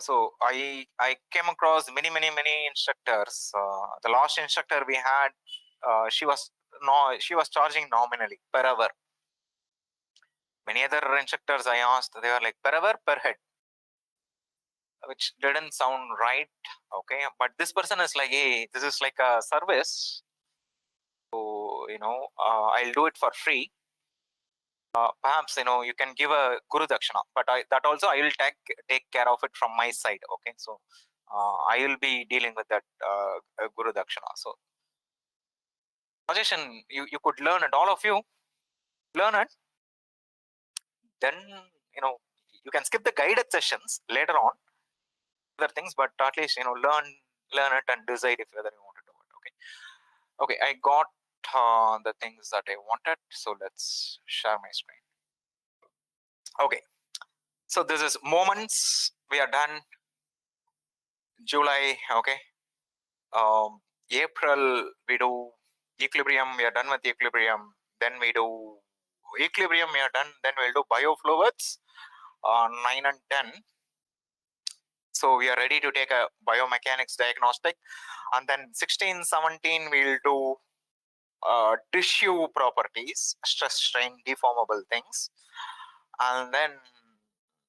so I came across many instructors. The last instructor we had, she was charging nominally per hour. Many other instructors I asked, they were like per hour, per head, which didn't sound right. Okay, but this person is like, hey, this is like a service, so I'll do it for free. Perhaps you can give a guru dakshina, but that also I will take care of it from my side. Okay, so I will be dealing with that guru dakshina. So suggestion, you could learn it, all of you learn it, then you can skip the guided sessions later on, other things, but at least learn it and decide if whether you want to do it. Okay, I got the things that I wanted, so let's share my screen. Okay, so this is moments, we are done. July, okay. April we do equilibrium, we are done with equilibrium. Then we do equilibrium, we are done. Then we'll do biofluids, 9 and 10. So we are ready to take a biomechanics diagnostic. And then 16, 17 we'll do tissue properties, stress, strain, deformable things. And then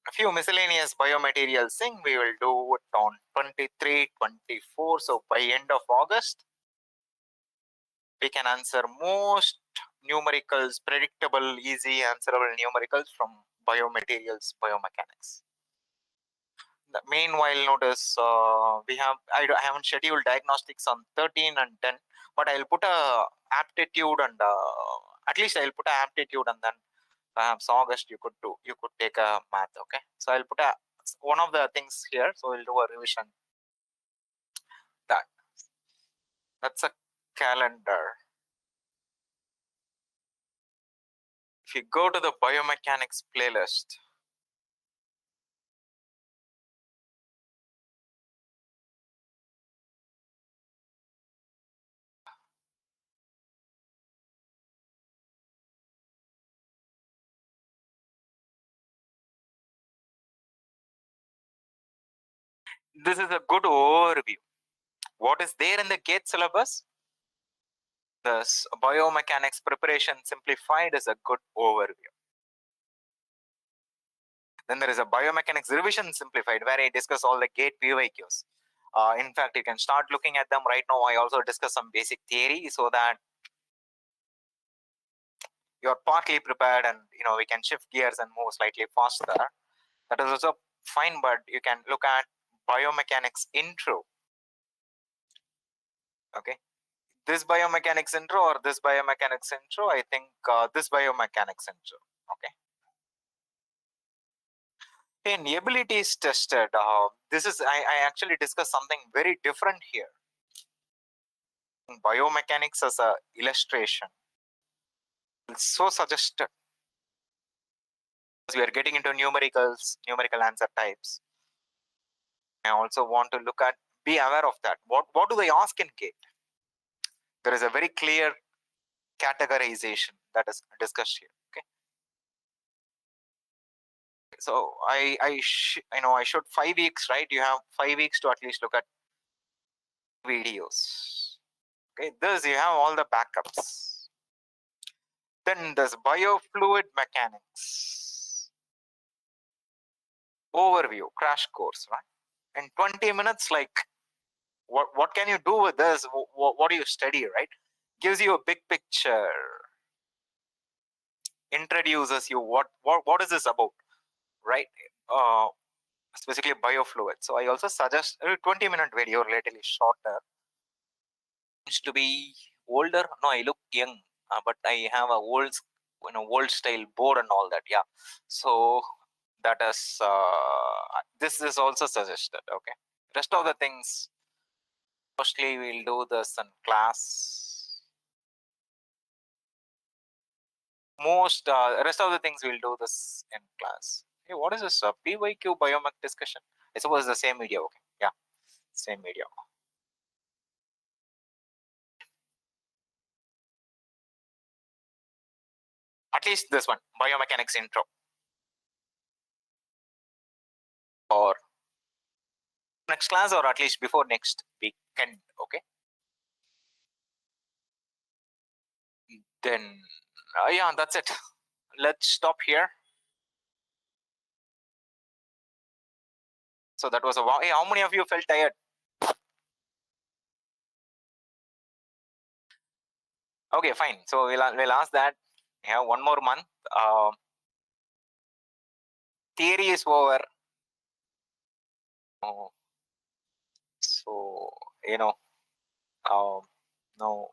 a few miscellaneous biomaterials thing we will do it on 23, 24. So by end of August, we can answer most numericals, predictable, easy answerable numericals from biomaterials, biomechanics. Meanwhile, notice I haven't scheduled diagnostics on 13 and 10, but I'll put a aptitude and at least I'll put a aptitude, and then perhaps August you could take a math. Okay, so I'll put one of the things here, so we'll do a revision. That's a calendar. If you go to the biomechanics playlist, this is a good overview. What is there in the GATE syllabus? This biomechanics preparation simplified is a good overview. Then there is a biomechanics revision simplified, where I discuss all the GATE PYQs. In fact, you can start looking at them right now. I also discuss some basic theory so that you're partly prepared, and we can shift gears and move slightly faster. That is also fine, but you can look at biomechanics intro. Okay, this biomechanics intro or this biomechanics intro, I think this biomechanics intro. Okay. In abilities tested, this is I actually discussed something very different here. Biomechanics as a illustration. It's so suggested. We are getting into numericals, numerical answer types. I also want to be aware of that. What do they ask in GATE? There is a very clear categorization that is discussed here. Okay. So I should 5 weeks, right? You have 5 weeks to at least look at videos. Okay, this you have all the backups. Then there's biofluid mechanics overview crash course, right? In 20 minutes, like what can you do with this? What do you study, right? Gives you a big picture, introduces you what is this about, right? It's basically biofluid. So I also suggest a 20-minute video, relatively shorter. Needs to be older. No, I look young, but I have a old style board and all that. Yeah, so that is this is also suggested. Okay, rest of the things mostly we'll do this in class. Most rest of the things we'll do this in class. Hey, what is this PYQ biomech discussion? I suppose the same video. Okay, yeah, same video. At least this one, biomechanics intro, or next class, or at least before next weekend. Okay, then yeah, that's it. Let's stop here. So that was hey, how many of you felt tired? Okay, fine. So we'll ask that. Yeah, one more month. Theory is over. Oh, so no.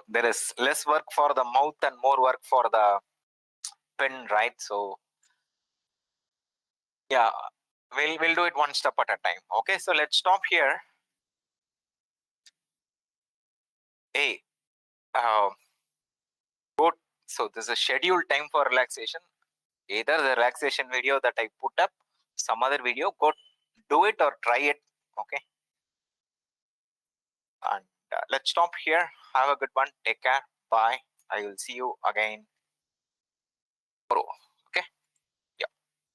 there is less work for the mouth and more work for the pen, right? So yeah, we'll do it one step at a time. Okay, so let's stop here. Hey, go. So this is a scheduled time for relaxation. Either the relaxation video that I put up, some other video, go do it or try it. Okay, and let's stop here. Have a good one. Take care. Bye. I will see you again tomorrow.